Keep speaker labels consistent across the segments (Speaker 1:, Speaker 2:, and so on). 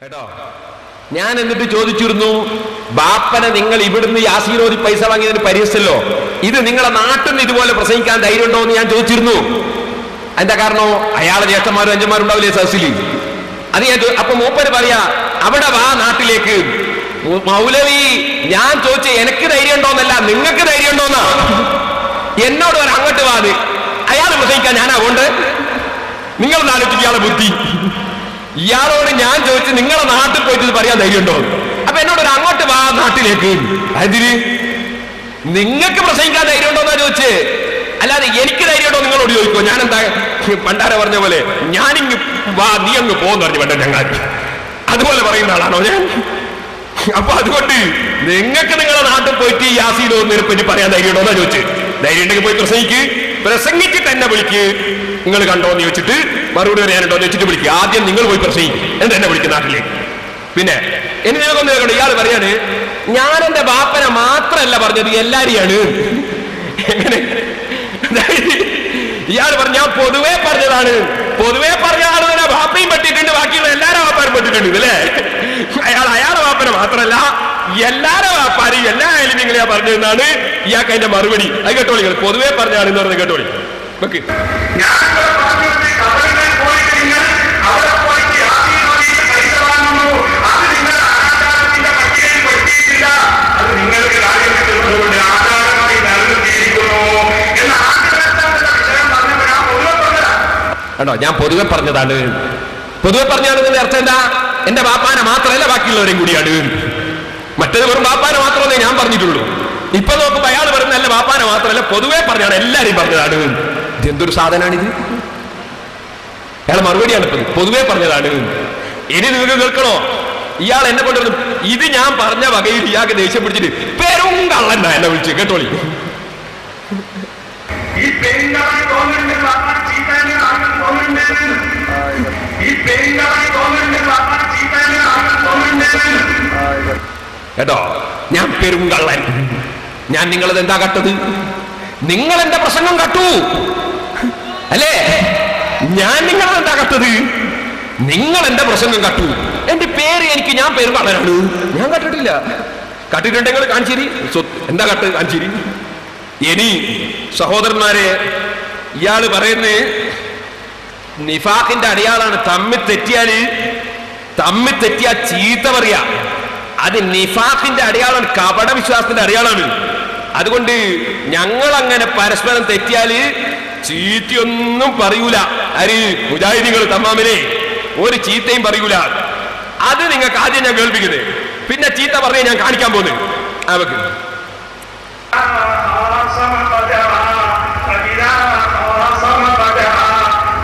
Speaker 1: കേട്ടോ. ഞാൻ എന്നിട്ട് ചോദിച്ചിരുന്നു, ബാപ്പനെ നിങ്ങൾ ഇവിടുന്ന് യാസീനോദി പൈസ വാങ്ങിയതിന് പരിഹസിച്ചല്ലോ, ഇത് നിങ്ങളെ നാട്ടിൽ നിന്ന് ഇതുപോലെ പ്രസംഗിക്കാൻ ധൈര്യമുണ്ടോ എന്ന് ഞാൻ ചോദിച്ചിരുന്നു. എന്താ കാരണം? അയാളെ ജ്യേഷ്ഠന്മാരും അഞ്ചന്മാരും ഉണ്ടാവില്ലേ സദസ്സിൽ? അത് ഞാൻ അപ്പൊ മൂപ്പര് പറയാ, അവിടെ വാ നാട്ടിലേക്ക്. മൗലവി, ഞാൻ ചോദിച്ച എനിക്ക് ധൈര്യം ഉണ്ടോന്നല്ല, നിങ്ങൾക്ക് ധൈര്യം ഉണ്ടോന്നാ. എന്നോട് വരെ അങ്ങോട്ട് വാത്. അയാൾ പ്രസംഗിക്കാൻ ഞാനാകൊണ്ട് നിങ്ങൾ ആലോചിക്കുക ഇയാളെ ബുദ്ധി. ഇയാളോട് ഞാൻ ചോദിച്ചു നിങ്ങളെ നാട്ടിൽ പോയിട്ട് പറയാൻ ധൈര്യമുണ്ടോ? അപ്പൊ എന്നോട് ഒരു അങ്ങോട്ട് വാ നാട്ടിലേക്ക്. അതിന് നിങ്ങൾക്ക് പ്രസംഗിക്കാൻ ധൈര്യം ഉണ്ടോന്നാ ചോദിച്ചേ, അല്ലാതെ എനിക്ക് ധൈര്യമുണ്ടോ നിങ്ങളോട് ചോദിക്കോ? ഞാൻ എന്താ പണ്ടാര പറഞ്ഞ പോലെ ഞാനിങ്ങ് വാ നീ അങ്ങ് പോന്ന് പറഞ്ഞു വേണ്ട ഞങ്ങൾ അതുപോലെ പറയുന്ന ആളാണോ ഞാൻ? അപ്പൊ അതുകൊണ്ട് നിങ്ങൾക്ക് നിങ്ങളെ നാട്ടിൽ പോയിട്ട് യാസീനോ നിരപ്പറ്റി പറയാൻ ധൈര്യമുണ്ടോ എന്നാ ചോദിച്ചു. ധൈര്യം ഉണ്ടെങ്കിൽ പോയി പ്രസംഗിച്ചിട്ട് എന്നെ വിളിക്ക്. നിങ്ങൾ കണ്ടോ എന്ന് ചോദിച്ചിട്ട് മറുപടി പറയാനുണ്ടോ എന്ന് വെച്ചിട്ട് വിളിക്കുക. ആദ്യം നിങ്ങൾ പോയി പ്രസംഗിക്കും, എന്നിട്ട് എന്നെ വിളിക്കും നാട്ടിലേക്ക്. പിന്നെ ഇനി നിങ്ങൾക്കൊന്ന് കേൾക്കണ്ട, ഇയാൾ പറയാണ് ഞാൻ എന്റെ ബാപ്പനെ മാത്രമല്ല പറഞ്ഞത് എല്ലാരെയാണ്. എങ്ങനെ? ഇയാൾ പറഞ്ഞു ഞാൻ പൊതുവെ പറഞ്ഞതാണ്. പൊതുവെ പറഞ്ഞ ആള് തന്നെ ബാപ്പയും പറ്റിയിട്ടുണ്ട്, ബാക്കിയുള്ള എല്ലാരും വാപ്പാരും പറ്റിയിട്ടുണ്ട് അല്ലേ? അയാളെ വാപ്പനെ മാത്രമല്ല എല്ലാരും വാപ്പാരും എല്ലാ നിങ്ങളെയാ പറഞ്ഞതെന്നാണ് ഇയാൾക്ക് അതിന്റെ മറുപടി. അത് കേട്ടോളി, പൊതുവെ പറഞ്ഞാണെന്ന് പറഞ്ഞത് കേട്ടോളി. വെക്ക്. ോ ഞാൻ പൊതുവെ പറഞ്ഞതാണ്. പൊതുവെ പറഞ്ഞാണെന്ന് അർത്ഥം എന്താ? എന്റെ ബാപ്പാനെ മാത്രമല്ല ബാക്കിയുള്ളവരെയും കൂടിയാണ്. മറ്റേത് വെറും ബാപ്പാനെ മാത്രമേ ഞാൻ പറഞ്ഞിട്ടുള്ളൂ. ഇപ്പൊ നോക്കുമ്പോ അയാൾ പറയുന്ന അല്ല ബാപ്പാനെ മാത്രമല്ല പൊതുവെ പറഞ്ഞാണ്, എല്ലാരെയും പറഞ്ഞതാണ്. ഇതെന്തൊരു സാധനാണിത്? അയാൾ മറുപടിയാണ് ഇപ്പൊ പൊതുവെ പറഞ്ഞതാണ്. ഇനി നിങ്ങൾക്ക് കേൾക്കണോ? ഇയാൾ എന്നെ കൊണ്ടുവന്നു ഇത് ഞാൻ പറഞ്ഞ വകയിൽ ഇയാൾക്ക് ദേഷ്യം പിടിച്ചിട്ട് പെരും കള്ളന്നാ എന്നെ വിളിച്ചു. കേട്ടോളി. കേട്ടോ, ഞാൻ പെരും കള്ളൻ. ഞാൻ നിങ്ങളത് എന്താ കട്ടത്? നിങ്ങൾ എന്റെ പ്രസംഗം കട്ടു അല്ലേ? ഞാൻ നിങ്ങളത് എന്താ കട്ടത്? നിങ്ങൾ എന്റെ പ്രസംഗം കട്ടു. എന്റെ പേര് എനിക്ക് ഞാൻ പേരും കള്ളനാണ്. ഞാൻ കട്ടിട്ടില്ല. കട്ടിട്ടുണ്ടെങ്കിൽ കാണിച്ചിരി. എന്താ കട്ട് കാണിച്ചിരി. ഇനി സഹോദരന്മാരെ, ഇയാള് പറയുന്നത് നിഫാഖിന്റെ അടയാളാണ്. തമ്മിൽ തെറ്റിയാ ചീത്ത പറയാ. അത് നിഫാഖിന്റെ അടയാളാണ്, കപട വിശ്വാസത്തിന്റെ അടയാളാണ്. അതുകൊണ്ട് ഞങ്ങൾ അങ്ങനെ പരസ്പരം തെറ്റിയാല് ചീത്തയൊന്നും പറയൂല. ആര്? മുജാഹിദീങ്ങൾ തമ്മാമിനെ ഒരു ചീത്തയും പറയൂല. അത് നിങ്ങൾക്ക് ആദ്യം ഞാൻ കേൾപ്പിക്കുന്നത്. പിന്നെ ചീത്ത പറഞ്ഞേ ഞാൻ കാണിക്കാൻ പോകുന്നത്. അവക്ക്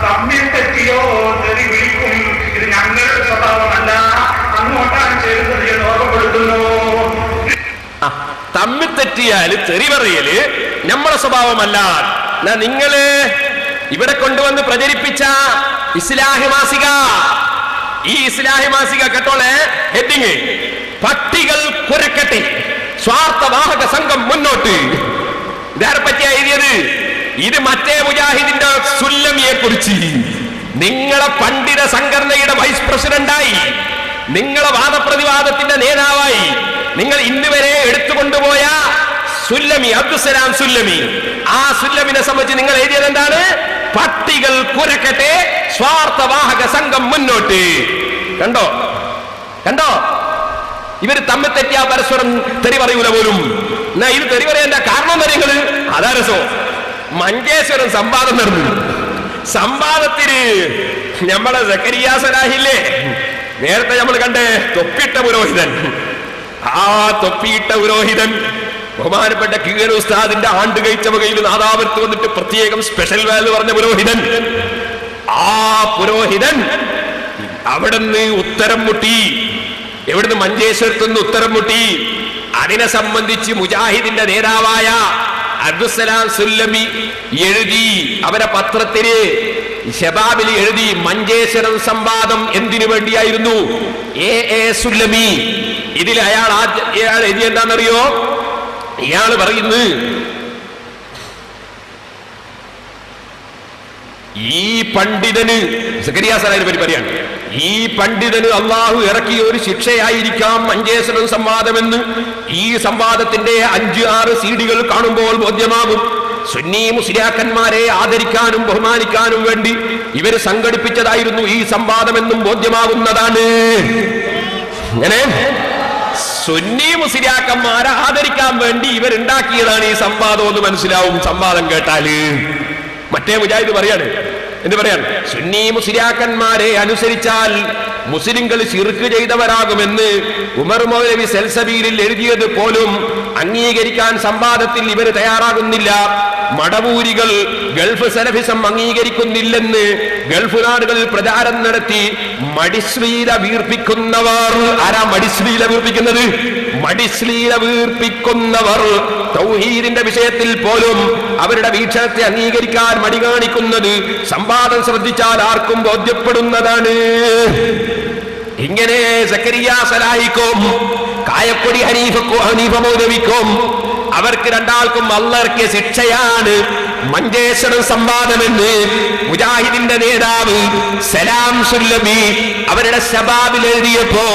Speaker 1: തമ്മിൽ തെറ്റിയോ തെറി വിളിക്കും. ഇത് ഞങ്ങളുടെ സ്വഭാവമല്ല, അങ്ങോട്ടാണ് ചേരുന്നത് എന്ന് ഓർമ്മപ്പെടുത്തുന്നു. തമ്മിൽ തെറ്റിയാല് തെറി പറയല് നമ്മുടെ സ്വഭാവമല്ല. നിങ്ങള് ഇവിടെ കൊണ്ടുവന്ന് പ്രചരിപ്പിച്ച ഇസ്ലാഹി മാസിക, ഈ ഇസ്ലാഹി മാസിക കേട്ടോളെ, ഹെഡിങ് പട്ടികൾ കുരക്കട്ടെ, സ്വാർത്ഥവാഹക സംഘം മുന്നോട്ട്. ഇതാരെ പറ്റിയാ എഴുതിയത്? ഇത് മറ്റേ മുജാഹിദിന്റെ സുല്ലമിയെ കുറിച്ച്. നിങ്ങളെ പണ്ഡിത സംഘടനയുടെ വൈസ് പ്രസിഡന്റായി, നിങ്ങളെ വാദപ്രതിവാദത്തിന്റെ നേതാവായി നിങ്ങൾ ഇന്നുവരെ എടുത്തുകൊണ്ടുപോയ സുല്ലമി, അബ്ദുസലാം സുല്ലമി, ആ സുല്ലമിനെ സംബന്ധിച്ച് നിങ്ങൾ എഴുതിയത് എന്താണ്? പട്ടികൾ കുരക്കട്ടെ, സ്വാർത്ഥവാഹക സംഘം മുന്നോട്ട്. കണ്ടോ കണ്ടോ? ഇവര് തമ്മിൽ തെറ്റിയാ പരസ്പരം തെറി പറയൂല പോലും. എന്നാ ഇത് തെറി പറയേണ്ട കാരണം നിങ്ങള് അതാ രസോ. മഞ്ചേശ്വരം സംവാദം നടന്നു. സംവാദത്തിന് നമ്മളെ സക്കരിയ സലാഹില്ലേ, നേരത്തെ നമ്മൾ കണ്ടേ തൊപ്പിയിട്ട പുരോഹിതൻ. ആ തൊപ്പിയിട്ട പുരോഹിതൻ ബഹുമാനപ്പെട്ട കീഴ ഉസ്താദിന്റെ ആണ്ട് കഴിച്ച വകയിൽ നാദാപുരത്ത് വന്നിട്ട് പ്രത്യേകം സ്പെഷ്യൽ വാല്യൂ പറഞ്ഞ പുരോഹിതൻ. ആ പുരോഹിതൻ അവിടുന്ന് ഉത്തരം മുട്ടി. എവിടുന്ന്? മഞ്ചേശ്വരത്ത് നിന്ന് ഉത്തരം മുട്ടി. അതിനെ സംബന്ധിച്ച് മുജാഹിദിന്റെ നേതാവായ അബ്ദുസലാം സുല്ലമി എഴുതി, അവരെ പത്രത്തിന് ഷബാബിൽ എഴുതി, മഞ്ചേശ്വരം സംവാദം എന്തിനു വേണ്ടിയായിരുന്നു? എ സുല്ലമി. ഇതിൽ അയാൾ എഴുതി എന്താണെന്നറിയോ? ഇയാൾ പറയുന്നു ഈ പണ്ഡിതന് സക്കരിയ സലാഹിനെ പറ്റി പറയാണ്, ഈ പണ്ഡിതന് അള്ളാഹു ഇറക്കിയ ഒരു ശിക്ഷയായിരിക്കാം മഞ്ചേശ്വരം സംവാദമെന്ന് ഈ സംവാദത്തിന്റെ 5-6 സീഡികൾ കാണുമ്പോൾ ബോധ്യമാകും. സുന്നി മുസ്ലിയാക്കന്മാരെ ആദരിക്കാനും ബഹുമാനിക്കാനും വേണ്ടി ഇവർ സംഘടിപ്പിച്ചതായിരുന്നു ഈ സംവാദമെന്നും ബോധ്യമാകുന്നതാണ്. അങ്ങനെ സുന്നി മുസ്ലിയാക്കന്മാരെ ആദരിക്കാൻ വേണ്ടി ഇവരുണ്ടാക്കിയതാണ് ഈ സംവാദം എന്ന് മനസ്സിലാവും സംവാദം കേട്ടാല്. മറ്റേ മുജാഹിദ് പറയാണ്, എന്ത് പറയാണ്, സുന്നി മുസ്ലിയാക്കന്മാരെ അനുസരിച്ചാൽ മുസ്ലിങ്ങൾ ശിർക്ക് ചെയ്തവരാകുമെന്ന് ഉമർ മൗലവി സെൽസബീലിൽ എഴുതിയത് പോലും അംഗീകരിക്കാൻ സംവാദത്തിൽ ഇവർ തയ്യാറാകുന്നില്ല. മടവൂരികൾ ഗൾഫ് സലഫിസം അംഗീകരിക്കുന്നില്ലെന്ന് ഗൾഫ് നാടുകളിൽ പ്രചാരം നടത്തി മടിശ്ലീല വീർപ്പിക്കുന്നവർ, ആരാ മടിശ്ലീല വീർപ്പിക്കുന്നത്? മടിശ്ലീല വീർപ്പിക്കുന്നവർ തൗഹീദിന്റെ വിഷയത്തിൽ പോലും അവരുടെ വീക്ഷണത്തെ അംഗീകരിക്കാൻ മടി കാണിക്കുന്നത് സംവാദം ശ്രദ്ധിച്ചാൽ ആർക്കും ബോധ്യപ്പെടുന്നതാണ്. ഇങ്ങനെ സക്കരിയ സലാഹിക്കും കായക്കൊടി ഹനീഫ മൗലവിക്കും അവർക്ക് രണ്ടാൾക്കും അള്ളർക്കിയ ശിക്ഷയാണ് മഞ്ചേശ്വരം സംവാദമെന്ന് മുജാഹിദിന്റെ നേതാവ് സലാം സുല്ലമി അവരുടെ ശബാബിൽ എഴുതിയപ്പോ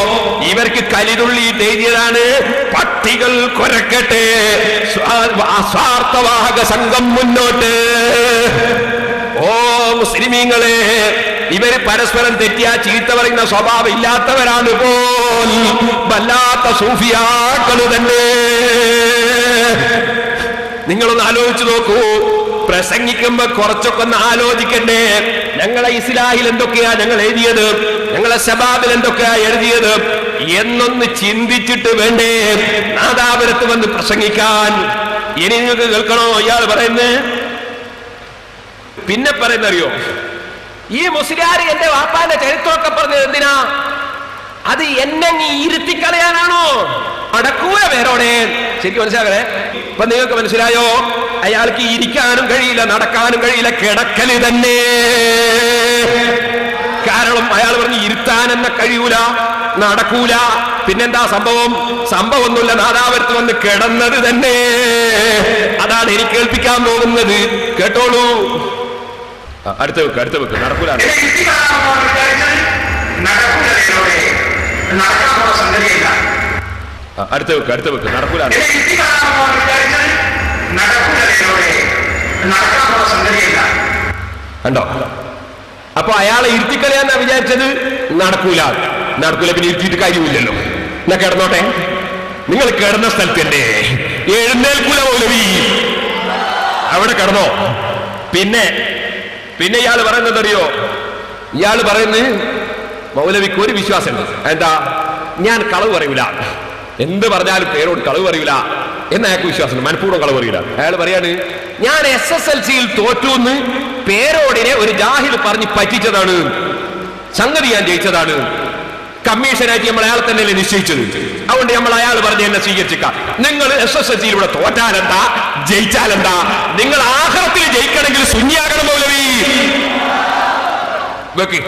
Speaker 1: ഇവർക്ക് കലിതുള്ളിയിട്ട് എഴുതിയതാണ്, പട്ടികൾ കൊരക്കട്ടെ, സ്വാർത്ഥവാഹക സംഘം മുന്നോട്ട്. ഓ മുസ്ലിമീങ്ങളെ, ഇവര് പരസ്പരം തെറ്റിയാ ചീത്ത പറയുന്ന സ്വഭാവം ഇല്ലാത്തവരാണ് പോൽ വല്ലാത്ത സൂഫിയാക്കള് തന്നെ. നിങ്ങളൊന്ന് ആലോചിച്ചു നോക്കൂ, പ്രസംഗിക്കുമ്പോ കുറച്ചൊക്കെ ഒന്ന് ആലോചിക്കണ്ടേ? ഞങ്ങളെ ഇസ്ലാഹിൽ എന്തൊക്കെയാ ഞങ്ങൾ എഴുതിയത്, ഞങ്ങളെ ശബാബിൽ എന്തൊക്കെയാ എഴുതിയത് എന്നൊന്ന് ചിന്തിച്ചിട്ട് വേണ്ടേ നാദാപുരത്ത് വന്ന് പ്രസംഗിക്കാൻ? ഇനി നിങ്ങൾക്ക് കേൾക്കണോ ഇയാൾ പറയുന്നത്? പിന്നെ പറയുന്നറിയോ, ഈ മുസ്ലിയാർ എന്റെ വാപ്പാന്റെ ചരിത്രമൊക്കെ പറഞ്ഞത് എന്തിനാ? അത് എന്നെ നീ ഇരുത്തിക്കളയാനാണോ? അടക്കൂല പേരോടെ. ശരിക്കും മനസ്സിലാകണേ. ഇപ്പൊ നിങ്ങൾക്ക് മനസ്സിലായോ? അയാൾക്ക് ഇരിക്കാനും കഴിയില്ല, നടക്കാനും കഴിയില്ല, കിടക്കല് തന്നെ. കാരണം അയാൾ പറഞ്ഞു ഇരുത്താൻ എന്നെ കഴിയൂല, നടക്കൂല. പിന്നെന്താ സംഭവം? സംഭവമൊന്നുമില്ല, നാദാപുരത്ത് വന്ന് കിടന്നത് തന്നെ. അതാണ് എനിക്ക് കേൾപ്പിക്കാൻ പോകുന്നത്. കേട്ടോളൂ. അടുത്ത വെക്ക് നടക്കൂല. അടുത്ത വെക്ക് നടക്കൂല. കണ്ടോ? അപ്പൊ അയാളെ ഇരുത്തിക്കളയാന്നാ വിചാരിച്ചത്. നടക്കൂല. പിന്നെ ഇരുത്തിയിട്ട് കാര്യമില്ലല്ലോ. എന്നാ കിടന്നോട്ടെ. നിങ്ങൾ കിടന്ന സ്ഥലത്ത് തന്നെ എഴുന്നേൽക്കൂല മൗലവി, അവിടെ കിടന്നോ. പിന്നെ ഇയാൾ പറയുന്നത് അറിയോ? ഇയാൾ പറയുന്നത് മൗലവിക്ക് ഒരു വിശ്വാസമുണ്ട്. എന്താ? ഞാൻ കളവ് പറയൂല, എന്ത് പറഞ്ഞാലും പേരോട് കളവ് പറയൂല എന്ന് അയാൾക്ക് വിശ്വാസമുണ്ട്. മനഃപൂർവ്വം കളവ് പറയൂല. അയാൾ പറയാണ്, ഞാൻ SSLC-യിൽ തോറ്റുന്ന് പേരോടിനെ ഒരു ജാഹിൽ പറഞ്ഞ് പറ്റിച്ചതാണ്, സംഗതി ഞാൻ ജയിച്ചതാണ്. കമ്മീഷനായിട്ട് നമ്മൾ അയാളെ തന്നെയല്ലേ നിശ്ചയിച്ചത്. അതുകൊണ്ട് നമ്മൾ അയാൾ പറഞ്ഞ് എന്നെ സ്വീകരിച്ചേക്കാം. നിങ്ങൾ SSLC-യിലൂടെ തോറ്റാലെന്താ, ജയിച്ചാലെന്താ? നിങ്ങൾ ആഖിറത്തിൽ ജയിക്കണമെങ്കിൽ സുന്നിയാകണം മൗലവി. വെക്ക്.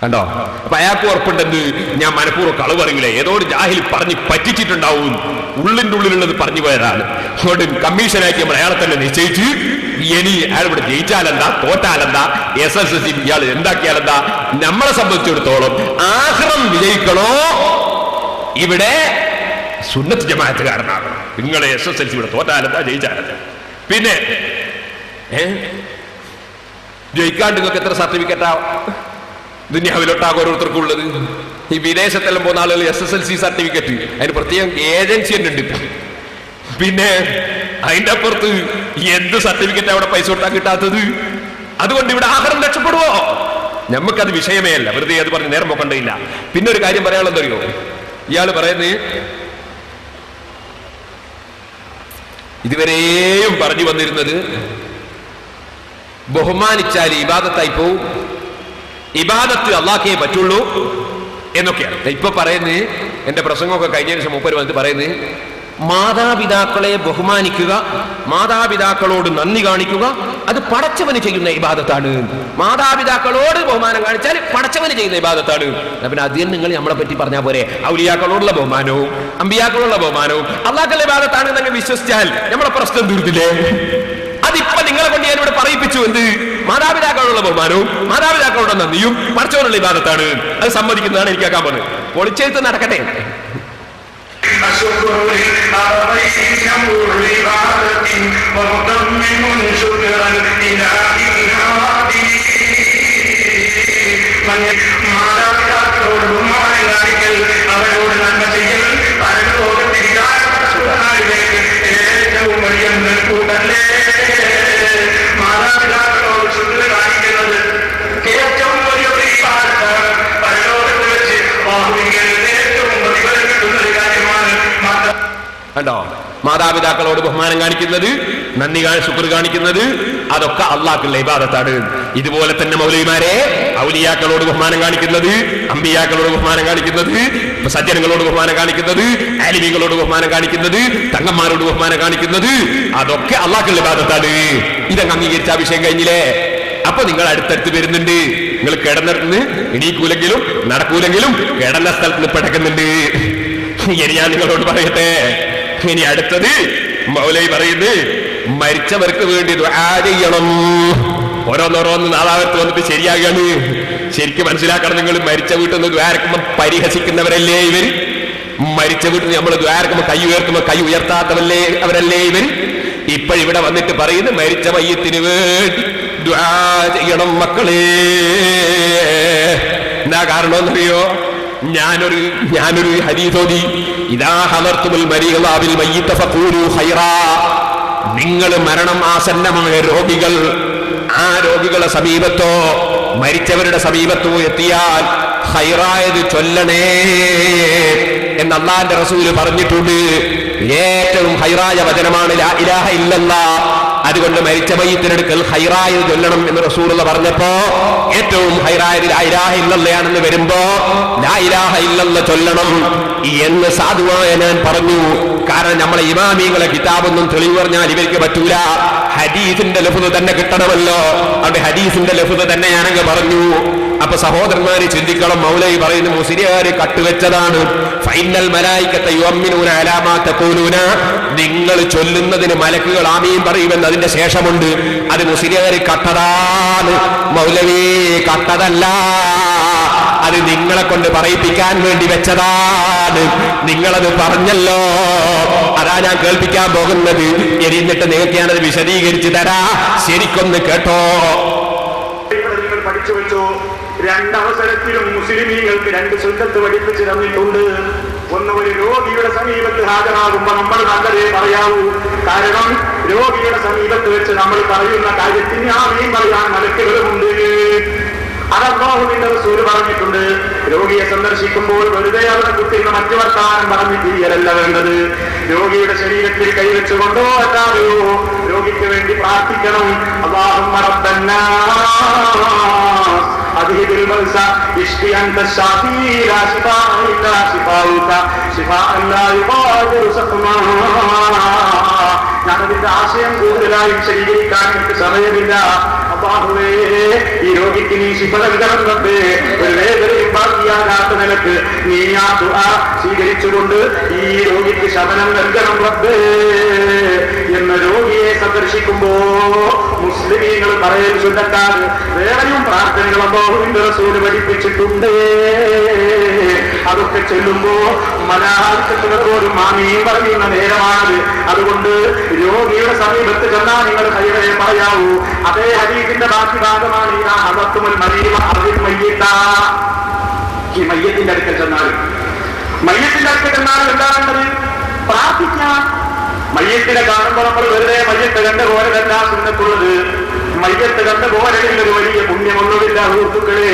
Speaker 1: കണ്ടോ? അപ്പൊ അയാൾക്ക് ഉറപ്പുണ്ടെന്ന് ഞാൻ മനഃപൂർവ്വം കളവ് പറയൂല, ഏതോ ഒരു ജാഹിൽ പറഞ്ഞ് പറ്റിച്ചിട്ടുണ്ടാവും, ഉള്ളിന്റെ ഉള്ളിലുള്ളത് പറഞ്ഞു പോയതാണ്. അതുകൊണ്ട് കമ്മീഷനാക്കി നമ്മൾ അയാളെ തന്നെ നിശ്ചയിച്ച് ഇനി അയാൾ ഇവിടെ ജയിച്ചാലെന്താ, തോറ്റാലെന്താ, SSLC ഇയാൾ എന്താക്കിയാലെന്താ? നമ്മളെ സംബന്ധിച്ചിടത്തോളം ആഖിറം വിജയിക്കണോ, ഇവിടെ സുന്നത്ത് ജമാഅത്തുകാരനാകണം. നിങ്ങളെ SSLC ഇവിടെ തോറ്റാലെന്താ, ജയിച്ചാലെന്താ? പിന്നെ ജയിക്കാണ്ട് നിങ്ങൾക്ക് എത്ര സർട്ടിഫിക്കറ്റാ ദുനിയാവിലോട്ടാകും ഓരോരുത്തർക്കും ഉള്ളത്? ഈ വിദേശത്തെല്ലാം പോകുന്ന ആളുകൾ SSLC സർട്ടിഫിക്കറ്റ്, അതിന് പ്രത്യേകം ഏജൻസി തന്നെ ഉണ്ട്. പിന്നെ അതിന്റെ അപ്പുറത്ത് എന്ത് സർട്ടിഫിക്കറ്റ് അവിടെ പൈസ കൊടുത്താൽ കിട്ടാത്തത്? അതുകൊണ്ട് ഇവിടെ ആഹാരം രക്ഷപ്പെടുവോ? നമുക്കത് വിഷയമേ അല്ല, വെറുതെ അത് പറഞ്ഞ് നേരം പോക്കണ്ടില്ല. പിന്നെ ഒരു കാര്യം പറയാനുള്ളത് അറിയോ? ഇയാൾ പറയുന്നത് ഇതുവരെയും പറഞ്ഞു വന്നിരുന്നത് ബഹുമാനിച്ചാൽ ഇബാദത്തായി പോവും, ഇബാദത്ത് അള്ളാഹ്ക്കേ പറ്റുള്ളൂ, എന്നൊക്കെയാണ് ഇപ്പൊ പറയുന്നത്. എന്റെ പ്രസംഗമൊക്കെ കഴിഞ്ഞതിന് ശേഷം മൂപ്പര് വന്നിട്ട് പറയുന്നത്, മാതാപിതാക്കളെ ബഹുമാനിക്കുക, മാതാപിതാക്കളോട് നന്ദി കാണിക്കുക, അത് പടച്ചവന് ചെയ്യുന്ന ഇബാദത്താണ്. മാതാപിതാക്കളോട് ബഹുമാനം കാണിച്ചാൽ പടച്ചവന് ചെയ്യുന്ന ഇബാദത്താണ്. പിന്നെ അതിൽ നിങ്ങൾ നമ്മളെ പറ്റി പറഞ്ഞാൽ പോരെ, ഔലിയാക്കളോടുള്ള ബഹുമാനവും അമ്പിയാക്കളോടുള്ള ബഹുമാനവും അള്ളാഹുവിന്റെ ഇബാദത്താണ് എന്നങ്ങ് വിശ്വസിച്ചാൽ നമ്മളെ പ്രശ്നം തീർത്തില്ലേ? അതിപ്പോ നിങ്ങളെ കൊണ്ട് ഞാനിവിടെ പറയിപ്പിച്ചു. എന്ത്? മാതാപിതാക്കളോടുള്ള ബഹുമാനവും മാതാപിതാക്കളുടെ നന്ദിയും പടച്ചവനുള്ള ഇബാദത്താണ്. അത് സമ്മതിക്കുന്നതാണ് എനിക്ക് ആക്കാൻ പോകുന്നത്. പൊളിച്ചെഴുത്ത് നടക്കട്ടെ.
Speaker 2: മാതാപിതാക്കളോട് ബഹുമാനം കാണിക്കൽ, അവരോട് നന്മ ചെയ്യൽ, ഏറ്റവും വലിയ മുൻകൂട്ടല്ലേ. മാതാപിതാക്കളോട് ശുദ്ധ കാണിക്കുന്നത് ഏറ്റവും വലിയ ഇബാദത്താണ്. പരലോകത്ത് വെച്ച് ഏറ്റവും പ്രതിഫലം കിട്ടുന്ന ഒരു കാര്യമാണ്.
Speaker 1: കണ്ടോ? മാതാപിതാക്കളോട് ബഹുമാനം കാണിക്കുന്നത്, നന്ദി ശുക്ർ കാണിക്കുന്നത്, അതൊക്കെ അള്ളാഹുള്ള ഇബാദത്താണ്. ഇതുപോലെ തന്നെ മൗലവിമാരെ ഔലിയാക്കളോട് ബഹുമാനം കാണിക്കുന്നത്, അമ്പിയാക്കളോട് ബഹുമാനം കാണിക്കുന്നത്, സജ്ജനങ്ങളോട് ബഹുമാനം കാണിക്കുന്നത്, ആലിമീങ്ങളോട് ബഹുമാനം കാണിക്കുന്നത്, തങ്ങന്മാരോട് ബഹുമാനം കാണിക്കുന്നത്, അതൊക്കെ അള്ളാഹുള്ള ഇബാദത്താണ്. ഇതങ്ങ് അംഗീകരിച്ച വിഷയം കഴിഞ്ഞില്ലേ? അപ്പൊ നിങ്ങൾ അടുത്തടുത്ത് വരുന്നുണ്ട്. നിങ്ങൾ കിടന്നിടത്തുനിന്ന് എണീക്കൂലെങ്കിലും നടക്കൂലെങ്കിലും കിടന്ന സ്ഥലത്ത് നിന്ന് പിടക്കുന്നുണ്ട്. ഇനി ഞാൻ നിങ്ങളോട് പറയട്ടെ. ഇനി അടുത്തത് മൗലവി പറയുന്നത്, മരിച്ചവർക്ക് വേണ്ടി ദുആ ചെയ്യണം. ഓരോന്നോരോന്ന് നാളാവത്ത് വന്നിട്ട് ശരിയാകാണ്. ശരിക്കും മനസ്സിലാക്കണം നിങ്ങൾ. മരിച്ച വീട്ടിൽ നിന്ന് ദ്വാരക്കുമ്പോ പരിഹസിക്കുന്നവരല്ലേ ഇവർ? മരിച്ച വീട്ടിൽ നമ്മൾ ദ്വാരക്കുമ്പോ കൈ ഉയർത്തുമ്പോ കൈ ഉയർത്താത്തവല്ലേ അവരല്ലേ ഇവർ? ഇപ്പോഴിവിടെ വന്നിട്ട് പറയുന്നത് മരിച്ച മയ്യത്തിന് വേണ്ടി ദുആ ചെയ്യണം മക്കളെ. എന്താ കാരണമെന്നറിയോ? ഞാനൊരു ഹദീസ് ഓതി, ഇദാ ഹദർതുൽ മരീദ ബിൽ മയ്യിത ഫഖൂലു ഖൈറാ. നിങ്ങൾ മരണം ആസന്നമായ രോഗികൾ, ആ രോഗികളെ സമീപത്തോ മരിച്ചവരുടെ സമീപത്തോ എത്തിയാൽ ഖൈറായത് ചൊല്ലണേ എന്ന് അല്ലാഹുവിന്റെ റസൂല് പറഞ്ഞിട്ടുണ്ട്. ഏറ്റവും ഖൈറായ വചനമാണ് ലാ ഇലാഹ ഇല്ലല്ലാഹ്. അതുകൊണ്ട് മരിച്ച മയ്യിത്തിനെടുക്കൽ ഖൈറായത് ചൊല്ലണം എന്ന് റസൂലുള്ള പറഞ്ഞപ്പോ ഏറ്റവും ഖൈറായത് ലാ ഇലാഹ ഇല്ലല്ലാഹ് വരുമ്പോ ലാ ഇലാഹ ഇല്ലല്ലാഹ് ചൊല്ലണം എന്ന് സാധുവായ ഞാൻ പറഞ്ഞു. കാരണം നമ്മളെ ഇമാമിങ്ങളെ കിതാബൊന്നും തെളിവ് പറഞ്ഞാൽ ഇവർക്ക് പറ്റൂല. ഹദീസിന്റെ ലഫ്ദ് തന്നെ കിട്ടണമല്ലോ. അവിടെ ഹദീസിന്റെ ലഫ്ദ് തന്നെ ഞാനങ്ങ് പറഞ്ഞു. അപ്പൊ സഹോദരന്മാര് ചിന്തിക്കണം. മൗലവി പറയുന്ന മുസ്ലിയാര് കട്ടുവെച്ചതാണ്. ഫൈനൽ മലായികത യുഅമ്മിനൂന അലാ മാ തഖൂലൂന. നിങ്ങൾ ചൊല്ലുന്നതിന് മലക്കുകൾ ആമീൻ പറയുമെന്ന് അതിന്റെ ശേഷമുണ്ട്. അത് മുസ്ലിയാര് കട്ടതാണ്. മൗലവി കട്ടതല്ല. അത് നിങ്ങളെ കൊണ്ട് പറയിപ്പിക്കാൻ വേണ്ടി വെച്ചതാണ്. നിങ്ങളത് പറഞ്ഞല്ലോ, അതാ ഞാൻ കേൾപ്പിക്കാൻ പോകുന്നത്. എന്നിട്ട് നിങ്ങൾക്ക് ഞാനത് വിശദീകരിച്ചു തരാ. ശരിക്കൊന്ന് കേട്ടോ.
Speaker 2: നിങ്ങൾ പഠിച്ചു വെച്ചോ. രണ്ടവസരത്തിലും മുസ്ലിമീങ്ങൾക്ക് രണ്ട് സുന്നത്ത് പഠിപ്പിച്ചു തന്നിട്ടുണ്ട്. ഒന്ന്, ഒരു രോഗിയുടെ സമീപത്ത് ഹാജരാകുമ്പോ നമ്മൾ നല്ലതേ പറയാവൂ. കാരണം രോഗിയുടെ സമീപത്ത് വെച്ച് നമ്മൾ പറയുന്ന കാര്യത്തിന് ആമീൻ പറയാൻ മലക്കുകളുമുണ്ട്. അല്ലാഹുവിന്റെ റസൂൽ പറഞ്ഞിട്ടുണ്ട്. രോഗിയെ സന്ദർശിക്കുമ്പോൾ വെറുതെ അവരുടെ കുട്ടികൾ മറ്റു വർത്താനം പറഞ്ഞു തിരിയലല്ല വേണ്ടത്. രോഗിയുടെ ശരീരത്തിൽ കൈവച്ചുകൊണ്ടോ അല്ലാതെയോ രോഗിക്ക് വേണ്ടി പ്രാർത്ഥിക്കണം. അല്ലാഹുമ്മ റബ്ബന്നാസ് അദ്ഹിബിൽ ബഅസ ഇശ്ഫി അൻത ശാഫി ലാ ശിഫാഅ ഇല്ലാ ശിഫാഉക ശിഫാഅൻ ലാ യുഗാദിറു സഖമാ. ഞാനതിന്റെ ആശയം കൂടുതലായും ശരീകരിക്കാൻ എനിക്ക് സമയമില്ല. അല്ലാഹുവേ, ഈ രോഗിക്ക് നീ ശിഫ നൽകണം റബ്ബേ. ഒരു വേദനയും ബാക്കിയാകാത്ത നിലക്ക് നീ ആ ദുആ സ്വീകരിച്ചുകൊണ്ട് ഈ രോഗിക്ക് ശമനം നൽകണം റബ്ബേ എന്ന രോഗിയെ സന്ദർശിക്കുമ്പോ മുസ്ലിമീങ്ങൾ പറയൽ സുന്നത്താണ്. വേറെയും പ്രാർത്ഥനകൾ അല്ലാഹുവിന്റെ റസൂൽ പഠിപ്പിച്ചിട്ടുണ്ട്. അതൊക്കെ ചൊല്ലുമ്പോ മലായികത്തുകളോടും ആമീൻ പറയുന്ന നേരമാണ്. അതുകൊണ്ട് രോഗിയുടെ സമീപത്ത് ചെന്നാൽ നിങ്ങൾ ഹൈറേ പറയാവൂ. അതേ ഹദീസിന്റെ ബാക്കി ഭാഗമാണ് ഈ മയ്യത്തിന്റെ അടുക്കൽ ചെന്നാൽ എന്താണുള്ളത്? പ്രാർത്ഥിക്കാം. മയ്യത്തിനെ കാണുമ്പോൾ നമ്മൾ വെറുതെ മയ്യത്ത് കണ്ട പോലെയല്ല സുന്നത്തുള്ളത്. മയ്യത്ത് കണ്ട പോലെയുള്ള ഒരു വലിയ പുണ്യമൊന്നുമില്ല. സുഹൃത്തുക്കളെ,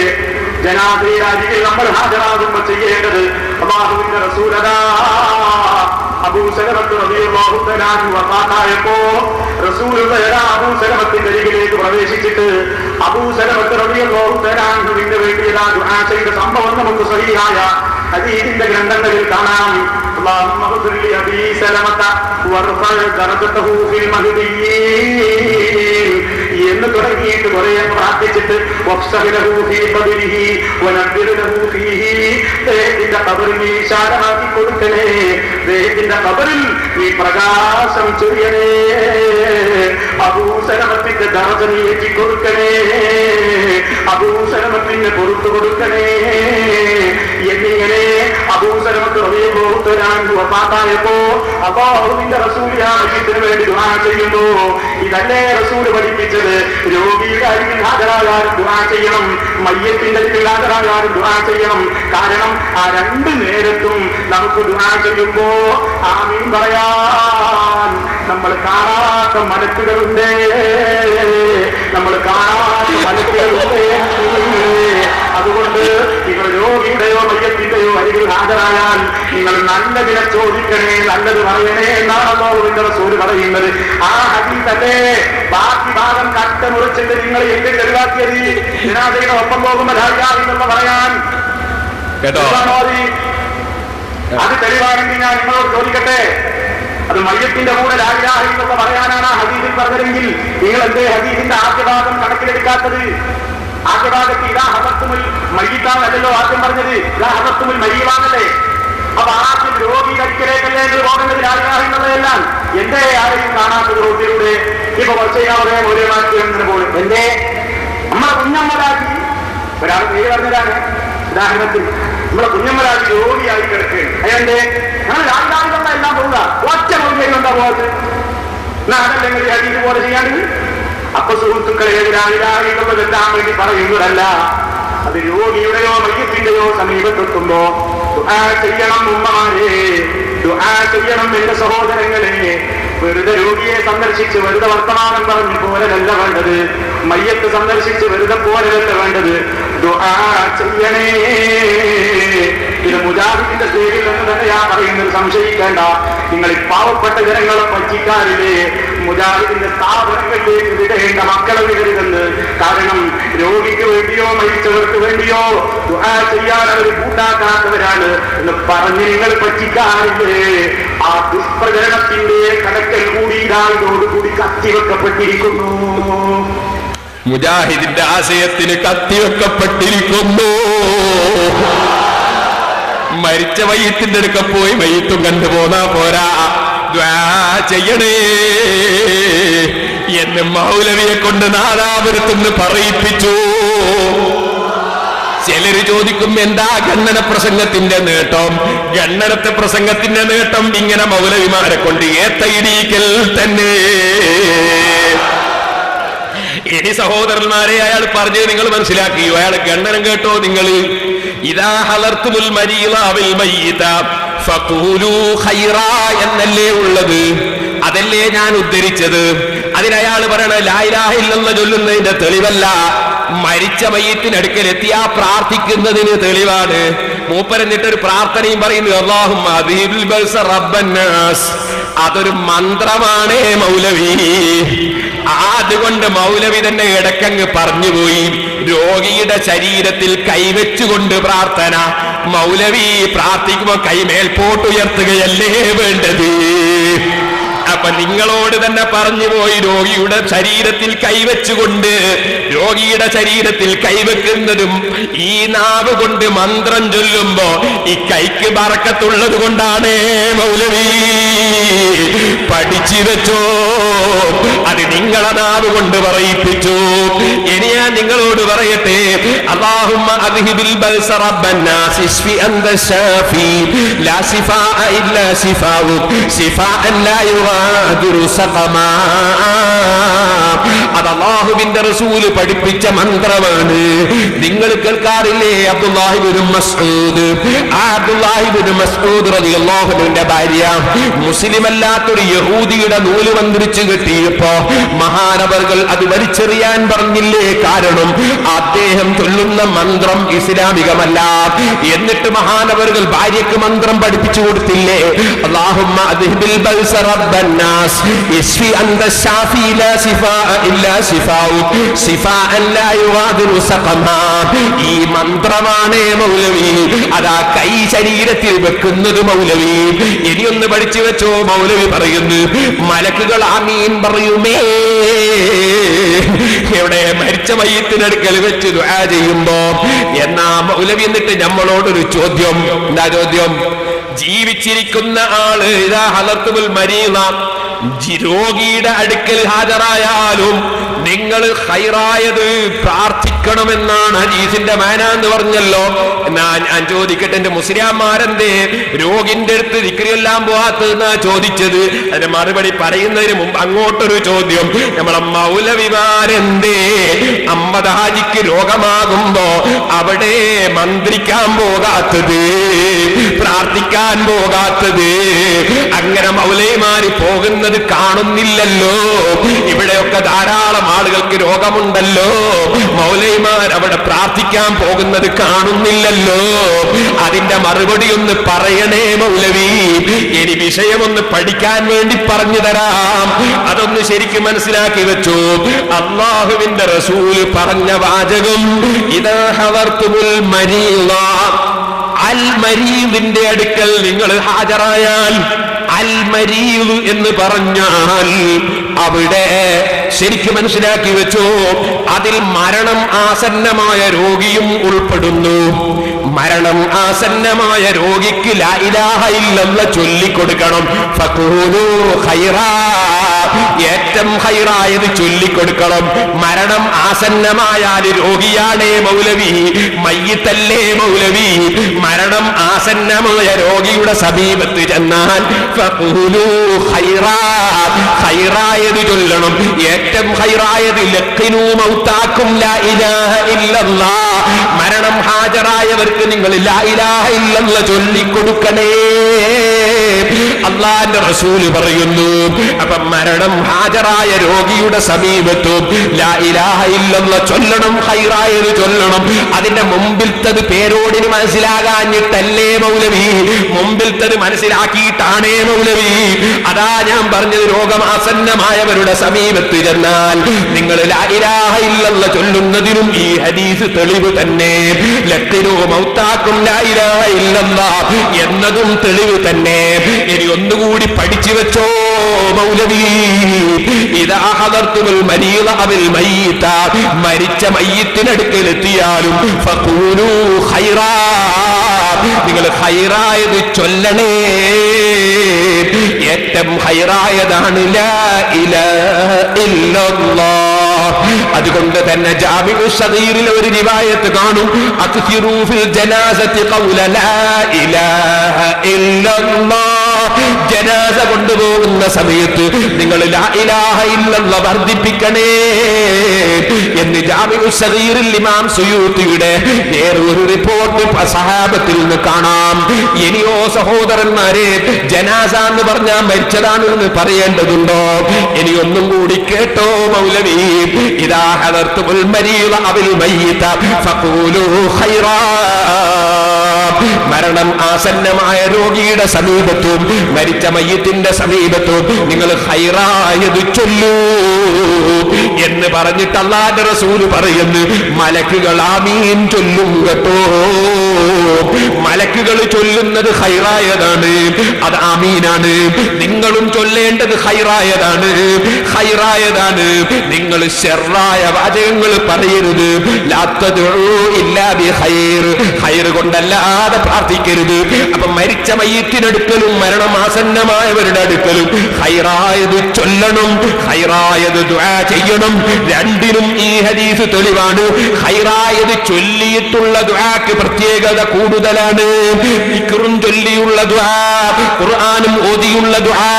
Speaker 2: ജനാസയുടെ അരികിൽ നമ്മൾ ഹാജരാകുമ്പോൾ ചെയ്യേണ്ടത് അല്ലാഹുവിന്റെ റസൂലതാ അബൂ സലമത്ത് റളിയല്ലാഹു തആല വഫാത്തായപ്പോ റസൂലുള്ളാഹി അബൂ സലമത്തിന്റെ അരികിലേക്ക് പ്രവേശിച്ചിട്ട് അബൂ സലമത്ത് റളിയല്ലാഹു തആലവിന് വേണ്ടി ദുആ ചെയ്ത സംഭവം നമുക്ക് സഹീഹായ ഹദീസിന്റെ ഗ്രന്ഥങ്ങളിൽ കാണാം. അല്ലാഹുമ്മ ഗ്ഫിർ ലി അബീ സലമത വർഫഅ ദറജതഹു ഫിൽ മഹ്ദിയ്യീൻ എന്ന് തുടങ്ങിയിട്ട് കുറെ പ്രാർത്ഥിച്ചിട്ട് ദേഹത്തിന്റെ ഖബറിൽ നീ വിശാലമാക്കി കൊടുക്കണേ, ദേഹത്തിന്റെ ഖബറിൽ നീ പ്രകാശം ചൊരിയണേ, അബൂ സലമത്തിന്റെ ദറജ നീ ഏറ്റിക്കൊടുക്കണേ, അബൂ സലമത്തിന് പുറത്തു കൊടുക്കണേ എന്നിങ്ങനെ അബൂ സലമത്ത് റളിയല്ലാഹു തആല വഫാത്തായപ്പോ അല്ലാഹുവിന്റെ റസൂൽ ആ മയ്യിത്തിന് വേണ്ടി ദുആ ചെയ്യുന്നു. ഇതല്ലേ റസൂൽ പഠിപ്പിച്ചത്? രോഗിയുടെ അരികിൽ ഹാജരാകാനും ദുആ ചെയ്യണം, മയ്യത്തിന്റെ അരികിൽ ഹാജരാകാനും ദുആ ചെയ്യണം. കാരണം ആ രണ്ടു നേരത്തും നമുക്ക് ദുആ ചെയ്യുമ്പോ ആമീൻ പറയാൻ നമ്മൾ കാണാത്ത മലക്കുകളുണ്ട്, നമ്മൾ കാണാത്ത മലക്കുകളുണ്ട്. അതുകൊണ്ട് നിങ്ങൾ രോഗിയുടെയോ മയ്യത്തിന്റെയോ അരികിൽ ഹാജരായാൽ നിങ്ങൾ നല്ലതിനെ ചോദിക്കണേ, നല്ലത് പറയണേ എന്നാണ് അല്ലാഹുവിന്റെ റസൂൽ പറയുന്നത്. ആ ഹദീസല്ലേ ബാക്കി ഭാഗം കട്ടമുറിച്ചിട്ട് നിങ്ങൾ എന്ത് തെളിവാക്കിയത്? ജനാസയുടെ ഒപ്പം പോകുമ്പോൾ ധാരാളം പറയാൻ കേട്ടോ. അത് തെളിവാണെങ്കിൽ ഞാൻ നിങ്ങളോട് ചോദിക്കട്ടെ, അത് മയ്യത്തിന്റെ കൂടെ ലാ ഇലാഹ ഇല്ലല്ലാഹ് പറയാനാണ് ഹദീസിൽ പറഞ്ഞതെങ്കിൽ നിങ്ങൾ എന്തേ ഹദീസിന്റെ ആദ്യ ഭാഗം കണക്കിലെടുക്കാത്തത്? ആദ്യ ഭാഗത്ത് ഇതാ ഹദത്തുൽ മയ്യിത്താണല്ലോ ആദ്യം പറഞ്ഞത്, ഇതാ ഹദത്തുൽ മയ്യിത്താണല്ലേ. അപ്പൊ ആദ്യം രോഗി കരിക്കലേക്കല്ലേ പോകേണ്ടത് ലാ ഇലാഹ ഇല്ലല്ലാഹ്. എന്തേ ആരെയും കാണാത്തത് റോഡിലൂടെ? ഇപ്പൊ കുറച്ചേ ഒരേ മാറ്റി പോലെ എന്തേ നമ്മളെ കുഞ്ഞമ്മരാജി ഒരാൾ പേര് പറഞ്ഞതാണ്. ഉദാഹരണത്തിൽ നമ്മളെ കുഞ്ഞമ്മരാജി രോഗിയായി കിടക്കുകയാണ്. അതെന്തേ? ഞങ്ങൾ ലാ ഇലാഹ ഇല്ലല്ലാഹ് എല്ലാം പോവുക, ഒറ്റ മുൻകൈ കൊണ്ടാ പോകത്ത്. എന്നാ അതല്ലെങ്കിൽ ഹദീസ് പോലെ ചെയ്യാണ്ട്. അപ്പൊ സുഹൃത്തുക്കളെ ലാ ഇലാഹ ഇല്ലല്ലാഹ് എത്താൻ വേണ്ടി പറയുന്നതല്ല, അത് രോഗിയുടെയോ മയ്യത്തിന്റെയോ സമീപത്തെത്തുമ്പോ ദുആ ചെയ്യണം. ഉമ്മമാരെ ദുആ ചെയ്യണം. എന്റെ സഹോദരങ്ങളെ, വെറുതെ രോഗിയെ സന്ദർശിച്ച് വെറുതെ വർത്തമാനം പറഞ്ഞു പോലല്ല വേണ്ടത്, മയ്യത്ത് സന്ദർശിച്ച് വെറുതെ പോലല്ല വേണ്ടത്, ദുആ ചെയ്യണേ. ഇത് മുജാഹിദിന്റെ പേരിൽ നിന്ന് തന്നെയാ പറയുന്നത്, സംശയിക്കേണ്ട. നിങ്ങൾ ഈ പാവപ്പെട്ട ജനങ്ങളെ പറ്റിക്കാരില്ലേ മുജാഹിദിന്റെ സ്ഥാപനങ്ങളിലേക്ക് വിടേണ്ട മക്കളെ വിടരുതെന്ന്. കാരണം രോഗിക്ക് വേണ്ടിയോ മരിച്ചവർക്ക് വേണ്ടിയോ ദുആ ചെയ്യാൻ അവർ കൂട്ടാക്കാത്തവരാണ് എന്ന് പറഞ്ഞ് നിങ്ങൾ പറ്റിക്കാറില്ലേ? ആ ദുഷ്പ്രചരണത്തിന്റെ കടക്കൽ കൂടി ഇതായതോടുകൂടി കത്തിവെക്കപ്പെട്ടിരിക്കുന്നു.
Speaker 1: മുജാഹിദിന്റെ ആശയത്തിന് കത്തിവെക്കപ്പെട്ടിരിക്കുന്നു. മരിച്ച മയ്യത്തിന്റെ അടുക്ക പോയി മയ്യത്തും കണ്ടുപോന്നാ പോരാ, ദുആ ചെയ്യണേ എന്ന് മൗലവിയെ കൊണ്ട് നാദാപുരത്തുനിന്ന് പറയിപ്പിച്ചു. ചിലര് ചോദിക്കും, എന്താ ഖണ്ഡന പ്രസംഗത്തിന്റെ നേട്ടം? ഖണ്ഡനത്തെ പ്രസംഗത്തിന്റെ നേട്ടം ഇങ്ങനെ മൗലവിമാരെ കൊണ്ട് ഏത്തയിടിക്കൽ തന്നെ. ഇനി സഹോദരന്മാരെ, അയാൾ പറഞ്ഞത് നിങ്ങൾ മനസ്സിലാക്കിയോ? അയാൾ ഖണ്ഡനം കേട്ടോ? നിങ്ങൾ ഇദാ ഹലർതുൽ മരീള വിൽ മയ്യിത ഫഖൂലു ഖൈറാ എന്നല്ലേ ഉള്ളത്, അതല്ലേ ഞാൻ ഉദ്ധരിച്ചത്. അതിനയാൾ പറയണ ലാ ഇലാഹ ഇല്ലല്ലാഹ് ചൊല്ലുന്നതിന്റെ തെളിവല്ല, മരിച്ച മയ്യത്തിനടുക്കൽ എത്തിയാ പ്രാർത്ഥിക്കുന്നതിന് തെളിവാണ്. മൂപ്പരെന്നിട്ടൊരു പ്രാർത്ഥനയും പറയുന്നു, അല്ലാഹുമ്മ അദീബിൽ ബൽസ റബ്ബന്നാസ്. അതൊരു മന്ത്രമാണ് മൗലവി. അതുകൊണ്ട് മൗലവി തന്നെ ഇടക്കങ്ങ് പറഞ്ഞുപോയി, രോഗിയുടെ ശരീരത്തിൽ കൈവച്ചുകൊണ്ട് പ്രാർത്ഥന. മൗലവി പ്രാർത്ഥിക്കുമ്പോ കൈ മേൽപോട്ടുയർത്തുകയല്ലേ വേണ്ടത്? അപ്പൊ നിങ്ങളോട് തന്നെ പറഞ്ഞുപോയി, രോഗിയുടെ ശരീരത്തിൽ കൈവച്ചുകൊണ്ട്, രോഗിയുടെ ശരീരത്തിൽ കൈവെക്കുന്നതും ഈ നാവ് കൊണ്ട് മന്ത്രം ചൊല്ലുമ്പോ ഈ കൈക്ക് ബറക്കത്തുള്ളത് കൊണ്ടാണ്. മൗലവി പഠിച്ചു വെച്ചോ, അത് നിങ്ങളെ നാവ് കൊണ്ട് പറയിപ്പിച്ചു. ഇനി ഞാൻ നിങ്ങളോട് പറയട്ടെ, അല്ലാഹുമ്മ അദ്ഹിബിൽ ബൽസ റബ്ബന്നാസ് ഇശ്ഫി അന്ത ശാഫി ലാ ശിഫാഅ ഇല്ലാ ശിഫാഉക് ശിഫാഅൻ ലാ യുഗാദിറു സഖമാ. അത് അല്ലാഹുവിന്റെ റസൂൽ പഠിപ്പിച്ച മന്ത്രമാണ്. നിങ്ങൾ കേൾക്കാറില്ലേ അബ്ദുല്ലാഹി ഇബ്നു മസ്ഊദ്? ആ അബ്ദുല്ലാഹി ഇബ്നു മസ്ഊദ് റളിയല്ലാഹു അൻഹുവിന്റെ ഭാര്യ മുസ്ലിമല്ലാത്തൊരു യഹൂദിയുടെ നൂല് മന്ത്രിച്ച് പിടിച്ചു കെട്ടിയപ്പോ മഹാനവറുകൾ അത് വലിച്ചെറിയാൻ പറഞ്ഞില്ലേ? കാരണം അദ്ദേഹം ചൊല്ലുന്ന മന്ത്രം ഇസ്ലാമികമല്ല. എന്നിട്ട് മഹാനവറുകൾ ഭാര്യയ്ക്ക് മന്ത്രം പഠിപ്പിച്ചു കൊടുത്തില്ലേ? അല്ലാഹുമ്മ അദ്ഹിബിൽ ബൽസ റബ്ബന്നാസ് ഇശ്ഫി അൻത ശാഫി ലാ ശിഫാഅ ഇല്ലാ ശിഫാഉക ശിഫാഅൻ ലാ യുഗാദിറു സഖമാ. ഈ മന്ത്രമാണേ മൗലവി, അതാ കൈ ശരീരത്തിൽ വെക്കുന്നത് മൗലവി. ഇനിയൊന്ന് പഠിച്ചു വെച്ചോ. മൗലവി പറയുന്നു, മലക്കുകൾ ആമീൻ പറയുമേ. എവിടെ? മരിച്ച മയ്യത്തിനടുക്കൽ വെച്ച് ദുആ ചെയ്യുമ്പോ. എന്നാ മൗലവി എന്നിട്ട് നമ്മളോടൊരു ചോദ്യം. എന്താ ചോദ്യം? ജീവിച്ചിരിക്കുന്ന ആള് ഇതാ ഹലത്തുൽ മരീള രോഗിയുടെ അടുക്കൽ ഹാജരായാലും നിങ്ങൾ ഖൈറായത് പ്രാർത്ഥിക്കണമെന്നാണ് ഹദീസിന്റെ മാന എന്ന് പറഞ്ഞല്ലോ. എന്നാ ഞാൻ ചോദിക്കട്ടെ, എന്റെ മുസ്ലിംമാരെന്തേ രോഗിന്റെ അടുത്ത് ദിക്റെല്ലാം പോവാത്തതെന്നാ ചോദിച്ചത്? അതിന്റെ മറുപടി പറയുന്നതിന് മുമ്പ് അങ്ങോട്ടൊരു ചോദ്യം. നമ്മളെ മൗലവിമാരെന്തേ അമ്മദ് ഹാജിക്ക് രോഗമാകുമ്പോ അവിടെ മന്ത്രിക്കാൻ പോകാത്തത്, പ്രാർത്ഥിക്കാൻ പോകാത്തത്? അങ്ങനെ മൗലവിമാര് പോകുന്നത് കാണുന്നില്ലല്ലോ. ഇവിടെയൊക്കെ ധാരാളം ആളുകൾക്ക് രോഗമുണ്ടല്ലോ. മൗലവിമാർ അവിടെ പ്രാർത്ഥിക്കാൻ പോകുന്നത് കാണുന്നില്ലല്ലോ. അതിന്റെ മറുപടി ഒന്ന് പറയണേ മൗലവി. ഇനി വിഷയമൊന്ന് പഠിക്കാൻ വേണ്ടി പറഞ്ഞു തരാം. അതൊന്ന് ശരിക്കും മനസ്സിലാക്കി വെച്ചു. അല്ലാഹുവിന്റെ റസൂല് പറഞ്ഞ വാചകം, ഇദാ ഹദർതുൽ മരീള, അൽ മരീദിന്റെ അടുക്കൽ നിങ്ങൾ ഹാജരായാൽ, അൽ മരീദ് എന്ന് പറഞ്ഞാൽ അവിടെ ശരിക്കും മനസ്സിലാക്കി വെച്ചു, അതിൽ മരണം ആസന്നമായ രോഗിയും ഉൾപ്പെടുന്നു. മരണം ആസന്നമായ രോഗിക്ക് ലാ ഇലാഹ ഇല്ലല്ലാഹ് ചൊല്ലിക്കൊടുക്കണം. ഫഖൂലു ഖൈറാ, ഏറ്റവും ഖൈറായത് ചൊല്ലിക്കൊടുക്കണം. മരണം ആസന്നമായാൽ രോഗിയാണേ മൗലവി, മയ്യിത്തല്ലേ മൗലവി. മരണം ആസന്നമായ രോഗിയുടെ സമീപത്ത് ചെന്നാൽ ഫഖൂലു ഖൈറാ, ഖൈറായത് ചൊല്ലണം. ഏറ്റവും ഖൈറായത് ലഖിനൂ മൗതാക്കും ലാ ഇലാഹ ഇല്ലല്ലാഹ്. മരണം ഹാജരായവർക്ക് നിങ്ങൾ ലാ ഇലാഹ ഇല്ലല്ലാഹ് ചൊല്ലിക്കൊടുക്കണേ. അല്ലാഹുവിന്റെ റസൂൽ പറയുന്നു, അപ്പൊ മരണം ഹാജരായ രോഗിയുടെ സമീപത്തും ലാ ഇലാഹ ഇല്ലല്ലാഹ് ചൊല്ലണം, ഖൈറായത് ചൊല്ലണം. അതിന്റെ മുമ്പിൽത്തത് പേരോടിന് മനസ്സിലാകാഞ്ഞിട്ടല്ലേ മൗലവി? മുമ്പിൽത്തത് മനസ്സിലാക്കിയിട്ടാണേ മൗലവി. അതാ ഞാൻ പറഞ്ഞത്, രോഗമാസന്നമായവരുടെ സമീപത്ത് ചെന്നാൽ നിങ്ങൾ ലാ ഇലാഹ ഇല്ലല്ലാഹ് ചൊല്ലുന്നതിനും ഈ ഹദീസ് തെളിവ് തന്നെ. ലഖിനൂ മൗതാക്കും ലാ ഇലാഹ ഇല്ലല്ലാഹ് എന്നതും തെളിവ് തന്നെ. ഇനി ഒന്നുകൂടി പഠിച്ചു വെച്ചോ മൗലവി. ഇദാ ഹദർതുൽ മരീള അബിൽ മയ്യിത, മരിച്ച മയ്യിത്തിനടുക്കൽ എത്തിയാലും ഫഖൂലു ഖൈറാ, നിങ്ങൾ ഖൈറായത് ചൊല്ലണേ. ഏറ്റവും ഖൈറായതാണ് ലാ ഇലാഹ ഇല്ലല്ലാഹ്. അതുകൊണ്ട് തന്നെ ജാമിഉ സഗീറിൽ ഒരു റിവായത്ത് കാണും, അക്സിറൂ ഫിൽ ജനാസത്തി ഖൗല ലാ ഇലാഹ ഇല്ലല്ലാഹ്. ജനാസ കൊണ്ടുപോകുന്ന സമയത്ത് നിങ്ങൾ ലാ ഇലാഹ ഇല്ലല്ലാഹ് വർദ്ധിപ്പിക്കണേ എന്ന് ജാമിഉ സഗീറിൽ ഇമാം സുയൂത്തിയുടെ വേറൊരു റിപ്പോർട്ട് സഹാബത്തിൽ നിന്ന് കാണാം. ഇനിയോ സഹോദരന്മാരെ, ജനാസ എന്ന് പറഞ്ഞാൽ മരിച്ചതാണെന്ന് പറയേണ്ടതുണ്ടോ? ഇനി ഒന്നും കൂടി കേട്ടോ മൗലവി. ഇദാ ഹദർതുൽ മരീള അബിൽ മയ്യിത ഫഖൂലു ഖൈറാ. മരണം ആസന്നമായ രോഗിയുടെ സമീപത്തും മരിച്ച മയ്യത്തിന്റെ സമീപത്തും നിങ്ങൾ ഖൈറായത് ചൊല്ലൂ എന്ന് പറഞ്ഞിട്ട് അല്ലാഹുവിന്റെ റസൂൽ പറയുന്നു, മലക്കുകൾ ആമീൻ ചൊല്ലും കേട്ടോ. മലക്കുകൾ ചൊല്ലുന്നത് ഖൈറായതാണ്, അത് ആമീനാണ്. നിങ്ങളും ചൊല്ലേണ്ടത് ഖൈറായതാണ്, ഖൈറായതാണ്. നിങ്ങൾ ശർറായ വാചകങ്ങൾ പറയരുത്. ലാ തദ്ഉ ഇല്ലാ ബിഖൈർ, ഖൈർ കൊണ്ടല്ലാതെ പ്രാർത്ഥിക്കരുത്. അപ്പൊ മരിച്ച മയ്യിത്തിനടുക്കലും മരണമാസന്നമായവരുടെ അടുക്കലും ഖൈറായത് ചൊല്ലണം, ഖൈറായത് ദുആ ചെയ്യണം. രണ്ടിനും ഈ ഹദീസ് തെളിവാണ്. ഖൈറായത് ചൊല്ലിയിട്ടുള്ള ദുആക്ക് പ്രത്യേകത കൂടുതലാണ്. ദിക്റും ചൊല്ലിയുള്ള ദുആ, ഖുർആനും ഓതിയുള്ള ദുആ,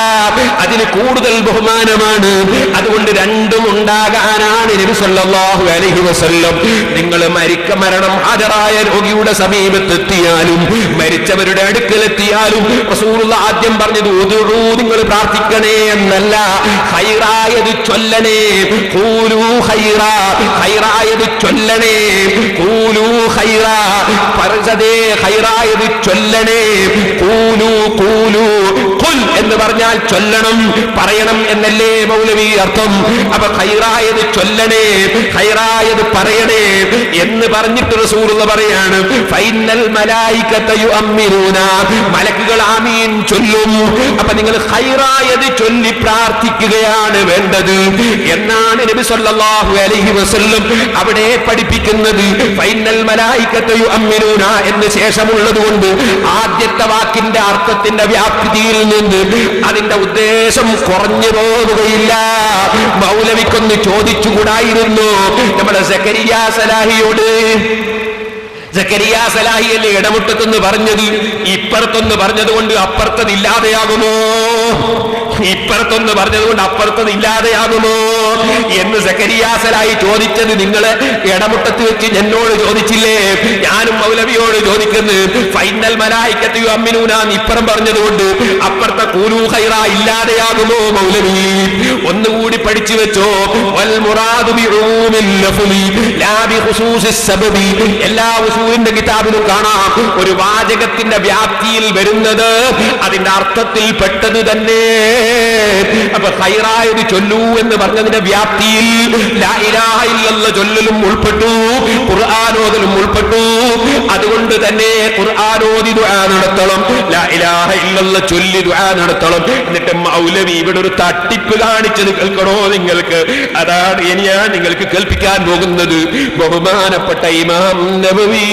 Speaker 1: അതിന് കൂടുതൽ ബഹുമാനമാണ്. അതുകൊണ്ട് രണ്ടും ഉണ്ടാകാനാണ് നബി സല്ലല്ലാഹു അലൈഹി വസല്ലം നിങ്ങൾ മരണം ഹാജരായ രോഗിയുടെ സമീപത്തെത്തിയാലും മരിച്ചവരുടെ അടുക്കലെത്തിയാലും റസൂലുള്ളാഹി ആദ്യം പറഞ്ഞത് ഉദുഉ, നിങ്ങൾ പ്രാർത്ഥിക്കണേ എന്നല്ല, ഖൈറായത് ചൊല്ലണേ. ഖൂലു ഖൈറാ, ഖൈറായത് ചൊല്ലണേ. ഖൂലു ഖൈറാ, പറസദേ ഖൈറായത് ചൊല്ലണേ. ഖൂലു ഖൂലു, ഖുൽ എന്ന് പറഞ്ഞാൽ ചൊല്ലണം, പറയണം എന്നല്ലേ മൗലവി അർത്ഥം. അപ്പൊ ഖൈറായത് ചൊല്ലണേ, ഖൈറായത് പറയണേ എന്ന് പറഞ്ഞിട്ട് റസൂലുള്ളാഹി പറയാണ് ഫൈനൽ മലായികത യുഅമ്മിനൂന, മലക്കുകൾ ആമീൻ ചൊല്ലും. അപ്പൊ നിങ്ങൾ ഖൈറായത് ചൊല്ലി പ്രാർത്ഥിക്കുകയാണ് വേണ്ടത് എന്നാണ് നബി സല്ലല്ലാഹു അലൈഹി വസല്ലം അവിടെ പഠിപ്പിക്കുന്നത്. ഫൈനൽ മലായികത യുഅമ്മിനൂന എന്ന് ശേഷമുള്ളത് കൊണ്ട് ആദ്യത്തെ വാക്കിന്റെ അർത്ഥത്തിന്റെ വ്യാപ്തിയിൽ നിന്ന് അതിന്റെ ഉദ്ദേശം കുറഞ്ഞു പോവുകയില്ല. മൗലവിക്കൊന്ന് ചോദിച്ചുകൂടായിരുന്നു നമ്മുടെ സക്കരിയ സലാഹിയോട്? സക്കരിയ സലാഹിയല്ലേ ഇടമുട്ടത്തെന്ന് പറഞ്ഞത്? ഇപ്പുറത്തൊന്ന് പറഞ്ഞത് കൊണ്ട് അപ്പുറത്തത് ഇല്ലാതെയാകുമോ? ഇപ്പുറത്തൊന്ന് പറഞ്ഞതുകൊണ്ട് അപ്പുറത്തത് ഇല്ലാതെയാകുമോ എന്ന് സക്കരിയ സലാഹി ചോദിച്ചത് നിങ്ങളെ ഇടമുട്ടത്ത് വെച്ച് എന്നോട് ചോദിച്ചില്ലേ? ഞാനും മൗലവിയോട് ചോദിക്കുന്നു. ഫൈനൽ മലായികത യുഅമ്മിനൂന ഇപ്പുറം പറഞ്ഞതുകൊണ്ട് അപ്പുറത്തെ ഖൂലു ഖൈറ ഇല്ലാതെയാകുമോ മൗലവി? ഒന്നുകൂടി പഠിച്ചു വെച്ചോ. വൽ മുറാദു ബിഉമൂമിൽ ലഫ്ളി ലാ ബിഖുസൂസിസ് സബബി. എല്ലാ ഉസൂലിന്റെ കിതാബിലും കാണാം ഒരു വാചകത്തിന്റെ വ്യാപ്തിയിൽ വരുന്നത് അതിന്റെ അർത്ഥത്തിൽ പെട്ടത് തന്നെ. അപ്പൊ ഖൈറായത് ചൊല്ലൂ എന്ന് പറഞ്ഞതിന്റെ വ്യാപ്തിയിൽ ലാ ഇലാഹ ഇല്ലല്ലാഹ് ചൊല്ലലും ഉൾപ്പെട്ടു, ഖുർആൻ ഓതലും ഉൾപ്പെട്ടു. അതുകൊണ്ട് തന്നെ ഖുർആൻ ഓതി ദുആ നടത്തണം, ലാ ഇലാഹ ഇല്ലല്ലാഹ് ചൊല്ലി ദുആ നടത്തണം. എന്നിട്ട് മൗലവി ഇവിടെ ഒരു തട്ടിപ്പ് കാണിച്ചത് കേൾക്കണോ നിങ്ങൾക്ക്? അതാണ് ഇനി ഞാൻ നിങ്ങൾക്ക് കേൾപ്പിക്കാൻ പോകുന്നത്. ബഹുമാനപ്പെട്ട ഇമാം നബവി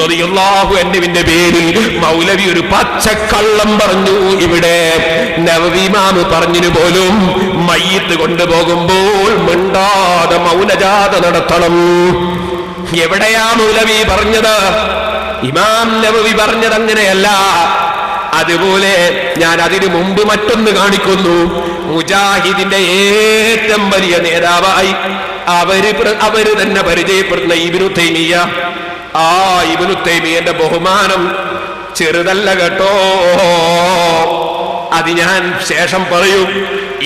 Speaker 1: റളിയല്ലാഹു അൻഹുവിന്റെ പേരിൽ മൗലവി ഒരു പച്ചക്കള്ളം പറഞ്ഞു. ഇവിടെ നബവി ഇമാം പറഞ്ഞിന് പോലും മയ്യിത്ത് കൊണ്ടുപോകുമ്പോൾ മിണ്ടാതെ മൗനജാത നടത്തണം. എവിടെയാ മൗലവി പറഞ്ഞത്? ഇമാം നബവി പറഞ്ഞത് അങ്ങനെയല്ല. അതുപോലെ ഞാൻ അതിനു മുമ്പ് മറ്റൊന്ന് കാണിക്കുന്നു. മുജാഹിദിന്റെ ഏറ്റവും വലിയ നേതാവായി അവര് തന്നെ പരിചയപ്പെടുന്ന ഇബ്നു തൈമിയ്യ. ആ ഇബ്നു തൈമിയ്യന്റെ ബഹുമാനം ചെറുതല്ല കേട്ടോ. അത് ഞാൻ ശേഷം പറയും.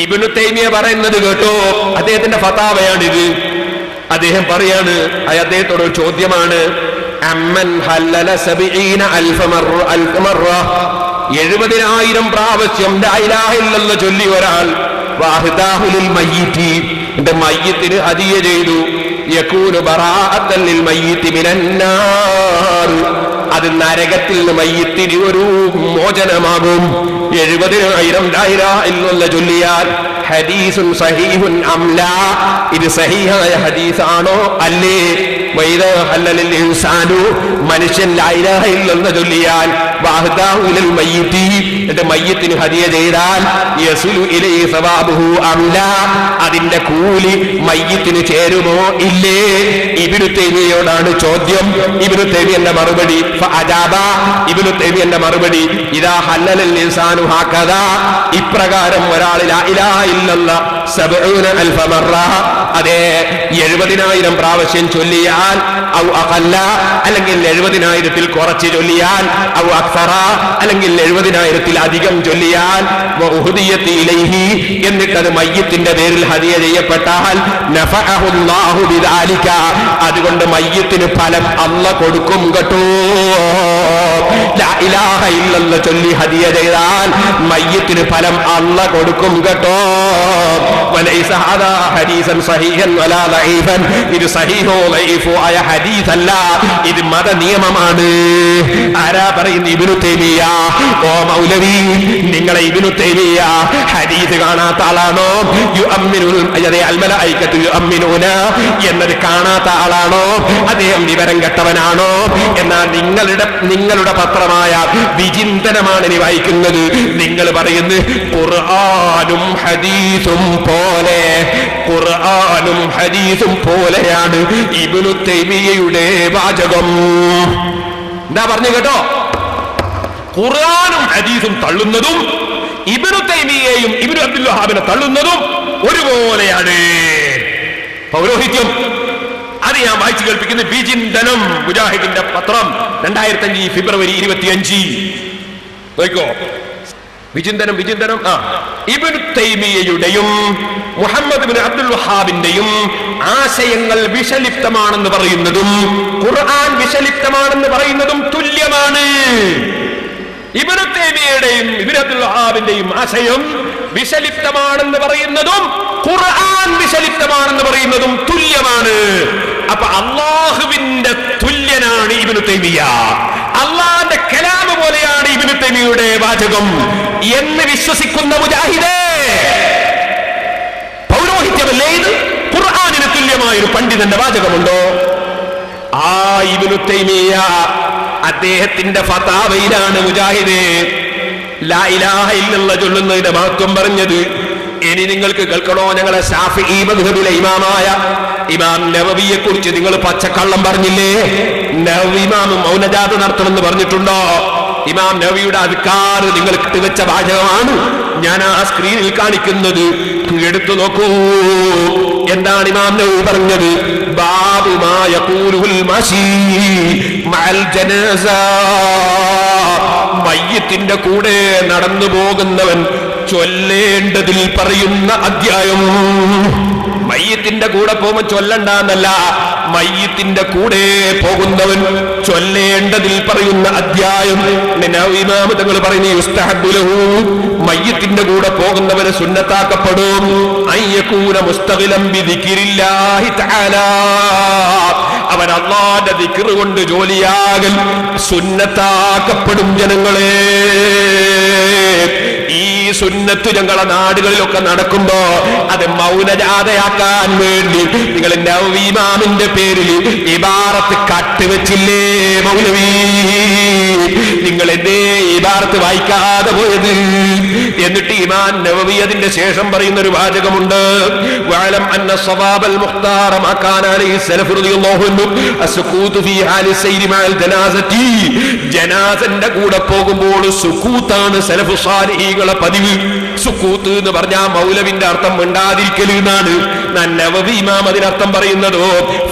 Speaker 1: ഇബ്നു തൈമിയ്യ പറയുന്നത് കേട്ടോ, അദ്ദേഹത്തിന്റെ ഫതാവയാണിത്. അദ്ദേഹം പറയാണ്, അദ്ദേഹത്തോട് ഒരു ചോദ്യമാണ്. അമ്മൻ ഹല്ലല 70,000 പ്രാവശ്യം ലാ ഇലാഹ ഇല്ലല്ലാഹ് ചൊല്ലി ഒരാൾ വഅഹ്ദാഹു ലിൽ മയ്യിത്തി, എന്റെ മയ്യിത്തിന് ഹദിയ ചെയ്തു, യകൂനു ബറാഅത്തൻ ലിൽ മയ്യിത്തി മിനന്നാർ, അത് നരകത്തിൽ നിന്ന് മയ്യിത്തിന് ഒരു മോചനമാകും. 70,000 ലാ ഇലാഹ ഇല്ലല്ലാഹ് ചൊല്ലിയാൽ ഹദീസുൻ സഹീഹുൻ അം ലാ, ഇത് സഹീഹായ ഹദീസാണോ അല്ലേ? വൈദാ ഹല്ലൽ ഇൻസാനു, മനുഷ്യൻ ലാ ഇലാഹ ഇല്ലല്ലാഹ് ചൊല്ലിയാൽ വഅഹ്ദാഹു ലിൽ മയ്യിത്തി, എന്നിട്ട് മയ്യിത്തിന് ഹദിയ ചെയ്താൽ യസുലു ഇലൈഹി സവാബുഹു അം ലാ, അതിന്റെ കൂലി മയ്യിത്തിന് ചേരുമോ ഇല്ലേ? ഇബ്നു തൈമിയ്യയോടാണ് ചോദ്യം. ഇബ്നു തൈമിയ്യന്റെ മറുപടി ഫഅജാബ, ഇബ്നു തൈമിയ്യന്റെ മറുപടി ഇദാ ഹല്ലൽ ഇൻസാനു ഹകദാ, ഇപ്രകാരം ഒരാൾ ലാ ഇലാഹ ഇല്ലല്ലാഹ് 70,000 മറ, അതെ 70,000 പ്രാവശ്യം ചൊല്ലിയാൽ ഔ അഖല്ല, അല്ലെങ്കിൽ 70,000-ൽ കുറച്ച് ചൊല്ലിയാൽ ഔ അക്സറ, അല്ലെങ്കിൽ 70,000-ൽ അധികം ചൊല്ലിയാൽ വഉഹദിയത്തി ഇലൈഹി, എന്നിട്ട് അത് മയ്യിത്തിന്റെ പേരിൽ ഹദിയ ചെയ്യപ്പെട്ടാൽ നഫഅഹുല്ലാഹു ബിദാലിക, അതുകൊണ്ട് മയ്യിത്തിന് ഫലം അല്ലാഹ് കൊടുക്കും കേട്ടോ. ലാ ഇലാഹ ഇല്ലല്ലാഹ് ചൊല്ലി ഹദിയ ചെയ്താൽ മയ്യിത്തിന് ഫലം അല്ലാഹ് കൊടുക്കും കേട്ടോ. വലൈസ ഹാദാ ഹദീസൻ സഹീഹൻ വലാ ദഈഫൻ, ഇത് സഹീഹോ ദഈഫോ ആയ ഹദീസല്ല, ഇത് മത നിയമമാണ്. ആരാ പറയുന്നത്? ഇബ്നു തൈമിയ്യ. ഓ മൗലവി, നിങ്ങളെ ഇബ്നു തൈമിയ്യ ഹദീസ് കാണാത്ത ആളാണോ? യുഅമ്മിനുൽ അൽ മലായികത്തു യുഅമ്മിനൂന എന്നത് കാണാത്ത ആളാണോ? അദ്ദേഹം വിവരം കെട്ടവനാണോ? എന്നാൽ നിങ്ങളുടെ പത്രമായ വിചിന്തനമാണ് ഇനി വായിക്കുന്നത്. നിങ്ങൾ പറയുന്നത് ഖുർആനും ഹദീസും പോലെ, ഖുർആനും ഹദീസും പോലെയാണ് ഇബ്നു തൈമിയ്യയുടെ വാചകം. എന്താ പറഞ്ഞു കേട്ടോ? ഖുർആനും ഹദീസും തള്ളുന്നതും ഇബ്നു തൈമിയ്യയും ഇബ്നു അബ്ദുൽ വഹാബിനെ തള്ളുന്നതും ഒരുപോലെയാണ്. പൗരോഹിത്യം അത് ഞാൻ വായിച്ചു കേൾപ്പിക്കുന്നു. വിചിന്തനം, മുജാഹിദിന്റെ പത്രം, 2005 ഫെബ്രുവരി 25. നോക്കോ, വിചിന്തനം. ഇബ്നു തൈമിയ്യയുടെയും മുഹമ്മദ് ബിൻ അബ്ദുൽ വഹാബിന്റെയും ആശയങ്ങൾ വിഷലിപ്തമാണെന്ന് പറയുന്നതും ഖുർആൻ വിഷലിപ്തമാണെന്ന് പറയുന്നതും തുല്യമാണ്. ഇബ്നു തൈമിയ്യയുടെയും ഇബ്നു അബ്ദുൽ വഹാബിന്റെയും ആശയം വിഷലിപ്തമാണെന്ന് പറയുന്നതും ഖുർആൻ വിഷലിപ്തമാണെന്ന് പറയുന്നതും തുല്യമാണ്. അപ്പൊ അല്ലാഹുവിന്റെ തുല്യനാണ് ഇബ്നു തൈമിയ്യ, അല്ലാഹുവിന്റെ കലാം പോലെയാണ് ഇബ്നു തൈമിയ്യയുടെ വാചകം എന്ന് വിശ്വസിക്കുന്ന മുജാഹിദേ, പൗരോഹിത്യമല്ലേ ഇത്? ഖുർആനിന് തുല്യമായ ഒരു പണ്ഡിതന്റെ വാചകമുണ്ടോ? ആ ഇബ്നു തൈമിയ്യ അദ്ദേഹത്തിന്റെ ഫതാവയിലാണ് മുജാഹിദേ ലാ ഇലാഹ ഇല്ലല്ലാഹ് ചൊല്ലുന്നതിന്റെ മഹത്വം പറഞ്ഞത്. ഇനി നിങ്ങൾക്ക് കേൾക്കണോ? ഞങ്ങളെ ശാഫിഈ മദ്ഹബിലെ ഇമാമായ ഇമാം നവവിയെ കുറിച്ച് നിങ്ങൾ പച്ചക്കള്ളം പറഞ്ഞില്ലേ? നവവി ഇമാം മൗനജാത് നടത്തണമെന്ന് പറഞ്ഞിട്ടുണ്ടോ? ഇമാം നവവിയുടെ അദ്കാർ നിങ്ങൾ ഇട്ടുവെച്ച വാചകമാണ് ഞാൻ ആ സ്ക്രീനിൽ കാണിക്കുന്നത്. എടുത്തു നോക്കൂ, എന്താണ് ഇമാം നവവി പറഞ്ഞത്? ബാബു മാ യഖൂലുൽ മശീ മഅൽ ജനാസ, മയ്യിത്തിന്റെ കൂടെ നടന്നു പോകുന്നവൻ ചൊല്ലേണ്ടതിൽ പറയുന്ന അധ്യായം. മയ്യിത്തിന്റെ കൂടെ പോകുമ്പോൾ ചൊല്ലണ്ടെന്നല്ല, മയ്യിത്തിന്റെ കൂടെ പോകുന്നവൻ ചൊല്ലേണ്ടതിൽ പറയുന്ന അധ്യായം. തങ്ങൾ പറയുന്ന യുസ്തഹബ്ബു ലഹു, മയ്യിത്തിന്റെ കൂടെ പോകുന്നവന് സുന്നത്താക്കപ്പെടും. അയ്യകൂന മുസ്തഖിലൻ ബിദിക്രില്ലാഹി തആല, അവൻ അല്ലാഹുവിന്റെ ദിക്ർ കൊണ്ട് ജോലിയാകൽ സുന്നത്താക്കപ്പെടും. ജനങ്ങളെ, ഈ സുന്നത്ത് ഞങ്ങളെ നാടുകളിലൊക്കെ നടക്കുമ്പോ അത് മൗനജാതയാക്കാൻ വേണ്ടി നിങ്ങൾ നവവി ഇമാമിന്റെ പേരിൽ ഇബാറത്ത് കട്ടുവെച്ചില്ലേ മൗലവി? നിങ്ങൾ എന്തേ ഇബാറത്ത് വായിക്കാതെ പോയത്? എന്നിട്ട് ഇമാം നവവി അതിന്റെ ശേഷം പറയുന്ന ഒരു വാചകമുണ്ട്. വഅലം അന്ന സ്വവാബൽ മുഖ്താറ മാ കാന അലൈഹി സലഫ് റളിയല്ലാഹു അൻഹു അസ്സുകൂതു ഫീ ഹാലി സൈരി മഅൽ ജനാസതി, ജനാസന്റെ കൂടെ പോകുമ്പോൾ സുകൂത്താണ് സലഫ് സാലിഹീകളെ പതിവ്. സുക്കൂത്ത് എന്ന് പറഞ്ഞാൽ മൗലവിന്റെ അർത്ഥം മിണ്ടാതിരിക്കൽ എന്നാണ്. നവവി ഇമാം അതിനർത്ഥം പറയുന്നതോ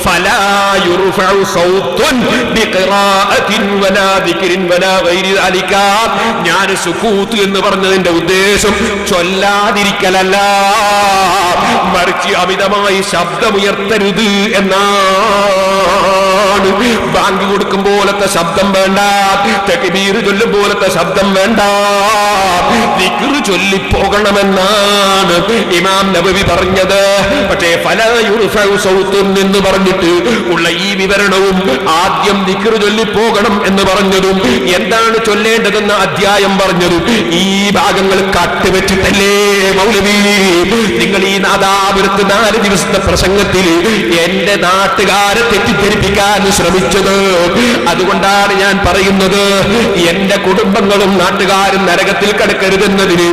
Speaker 1: ഫലാ യുർഫഉ സൗത്തുൻ ബിഖിറാഅത്തിൻ വലാ ദിക്രിൻ വലാ ഗൈരി ദാലിക. ഞാൻ സുക്കൂത്ത് എന്ന് പറഞ്ഞതിന്റെ ഉദ്ദേശം ചൊല്ലാതിരിക്കലല്ല, മറിച്ച് അമിതമായി ശബ്ദമുയർത്തരുത് എന്നാണ്. ബാങ്ക് കൊടുക്കും പോലത്തെ ശബ്ദം വേണ്ട, തക്ബീർ ചൊല്ലും പോലത്തെ ശബ്ദം വേണ്ട, ദിക്ർ ചൊല്ലിപ്പോകണമെന്നാണ് ഇമാം നബവി പറഞ്ഞത്. പക്ഷേ ഫലാ യുർഫഉ സൗത്തുൻ എന്ന് പറഞ്ഞിട്ട് ഉള്ള ഈ വിവരണവും ആദ്യം ദിക്ർ ചൊല്ലിപ്പോകണം എന്ന് പറഞ്ഞതും എന്താണ് ചൊല്ലേണ്ടതെന്ന അധ്യായം പറഞ്ഞതും ഈ ഭാഗങ്ങൾ കട്ടുവെച്ചിട്ടല്ലേ മൗലവി? നിങ്ങൾ ഈ നാദാപുരത്ത് 4 ദിവസത്തെ പ്രസംഗത്തിൽ എന്റെ നാട്ടുകാരെ തെറ്റിദ്ധരിപ്പിക്കാൻ ശ്രമിച്ചത്. അതുകൊണ്ടാണ് ഞാൻ പറയുന്നത്, എന്റെ കുടുംബങ്ങളും നാട്ടുകാരും നരകത്തിൽ കിടക്കരുതെന്നതിന്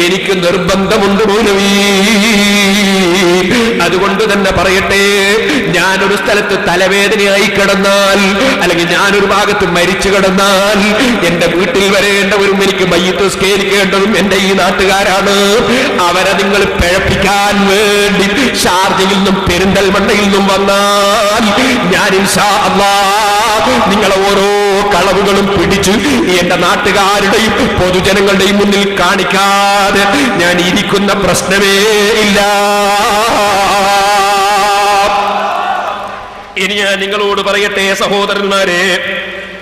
Speaker 1: എനിക്ക് നിർബന്ധമുണ്ട് മൗലവി. അതുകൊണ്ട് തന്നെ പറയട്ടെ, ഞാനൊരു സ്ഥലത്ത് തലവേദനയായി കിടന്നാൽ, അല്ലെങ്കിൽ ഞാനൊരു ഭാഗത്ത് മരിച്ചു കിടന്നാൽ, എന്റെ വീട്ടിൽ വരേണ്ടവരും എനിക്ക് മയ്യിത്ത് സ്കരിക്കേണ്ടതും എന്റെ ഈ നാട്ടുകാരാണ്. അവരെ നിങ്ങൾ പിഴപ്പിക്കാൻ വേണ്ടി ഷാർജയിൽ നിന്നും പെരിന്തൽമണ്ണയിൽ നിന്നും വന്നാൽ ഞാൻ ഇൻഷാ അല്ലാഹ് നിങ്ങളെ ഓരോ കളവുകളും പിടിച്ച് എന്റെ നാട്ടുകാരുടെയും പൊതുജനങ്ങളുടെയും മുന്നിൽ കാണിക്കാതെ ഞാൻ ഇരിക്കുന്ന പ്രശ്നമേ ഇല്ല. ഇനി ഞാൻ നിങ്ങളോട് പറയട്ടെ സഹോദരന്മാരെ,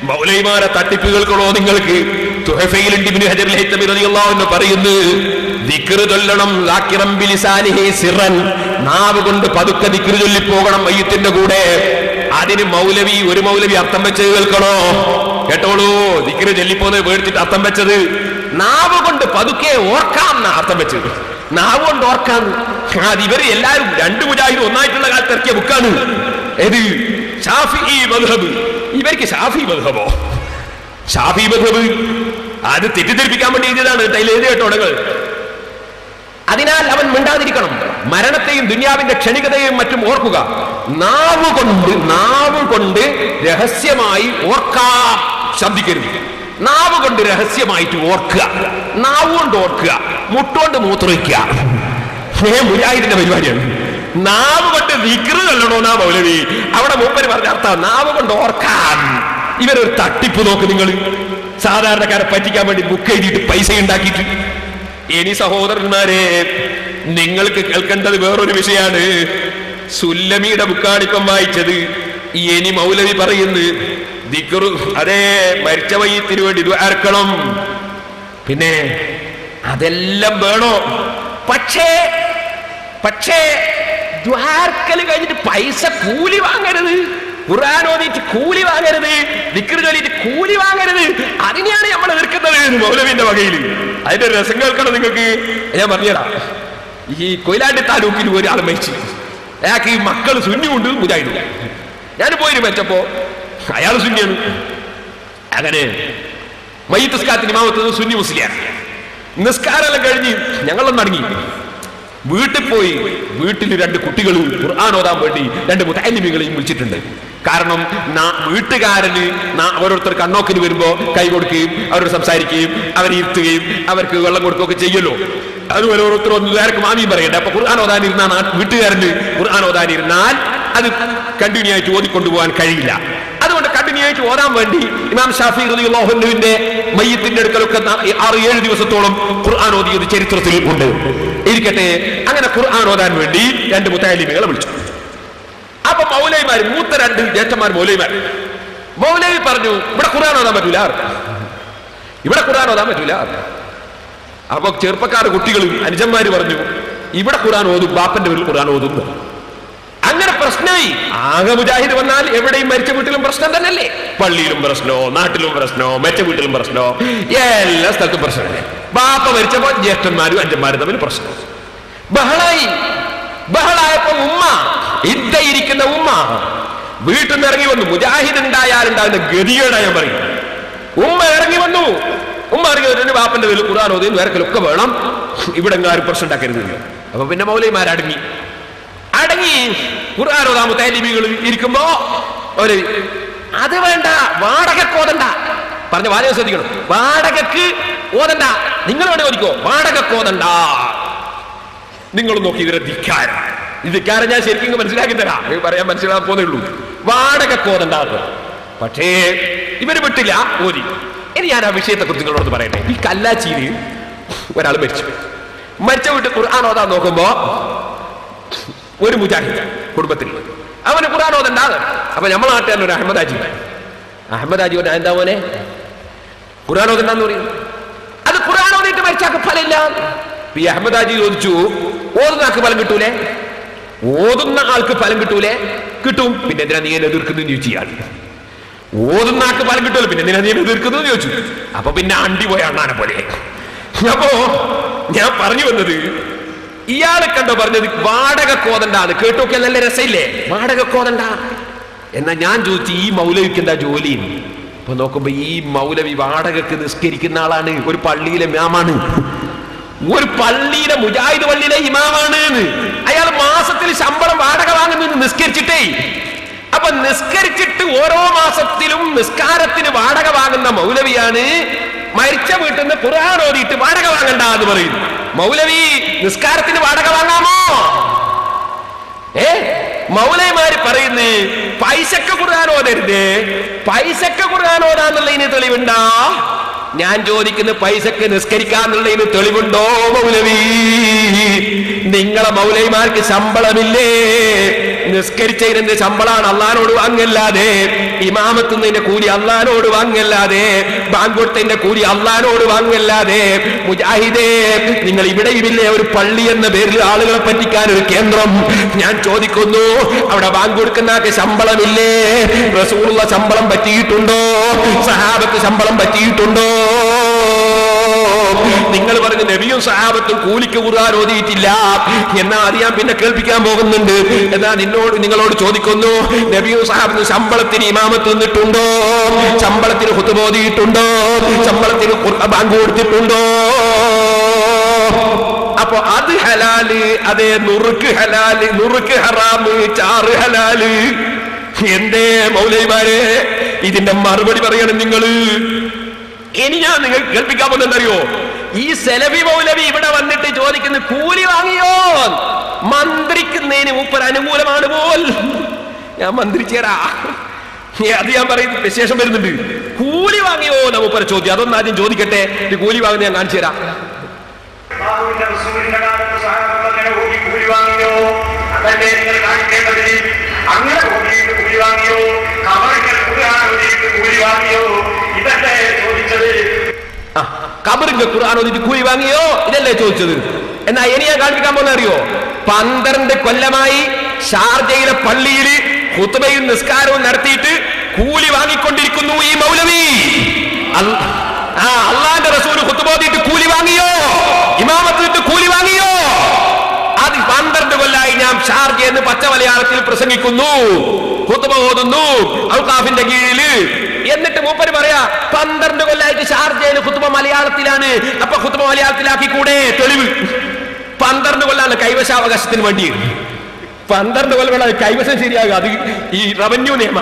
Speaker 1: മൗലൈമാരെ തട്ടിപ്പുകൾക്കുള്ളോ നിങ്ങൾക്ക്? തുഹഫയിലുണ്ട് ഇബ്നു ഹജർ അൽ-ഹൈതമി റളിയല്ലാഹു അൻഹു പറയുന്നു, ദിക്ർ ചൊല്ലണം ലാക്കിറൻ ബിലിസാനിഹി സിറൻ, നാവ് കൊണ്ട് പതുക്കെ ദിക്ർ ചൊല്ലി പോകണം മയ്യിത്തിന്റെ കൂടെ. അതിന് ഒരു മൗലവി അർത്ഥം വെച്ചത് കേൾക്കണോ? കേട്ടോളൂ, ദിക്ർ ചൊല്ലിപ്പോന്ന് പേടിച്ചിട്ട് അർത്ഥം വെച്ചത് നാവ് കൊണ്ട് പതുക്കെ ഓർക്കാം അർത്ഥം വെച്ചത്. നാവ് കൊണ്ട് ഓർക്കാൻ അത് ഇവര് എല്ലാവരും 2 മുജാഹിദ് ഒന്നായിട്ടുള്ള കാലത്ത് ഇറക്കിയ ബുക്കാണ്. ഏത്? ശാഫിഈ മദ്ഹബ്. ഇവർക്ക് ശാഫി മദ്ഹബോ? ശാഫി മദ്ഹബ് അത് തെറ്റിദ്ധരിപ്പിക്കാൻ വേണ്ടി എഴുതിയതാണ്. എഴുതി കേട്ടോടങ്ങൾ. അതിനാൽ അവൻ മിണ്ടാതിരിക്കണം. മരണത്തെയും ദുനിയാവിന്റെ ക്ഷണികതയെയും മറ്റും ഓർക്കുക. നാവ് കൊണ്ട് രഹസ്യമായി ഓർക്കാം. ശബ്ദിക്കരുത്. നാവ് കൊണ്ട് രഹസ്യമായിട്ട് ഓർക്കുക, നാവ് കൊണ്ട് ഓർക്കുക, മുട്ടുകൊണ്ട് മൂത്രമൊഴിക്കുക. മുജാഹിദിന്റെ പരിപാടിയാണ്. നാവ് കൊണ്ട് ദിക്റ് ചൊല്ലണോന്നാ മൗലവി. അവിടെ മൂപ്പര് പറഞ്ഞ അർത്ഥം നാവ് കൊണ്ട് ഓർക്കാൻ. ഇവരൊരു തട്ടിപ്പ് നോക്ക് നിങ്ങൾ, സാധാരണക്കാരെ പറ്റിക്കാൻ വേണ്ടി ബുക്ക് എഴുതിയിട്ട് പൈസ ഉണ്ടാക്കിയിട്ട്. ഇനി സഹോദരന്മാരെ, നിങ്ങൾക്ക് കേൾക്കേണ്ടത് വേറൊരു വിഷയമാണ്. സുല്ലമിയുടെ ബുക്കാണിപ്പം വായിച്ചത്. ഇനി മൗലവി പറയുന്നു ദിക്റ്, അതേ മരിച്ച മയ്യത്തിന് വേണ്ടി ദുആർക്കണം, പിന്നെ അതെല്ലാം വേണോ. പക്ഷേ ദ്വാർക്കൽ കഴിഞ്ഞിട്ട് പൈസ കൂലി വാങ്ങരുത്, ഖുർആൻ ഓതിയിട്ട് കൂലി വാങ്ങരുത്, ദിക്ർ ചൊല്ലിയിട്ട് കൂലി വാങ്ങരുത്. അതിനെയാണ് നമ്മൾ എതിർക്കുന്നത് മൗലവിന്റെ വകയിൽ. അതിന്റെ രസം കേൾക്കണം നിങ്ങൾക്ക്. ഞാൻ പറഞ്ഞതാ, ഈ കൊയിലാണ്ടി താലൂക്കിൽ ഒരാൾ മരിച്ചു. അയാൾക്ക് ഈ മക്കൾ സുന്നിയുണ്ട്, മുജാഹിദും. ഞാൻ പോയി മരിച്ചപ്പോ അയാൾ സുന്നിയാണ്. അങ്ങനെ മയ്യിത്ത് നിസ്കാരത്തിന് ഇമാമത്ത് സുന്നി മുസ്ലിയാണ്. നിസ്കാരമെല്ലാം കഴിഞ്ഞ് ഞങ്ങളൊന്നും അടങ്ങി വീട്ടിൽ പോയി. വീട്ടിൽ 2 കുട്ടികൾ ഖുർആൻ ഓതാൻ വേണ്ടി 2 മുതഅല്ലിമീങ്ങളെയും വിളിച്ചിട്ടുണ്ട്. കാരണം വീട്ടുകാരന് ഓരോരുത്തർ കണ്ണോക്കിന് വരുമ്പോ കൈ കൊടുക്കുകയും അവരോട് സംസാരിക്കുകയും അവരെ ഇരുത്തുകയും അവർക്ക് വെള്ളം കൊടുക്കുകയൊക്കെ ചെയ്യുമല്ലോ. അതുപോലെ ഓരോരുത്തർ നേരക്ക് മാമിയും പറയട്ടെ. അപ്പൊ ഖുർആൻ ഓതാനിരുന്നാൽ വീട്ടുകാരന് ഖുർആൻ ഓതാനിരുന്നാൽ അത് കണ്ടിന്യൂ ആയിട്ട് ഓതിക്കൊണ്ടുപോകാൻ കഴിയില്ല. അതുകൊണ്ട് കണ്ടിന്യൂ ആയിട്ട് ഓതാൻ വേണ്ടി ഇമാം ഷാഫി റളിയല്ലാഹു അൻഹുവിന്റെ മയ്യിത്തിന്റെ അടുക്കലൊക്കെ 6-7 ദിവസത്തോളം ഖുർആൻ ഓതിയത് ചരിത്രത്തിൽ ഉണ്ട്. ഇരിക്കട്ടെ, അങ്ങനെ ഖുർആൻ ഓതാൻ വേണ്ടി 2 മുതഅല്ലിമീങ്ങളെ വിളിച്ചു. അപ്പൊ മൗലവിമാർ, മൂത്ത 2 ജ്യേഷ്ഠന്മാർ മൗലവി പറഞ്ഞു ഇവിടെ ഖുർആൻ ഓതാൻ പറ്റൂല, ഇവിടെ ഖുർആൻ ഓതാൻ പറ്റൂല. അപ്പൊ ചെറുപ്പക്കാർ കുട്ടികൾ അനുജന്മാര് പറഞ്ഞു ഇവിടെ ഖുർആൻ ഓതും, ബാപ്പന്റെ വീട്ടിൽ ഖുർആൻ ഓതും. അങ്ങനെ പ്രശ്നമായി. ആകെ മുജാഹിദ് വന്നാൽ എവിടെയും മരിച്ച വീട്ടിലും പ്രശ്നം തന്നെയല്ലേ. പള്ളിയിലും പ്രശ്നോ, നാട്ടിലും പ്രശ്നോ, മരിച്ച വീട്ടിലും പ്രശ്നോ, എല്ലാ സ്ഥലത്തും പ്രശ്നമല്ലേ. ബാപ്പ മരിച്ചപ്പോ ജ്യേഷ്ഠന്മാരും അഞ്ചന്മാരും തമ്മിൽ പ്രശ്നം. ബഹളായപ്പോ ഇരിക്കുന്ന ഉമ്മ വീട്ടിൽ നിന്ന് ഇറങ്ങി വന്നു. മുജാഹിദ് ഉണ്ടായാലുണ്ടാകുന്ന ഗതികേടാ ഞാൻ പറയും. ഉമ്മ ഇറങ്ങി വന്നു. വന്നിട്ട് ബാപ്പന്റെ പേരിൽ ഖുർആൻ ഓതി വേറെയൊക്കെ വേണം, ഇവിടെ ആരും പ്രശ്നം ഉണ്ടാക്കരുത്. അപ്പൊ പിന്നെ മൗലവിമാരടങ്ങി ഖുർആൻ ഓതാൻ മുതഅല്ലിമീങ്ങൾ ഇരിക്കുമ്പോ അത് വേണ്ട, വാടകക്ക് ഓതണ്ട പറഞ്ഞ വാചകം ശ്രദ്ധിക്കണം. വാടകക്ക് ഓതണ്ട, നിങ്ങൾ വേണേ ഓദിക്കോ, വാടകക്ക് ഓതണ്ട. നിങ്ങൾ നോക്കി ഇവരെ ധിക്കാരം ഞാൻ ശരിക്കും മനസ്സിലാക്കി തരാം, പറയാൻ മനസ്സിലാക്കാൻ പോന്നേ ഉള്ളൂ. വാടകക്ക് ഓതണ്ട. പക്ഷേ ഇവര് വിട്ടില്ല, ഓതി. ഇനി ഞാൻ ആ വിഷയത്തെ കുറിച്ച് നിങ്ങളോട് പറയട്ടെ. ഈ കല്ലാച്ചിയിൽ ഒരാൾ മരിച്ച വീട്ടിൽ ഖുർആൻ ഓതാൻ നോക്കുമ്പോ ഒരു മുജാഹിദ് കുടുംബത്തിൽ അവന് ഖുർആൻ ഓതണ്ട. അപ്പൊ നമ്മളെ നാട്ടുകാരൻ ഒരു അഹമ്മദ് ഹാജി എന്താ മോനെ ഖുർആൻ ഓതണ്ടെന്ന് പറയും. അത് ഖുർആൻ ഓതിയിട്ട് മരിച്ചാക്ക് ഫലമില്ല. ഈ അഹമ്മദ് ഹാജി ചോദിച്ചു, ഓതുന്ന ആൾക്ക് ഫലം കിട്ടൂലേ? ഓതുന്ന ആൾക്ക് ഫലം കിട്ടൂലേ? കിട്ടും. പിന്നെ എന്തിനാ നീ എന്നെ എതിർക്കുന്നു ചോദിച്ചാൽ? ഓതുന്ന ആൾക്ക് ഫലം കിട്ടുമല്ലോ, പിന്നെ എന്തിനാ നീ എന്നെ എതിർക്കുന്നു ചോദിച്ചു. അപ്പൊ പിന്നെ അണ്ടി പോയ അണ്ണാനെ പോലെ. അപ്പോ ഞാൻ പറഞ്ഞു വന്നത്, ഇയാളെ കണ്ടോ പറഞ്ഞത് വാടക കോതണ്ടാന്ന് കേട്ടോക്കെ നല്ല രസമില്ലേ? വാടക കോതണ്ട എന്നാ ഞാൻ ചോദിച്ചു, ഈ മൗലവിക്ക് എന്താ ജോലി? അപ്പൊ നോക്കുമ്പോ ഈ മൗലവി വാടകക്ക് നിസ്കരിക്കുന്ന ആളാണ്, ഒരു പള്ളിയിലെ ഇമാമാണ്, ഒരു പള്ളിയിലെ മുജാഹിദ് പള്ളിയിലെ ഇമാമാണ്. അയാൾ മാസത്തിൽ ശമ്പളം വാടക വാങ്ങുന്നത് നിസ്കരിച്ചിട്ടേ. അപ്പൊ നിസ്കരിച്ചിട്ട് ഓരോ മാസത്തിലും നിസ്കാരത്തിന് വാടക വാങ്ങുന്ന മൗലവിയാണ് മരിച്ച വീട്ടിൽ നിന്ന് ഖുർആൻ ഓതിയിട്ട് വാടക വാങ്ങണ്ട എന്ന് പറയുന്നു. മൗലവി നിസ്കാരത്തിന് വാടക വാങ്ങാമോ? മൗലവിമാര് പറയുന്നേ പൈസക്ക് ഖുർആൻ ഓതരുത്, പൈസക്ക് ഖുർആൻ ഓതാന്നുള്ളതിന് തെളിവുണ്ടോ? ഞാൻ ചോദിക്കുന്ന പൈസക്ക് നിസ്കരിക്കാന്നുള്ളതിന് തെളിവുണ്ടോ മൗലവി? നിങ്ങളെ മൗലവിമാർക്ക് ശമ്പളമില്ലേ? നിസ്കരിച്ചതിന്റെ ശമ്പളമാണ് അള്ളാനോട് വാങ്ങല്ലാതെ, ഇമാമത്തുന്നതിന്റെ കൂലി അള്ളാനോട് വാങ്ങല്ലാതെ, ബാങ്ക് കൊടുത്തതിന്റെ കൂലി അള്ളാനോട് വാങ്ങല്ലാതെ. മുജാഹിദേ, നിങ്ങൾ ഇവിടെയുമില്ലേ ഒരു പള്ളി എന്ന പേരിൽ ആളുകളെ പറ്റിക്കാൻ ഒരു കേന്ദ്രം? ഞാൻ ചോദിക്കുന്നു, അവിടെ ബാങ്ക് കൊടുക്കുന്നതൊക്കെ ശമ്പളമില്ലേ? റസൂലുള്ള ശമ്പളം പറ്റിയിട്ടുണ്ടോ? സഹാബത്ത് ശമ്പളം പറ്റിയിട്ടുണ്ടോ? നിങ്ങൾ പറഞ്ഞ നബിയും സഹാബത്തും കൂലിക്ക് ഖുർആൻ ഓതിയിട്ടില്ല എന്നാ അത് ഞാൻ പിന്നെ കേൾപ്പിക്കാൻ പോകുന്നുണ്ട്. എന്നാ നിങ്ങളോട് ചോദിക്കുന്നു, നബിയും സഹാബത്തും ശമ്പളത്തിന് ഇമാമത്ത് നിന്നിട്ടുണ്ടോ? ശമ്പളത്തിന് ഖുതുബ ഓതിയിട്ടുണ്ടോ? ശമ്പളത്തിന് ബാങ്ക് കൊടുത്തിട്ടുണ്ടോ? അപ്പൊ അത് ഹലാല്, അതേ നുറുക്ക് ഹലാല്, നുറുക്ക് ഹറാമ്, ചാറ് ഹലാല്. എന്തേ മൗലവിമാരെ ഇതിന്റെ മറുപടി പറയണം നിങ്ങൾ. ഇനി ഞാൻ നിങ്ങൾക്ക് കേൾപ്പിക്കാൻ പോകുന്നറിയോ, ഈ സെലഫി മൗലവി ഇവിടെ വന്നിട്ട് ചോദിക്കുന്ന കൂലി വാങ്ങിയോ? മന്ത്രിക്കുന്നതിന് മൂപ്പർ അനുകൂലമാണ് പോൽ. ഞാൻ മന്ത്രിച്ചേരാ, അത് ഞാൻ പറയുന്ന വിശേഷം വരുന്നുണ്ട്. കൂലി വാങ്ങിയോ എന്ന മൂപ്പര ചോദ്യം, അതൊന്നും ആദ്യം ചോദിക്കട്ടെ. കൂലി വാങ്ങുന്ന ഞാൻ കാണിച്ചു തരാം. കബറിന്റെ ഖുർആൻ ഓതിട്ട് കൂലി വാങ്ങിയോ ഇതല്ലേ ചോദിച്ചത്. എന്നാ ഇനി ഞാൻ കാണിക്കാൻ പോകുന്ന അറിയോ, 12 കൊല്ലമായി ഷാർജയിലെ പള്ളിയിൽ ഖുത്ബയും നിസ്കാരവും നടത്തിയിട്ട് കൂലി വാങ്ങിക്കൊണ്ടിരിക്കുന്നു ഈ മൗലവി. അള്ളാന്റെ റസൂൽ ഖുത്ബ ഓതിട്ട് കൂലി വാങ്ങിയോ? ഇമാമത്തിട്ട് കൂലി വാങ്ങിയോ? അത് 12 കൊല്ലായി ഞാൻ ഷാർജ എന്ന് പച്ച മലയാളത്തിൽ പ്രസംഗിക്കുന്നു, ഖുത്ബ ഓതുന്നു ഔഖാഫിന്റെ കീഴില്. എന്നിട്ട് മൂപ്പര് പറയാ 12 കൊല്ലായിട്ട് ഷാർജയിൽ ഖുത്ബ മലയാളത്തിലാണ്, അപ്പൊ ഖുത്ബ മലയാളത്തിലാക്കി കൂടെ? തെളിവ് 12 കൊല്ലാണ് കൈവശാവകാശത്തിന് വേണ്ടി. 12 കൊല്ലം കൈവശം ശരിയാകുക, അത് ഈ റവന്യൂ നിയമ.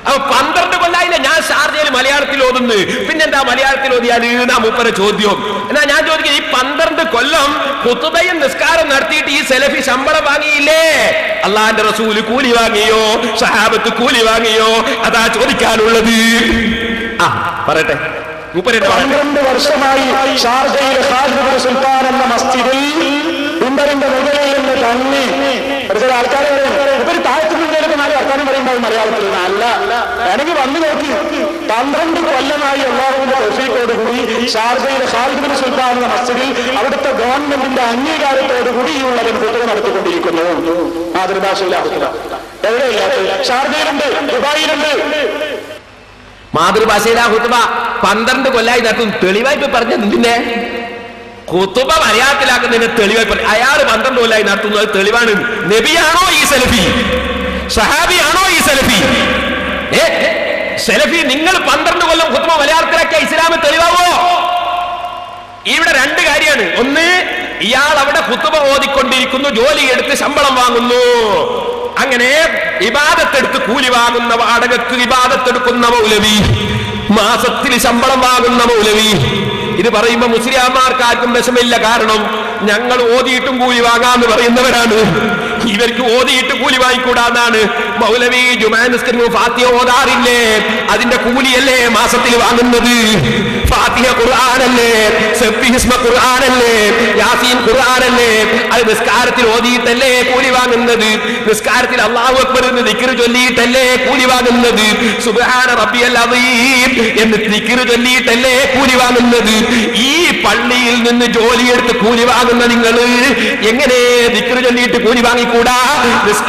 Speaker 1: അപ്പൊ 12 കൊല്ലായില്ല ഞാൻ ഷാർജയിൽ മലയാളത്തിൽ ഓതുന്നു, പിന്നെന്താ മലയാളത്തിൽ ഓതിയാൽ എന്നാ മൂപ്പര ചോദ്യം. എന്നാ ഞാൻ ചോദിക്കുക, ഈ 12 കൊല്ലം ഖുത്ബയും നിസ്കാരം നടത്തിയിട്ട് ഈ സെലഫി ശമ്പളം വാങ്ങിയില്ലേ? അള്ളാന്റെ റസൂല് കൂലി വാങ്ങിയോ? സഹാബത്ത് കൂലി വാങ്ങിയോ? അതാ ചോദിക്കാനുള്ളത്. പറയട്ടെ.
Speaker 3: 12 വർഷമായി ഷാർജയിലെ ഖാലിദ് സുൽത്താൻ എന്ന മസ്ജിദിൽ ഉണ്ടറിന്റെ മുകളിൽ നിന്ന് തങ്ങി ചില ആൾക്കാർ ഇവര് താഴ്ത്തുന്നതിലേക്ക് 4 വർത്താനം പറയുമ്പോൾ മലയാളത്തിൽ അല്ല വേണമെങ്കിൽ വന്നു നോക്കി. 12 കൊല്ലമായി അല്ലാഹുവിന്റെ തൗഫീഖോടുകൂടി ഷാർജയിലെ ഖാലിദ് സുൽത്താൻ എന്ന മസ്ജിദിൽ അവിടുത്തെ ഗവൺമെന്റിന്റെ അംഗീകാരത്തോടുകൂടി ഈ ഉള്ളവൻ കുത്തുക നടത്തിക്കൊണ്ടിരിക്കുന്നു. മാതൃഭാഷയിലാക്കുക എവിടെയില്ലാത്ത ഷാർജയിലുണ്ട്, ദുബായിലുണ്ട്.
Speaker 1: മാതൃഭാഷയിലാ ഖുത്ബ 12 കൊല്ലായി നടത്തും. തെളിവായിട്ട് പറഞ്ഞത് പിന്നെ ഖുത്ബ മലയാളത്തിലാക്കുന്നതിന് തെളിവായി പറഞ്ഞു. അയാൾ 12 കൊല്ലായി നടത്തുന്നത് തെളിവാണ്. നബിയാണോ ഈ സെലഫി? സഹാബിയാണോ ഈ സെലഫി? സെലഫി നിങ്ങൾ 12 കൊല്ലം ഖുത്ബ മലയാളത്തിലാക്കിയ ഇസ്ലാം തെളിവാവോ? ഇവിടെ 2 കാര്യമാണ്. ഒന്ന്, ഇയാൾ അവിടെ ഖുത്ബ ഓതിക്കൊണ്ടിരിക്കുന്നു, ജോലിയെടുത്ത് ശമ്പളം വാങ്ങുന്നു. അങ്ങനെ ഇബാദത്തെടുത്ത് കൂലി വാങ്ങുന്ന, വാടകക്ക് ഇബാദത്തെടുക്കുന്ന മൗലവി, മാസത്തിൽ ശമ്പളം വാങ്ങുന്ന മൗലവി. ഇത് പറയുമ്പോ മുസ്ലിംമാർക്ക് ആർക്കും വിഷമില്ല. കാരണം ഞങ്ങൾ ഓതിയിട്ടും കൂലി വാങ്ങാന്ന് പറയുന്നവരാണ്. ഇവർക്ക് ഓതിയിട്ട് കൂലി വാങ്ങിക്കൂടാന്നാണ്. മൗലവി ജുമാ നിസ്കരിക്കുമ്പോൾ ഫാത്തിഹ ഓതാറില്ലേ? അതിന്റെ കൂലിയല്ലേ മാസത്തിൽ വാങ്ങുന്നത്? ഫാത്തിഹ ഖുർആനല്ലേ? സബ്ബിഹിസ്മ ഖുർആനല്ലേ? യാസീൻ ഖുർആനല്ലേ? അത് നിസ്കാരത്തിൽ ഓതിയിട്ടല്ലേ കൂലി വാങ്ങുന്നത്? നിസ്കാരത്തിൽ അല്ലാഹു അക്ബർ എന്ന് ദിക്ർ ചൊല്ലിയിട്ടല്ലേ കൂലി വാങ്ങുന്നത്? സുബ്ഹാന റബ്ബിയൽ അദീം എന്ന് ദിക്ർ ചൊല്ലിയിട്ടല്ലേ കൂലി വാങ്ങുന്നത്? ഈ പള്ളിയിൽ നിന്ന് ജോലിയെടുത്ത് കൂലി വാങ്ങുന്ന നിങ്ങൾ എങ്ങനെ ദിക്ർ ചൊല്ലിയിട്ട് കൂലി വാങ്ങിക്കൂടാ?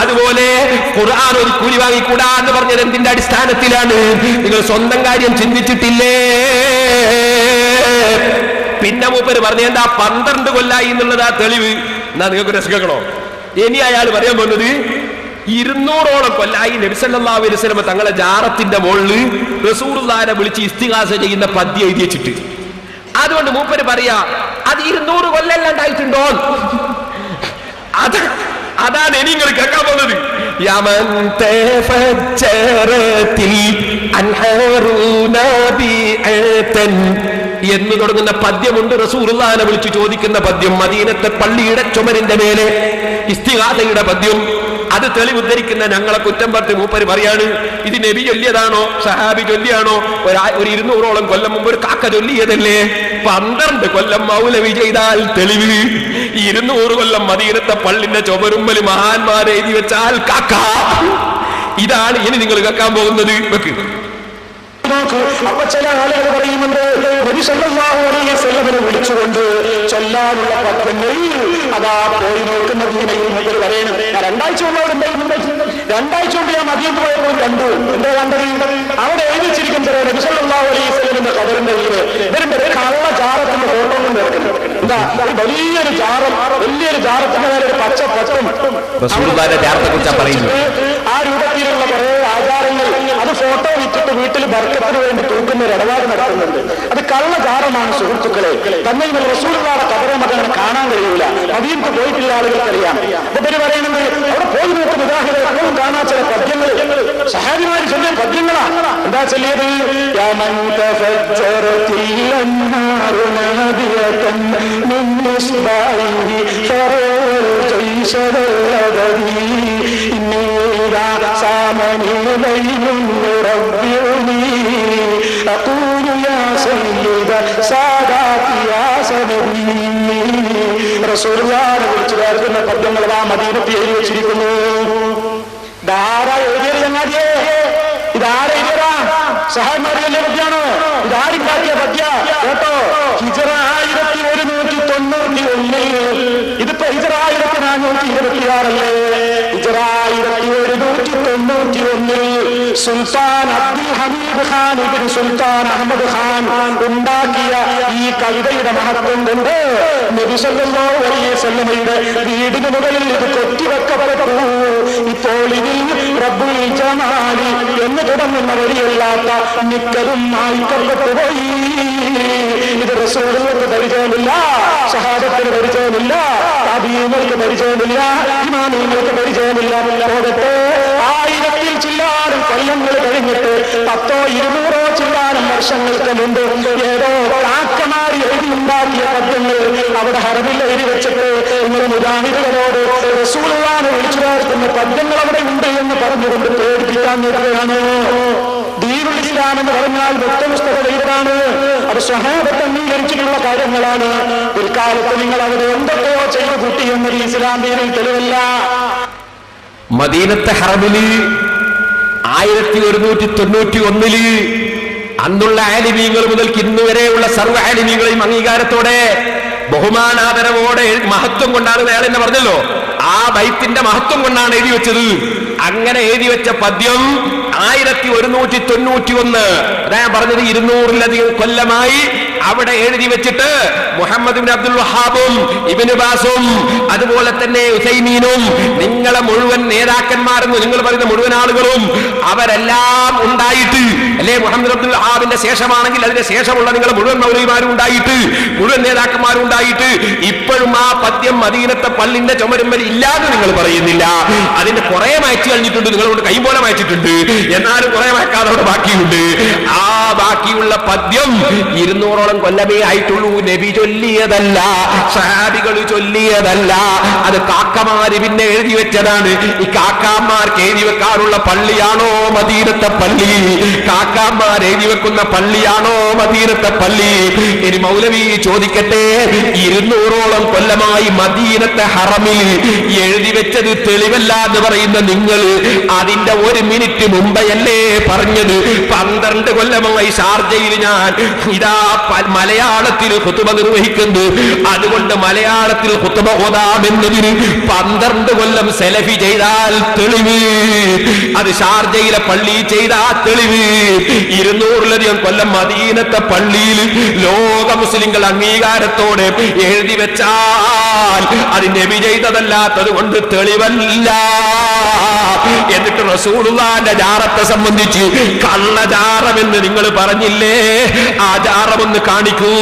Speaker 1: അതുപോലെ ഖുർആൻ ഒരു കൂലി വാങ്ങിക്കൂടാ എന്ന് പറഞ്ഞത് എന്തിന്റെ അടിസ്ഥാനത്തിലാണ്? നിങ്ങൾ സ്വന്തം കാര്യം ചിന്തിച്ചിട്ടില്ലേ? പിന്നെ മൂപ്പര് പറഞ്ഞ എന്താ 12 കൊല്ലായി എന്നുള്ളതാ തെളിവ്. എന്നാ നിങ്ങൾക്ക് രസിക്കണോ? ഇനി അയാൾ പറയാൻ പോകുന്നത് 200ഓളം കൊല്ലായി നബി സല്ലല്ലാഹു അലൈഹി വസല്ലം തങ്ങളെ ജാറത്തിന്റെ മുകളിൽ റസൂലുള്ളാഹിനെ വിളിച്ച് ഇസ്തിഗാസ ചെയ്യുന്ന പദ്യം എഴുതി വെച്ചിട്ട്, അതുകൊണ്ട് മൂപ്പര് പറയാ അത് 200 കൊല്ലല്ലാണ്ടായിട്ടുണ്ടോ? അതാണ് ഇനി നിങ്ങൾ കേൾക്കാൻ പോകുന്നത്. യമൻ തഫജ്ജറത്തിൽ അൻഹാറുന ബിഅതൻ എന്ന് തുടങ്ങുന്ന പദ്യമുണ്ട്. റസൂലുള്ളാഹിനെ വിളിച്ചു ചോദിക്കുന്ന പദ്യം, മദീനത്തെ പള്ളിയുടെ ചുമരിന്റെ മേലെ ഇസ്തിഗാസയുടെ പദ്യം. അത് തെളിവുദ്ധരിക്കുന്ന ഞങ്ങളെ കുറ്റം പറഞ്ഞ് മൂപ്പര് പറയാണ്, ഇത് നബി ചൊല്ലിയതാണോ സഹാബി ചൊല്ലിയാണോ? ഒരു 200ഓളം കൊല്ലം മുമ്പ് ഒരു കാക്ക ചൊല്ലിയതല്ലേ? 12 കൊല്ലം മൗലവി ചെയ്താൽ തെളിവ്. 200 കൊല്ലം മദീനത്തെ പള്ളിന്റെ ചുമരുമ്പൽ മഹാന്മാരെ എഴുതി വെച്ചാൽ കാക്ക. ഇതാണ് ഇനി നിങ്ങൾ കേൾക്കാൻ പോകുന്നത്. വെക്ക്.
Speaker 3: അപ്പൊ ചില ആളുകൾ പറയുന്നുണ്ട് നബി സല്ലല്ലാഹു അലൈഹി വസല്ലമയെ വിളിച്ചുകൊണ്ട് ചൊല്ലാനുള്ള പദ്യങ്ങൾ അതാ പോയി നോക്കുന്ന ദീനയിൽ പറയണം. 2 ആഴ്ച മുമ്പ് അവിടെ ഉണ്ടായിരുന്നുണ്ട്. 2 ആഴ്ച മുമ്പ് ഞാൻ മദീനത്ത് പോയപ്പോൾ കണ്ടു. എന്താ കണ്ടത്? അവിടെ എഴുതിച്ചിരിക്കുന്നത് നബി സല്ലല്ലാഹു അലൈഹി വസല്ലമയുടെ ഖബറിന്റെ കീഴിൽ ഇവരുടെ കള്ള ജാറത്തിന്റെ ഫോട്ടോ കൊണ്ട് കിടക്കുന്നു. എന്താ വലിയൊരു ജാറം, വലിയൊരു ജാറത്തിന്റെ മേലെ ഒരു പച്ച പച്ചം. ആ രൂപത്തിലുള്ള കുറെ ആചാരങ്ങൾ, അത് ഫോട്ടോ വിറ്റിട്ട് വീട്ടിൽ ബർക്കത്തിന് വേണ്ടി തൂക്കുന്ന ഒരു ഇടപാട് നടത്തുന്നുണ്ട്. അത് കള്ള ജാറമാണ് സുഹൃത്തുക്കളെ. തന്നെ റസൂലുള്ളാഹിയുടെ ഖബറെ മകനെ കാണാൻ കഴിയൂല. മദീനത്ത് പോയിട്ടുള്ള ആളുകൾക്കറിയാം. ഇവര് പറയുന്നത് അവിടെ പോയി നോക്കുന്ന ഉദാഹരണം കാണാൻ ചില പദ്യങ്ങൾ സഹാബിമാര് ചൊല്ലിയ പദ്യങ്ങളാ. എന്താ ചൊല്ലിയത്? റസൂലുള്ളാഹിനെ കുറിച്ച് കേൾക്കുന്ന പദ്യങ്ങൾ ആ മദീനത്ത് എഴുതി വെച്ചിരിക്കുന്നു. ഇതാരാ എഴുതിയത് ചങ്ങാതിയെ? ഇതാരാ എഴുതിയതാ? സഹാബിമാരിലെ പദ്യാണ്. ഇതാരുണ്ടാക്കിയ പദ്യ കേട്ടോ? ഹിജ്റ 1191. ഇതിപ്പോ ഹിജ്റ 1426 ഹിജ്റ 1191 സുൽത്താൻ അബ്ദുൽ ഹമീദ് ഖാൻ ഇബ്നു സുൽത്താൻ അഹമ്മദ് ഖാൻ ഉണ്ടാക്കിയ ഈ കവിതയുടെ മഹത്വം കൊണ്ട് നബി സല്ലല്ലാഹു അലൈഹി വസല്ലമയുടെ വീടിന് മുകളിൽ ഇത് കൊത്തിവെക്കപ്പെട്ടു. ഇപ്പോൾ ഇതിൽ റബ്ബുൽ ജമാലി എന്ന് തുടങ്ങുന്ന വരിയല്ലാത്ത മിക്കതും മായ്ക്കപ്പെട്ടു പോയി. ഇത് റസൂലുള്ളാഹിക്ക് പരിചയമില്ല, സഹാബത്തിന് പരിചയമില്ല, താബീങ്ങൾക്ക് പരിചയമില്ല, ഇമാമിങ്ങൾക്ക് പരിചയമില്ല. ലോകത്തെ 1000 ചില്ലാനും കൊല്ലങ്ങൾ കഴിഞ്ഞിട്ട് 100-200 ചില്ലാനും വർഷങ്ങൾക്ക് മുമ്പ് ഏതോ കാക്കമാരി എഴുതിയുണ്ടാക്കിയ പദ്യങ്ങൾ അവിടെ ഹറമിൽ എഴുതി വെച്ചിട്ട് നിങ്ങൾ മുജാഹിദുകളോട് റസൂലുള്ളാഹിനെ വിളിച്ചു ചേർക്കുന്ന പദ്യങ്ങൾ അവിടെ ഉണ്ട് എന്ന് പറഞ്ഞുകൊണ്ട് പേടിപ്പിക്കാൻ നോക്കുകയാണ്. ദീനുൽ ഇസ്ലാം എന്ന് പറഞ്ഞാൽ വ്യക്തപുസ്തകമാണ്. അത് സ്വഹാബത്ത് അംഗീകരിച്ചിട്ടുള്ള കാര്യങ്ങളാണ്. പിൽക്കാലത്ത് നിങ്ങൾ അവരെ എന്തൊക്കെയോ ചെയ്തു കൂട്ടി എന്നത് ഇസ്ലാം ദീനിൽ തെളിവല്ല.
Speaker 1: മദീനത്തെ ഹറമില് 1191 അന്നുള്ള ആലിമീങ്ങൾ മുതൽക്ക് ഇന്നുവരെയുള്ള സർവ്വ ആലിമീങ്ങളെയും അംഗീകാരത്തോടെ ബഹുമാനാദരവോടെ മഹത്വം കൊണ്ടാണ് അയാൾ എന്നെ പറഞ്ഞല്ലോ, ആ ബൈത്തിന്റെ മഹത്വം കൊണ്ടാണ് എഴുതി വെച്ചത്. അങ്ങനെ എഴുതി വെച്ച പദ്യം 1191. അതാ ഞാൻ പറഞ്ഞത്, 200-ലധികം കൊല്ലമായി അവിടെ എഴുതി വെച്ചിട്ട് മുഹമ്മദ് ഇബ്നു അബ്ദുൽ വഹാബും ഇബ്നു ബാസും അതുപോലെ തന്നെ ഉസൈമീനും നിങ്ങളെ മുഴുവൻ നേതാക്കന്മാരെന്ന് നിങ്ങൾ പറയുന്ന മുഴുവൻ ആളുകളും അവരെല്ലാം ഉണ്ടായിട്ട്, അല്ലെ മുഹമ്മദ് അബ്ദുൽ വഹാബിന്റെ ശേഷമാണെങ്കിൽ അതിന്റെ ശേഷമുള്ള നിങ്ങളെ മുഴുവൻ മൗലവിമാരും ഉണ്ടായിട്ട്, മുഴുവൻ നേതാക്കന്മാരും ഉണ്ടായിട്ട് ഇപ്പോഴും ആ പദ്യം മദീനത്തെ പള്ളിന്റെ ചുമരുമ്പൽ ഇല്ലാതെ നിങ്ങൾ പറയുന്നില്ല. അതിന്റെ കുറെ മായച്ചു കഴിഞ്ഞിട്ടുണ്ട്, നിങ്ങളോട് കൈ പോലെ മായച്ചിട്ടുണ്ട്, എന്നാലും കുറെ മായക്കാതെ അവിടെ ബാക്കിയുണ്ട്. ആ ബാക്കിയുള്ള പദ്യം 200ഓളം കൊല്ലമേ ആയിട്ടുള്ളൂ. നബി ചൊല്ലിയതല്ല, സഹാബികൾ ചൊല്ലിയതല്ല, അത് കാക്കമാര് പിന്നെ എഴുതി വെച്ചതാണ്. ഈ കാക്കാമാർക്ക് എഴുതി വെക്കാനുള്ള പള്ളിയാണോ മദീനത്തെ പള്ളി? കാക്കാമാർ എഴുതി വെക്കുന്ന പള്ളിയാണോ മദീനത്തെ പള്ളി? ഇനി മൗലവി ചോദിക്കട്ടെ, 200ഓളം കൊല്ലമായി മദീനത്തെ ഹറമിൽ എഴുതി വെച്ചത് തെളിവല്ല എന്ന് പറയുന്ന നിങ്ങൾ അതിന്റെ 1 മിനിറ്റ് മുമ്പയല്ലേ പറഞ്ഞത്? 12 കൊല്ലമായി ഷാർജയിൽ ഞാൻ ഇതാ മലയാളത്തിൽ ഖുതുബ നിർവഹിക്കുന്നു, അതുകൊണ്ട് മലയാളത്തിൽ ഖുതുബ ഓതാമെന്നതിന് 12 കൊല്ലം സെലഫി ചെയ്താൽ തെളിവ്, അത് ഷാർജയിലെ പള്ളി ചെയ്താൽ തെളിവ്. 200-ലധികം കൊല്ലം മദീനത്തെ പള്ളിയിൽ ലോക മുസ്ലിങ്ങൾ അംഗീകാരത്തോടെ എഴുതി വെച്ചാൽ അത് നബി ചെയ്തതല്ലാത്തത് കൊണ്ട് തെളിവല്ല. എന്നിട്ട് റസൂലുള്ളാഹിന്റെ ജാറത്തെ സംബന്ധിച്ച് കള്ളജാറമെന്ന് നിങ്ങൾ പറഞ്ഞില്ലേ? ആ ജാറമൊന്ന് കാണിക്കൂ.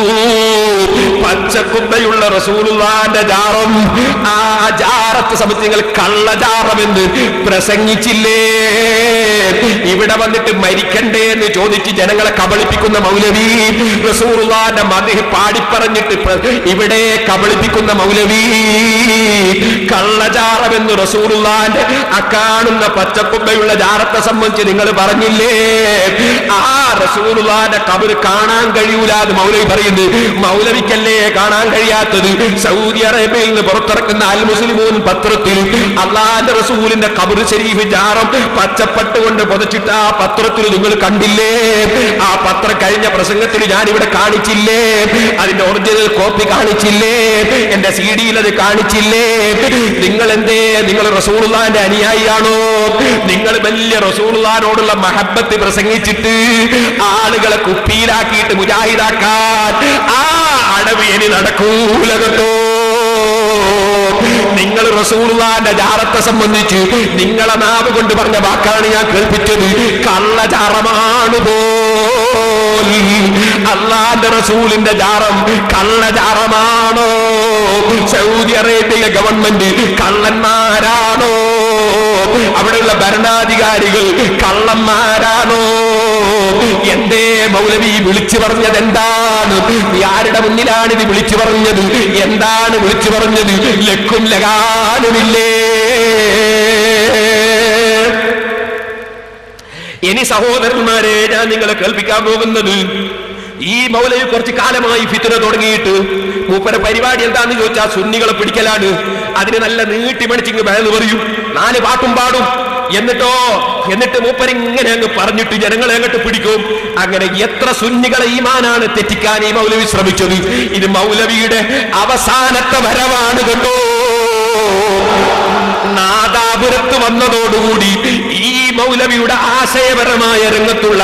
Speaker 1: പച്ചക്കുബ്ബയുള്ള റസൂലുള്ളാഹിന്റെ ജാറം, ആ ജാറത്തെ സംബന്ധിച്ച് നിങ്ങൾ കള്ളജാറമെന്ന് പ്രസംഗിച്ചില്ലേ? ഇവിടെ വന്നിട്ട് മരിക്കണ്ടേ എന്ന് ചോദിച്ച് ജനങ്ങളെ കബളിപ്പിക്കുന്ന മൗലവി, റസൂലുള്ളാഹിന്റെ മദ്ഹ് പാടിപ്പറഞ്ഞിട്ട് ഇവിടെ കബളിപ്പിക്കുന്ന മൗലവി, കള്ളജാറമെന്ന് റസൂലുള്ളാഹിന്റെ അക്കാണുന്ന പച്ചക്കുബ്ബയുള്ള ജാറത്തെ സംബന്ധിച്ച് നിങ്ങൾ പറഞ്ഞില്ലേ? ആ റസൂലുള്ളാഹിന്റെ ഖബർ കാണാൻ കഴിയൂല എന്ന് മൗലവി പറയുന്നു. മൗലവിക്കല്ലേ കാണാൻ കഴിയാത്തത്? സൗദി അറേബ്യയിൽ നിന്ന് പുറത്തിറക്കുന്ന അൽ മുസ്ലിമൂൻ പത്രത്തിൽ അള്ളാഹിന്റെ റസൂലിന്റെ ഖബർ ശരീഫ് ജാറം പച്ചപ്പട്ടുകൊണ്ട് പുതച്ചിട്ട് ആ പത്രത്തിൽ നിങ്ങൾ കണ്ടില്ലേ? ആ പത്രം കഴിഞ്ഞ പ്രസംഗത്തിൽ ഞാൻ ഇവിടെ കാണിച്ചില്ലേ? അതിന്റെ ഒറിജിനൽ കോപ്പി കാണിച്ചില്ലേ? എന്റെ CD-യിൽ അത് കാണിച്ചില്ലേ? നിങ്ങൾ എന്തേ, നിങ്ങൾ റസൂലുള്ളാഹിന്റെ അനുയായിയാണോ? നിങ്ങൾ വലിയ റസൂലുള്ളാഹിനോടുള്ള മഹബത്ത് പ്രസംഗിച്ചിട്ട് ആളുകളെ കുപ്പിയിലാക്കിയിട്ട് മുജാഹിദാക്കാൻ ആ അടവ് ഇനി നടക്കൂല കേട്ടോ. നിങ്ങൾ റസൂലുള്ളാഹിന്റെ ജാറത്തെ സംബന്ധിച്ച് നിങ്ങളെ നാവ് കൊണ്ട് പറഞ്ഞ വാക്കാണ് ഞാൻ കേൾപ്പിച്ചത്. കള്ളജാറമാണ് പോൽ അല്ലാഹുവിന്റെ റസൂലിന്റെ ജാറം കള്ളജാറമാണോ? സൗദി അറേബ്യയിലെ ഗവൺമെന്റ് കള്ളന്മാരാണോ? അവിടെയുള്ള ഭരണാധികാരികൾ കള്ളന്മാരാണോ? എന്തേ മൗലവി വിളിച്ചു പറഞ്ഞത് എന്താണ്? ആരുടെ മുന്നിലാണ് ഇത് വിളിച്ചു പറഞ്ഞത്? എന്താണ് വിളിച്ചു പറഞ്ഞത്? ലക്കും ലഗാനുമില്ലേ? ഇനി സഹോദരന്മാരെ, ഞാൻ നിങ്ങളെ കേൾപ്പിക്കാൻ പോകുന്നത്, ഈ മൗലവി കുറച്ചു കാലമായി ഫിത്ന തുടങ്ങിയിട്ട് മൂപ്പര പരിപാടി എന്താന്ന് ചോദിച്ചാൽ സുന്നികളെ പിടിക്കലാണ്. അതിന് നല്ല നീട്ടിമണിച്ചിങ് ബഹള് പറയും, 4 പാട്ടും പാടും. എന്നിട്ട് മൂപ്പരിങ്ങനെ അങ്ങ് പറഞ്ഞിട്ട് ജനങ്ങളെ അങ്ങോട്ട് പിടിക്കും. അങ്ങനെ എത്ര സുന്നികളെ ഈമാനാണ് തെറ്റിക്കാൻ ഈ മൗലവി ശ്രമിച്ചത്. ഇത് മൗലവിയുടെ അവസാനത്തെ വരവാണ് കേട്ടോ. നാദാപുരത്ത് വന്നതോടുകൂടി ഈ മൗലവിയുടെ ആശയപരമായ രംഗത്തുള്ള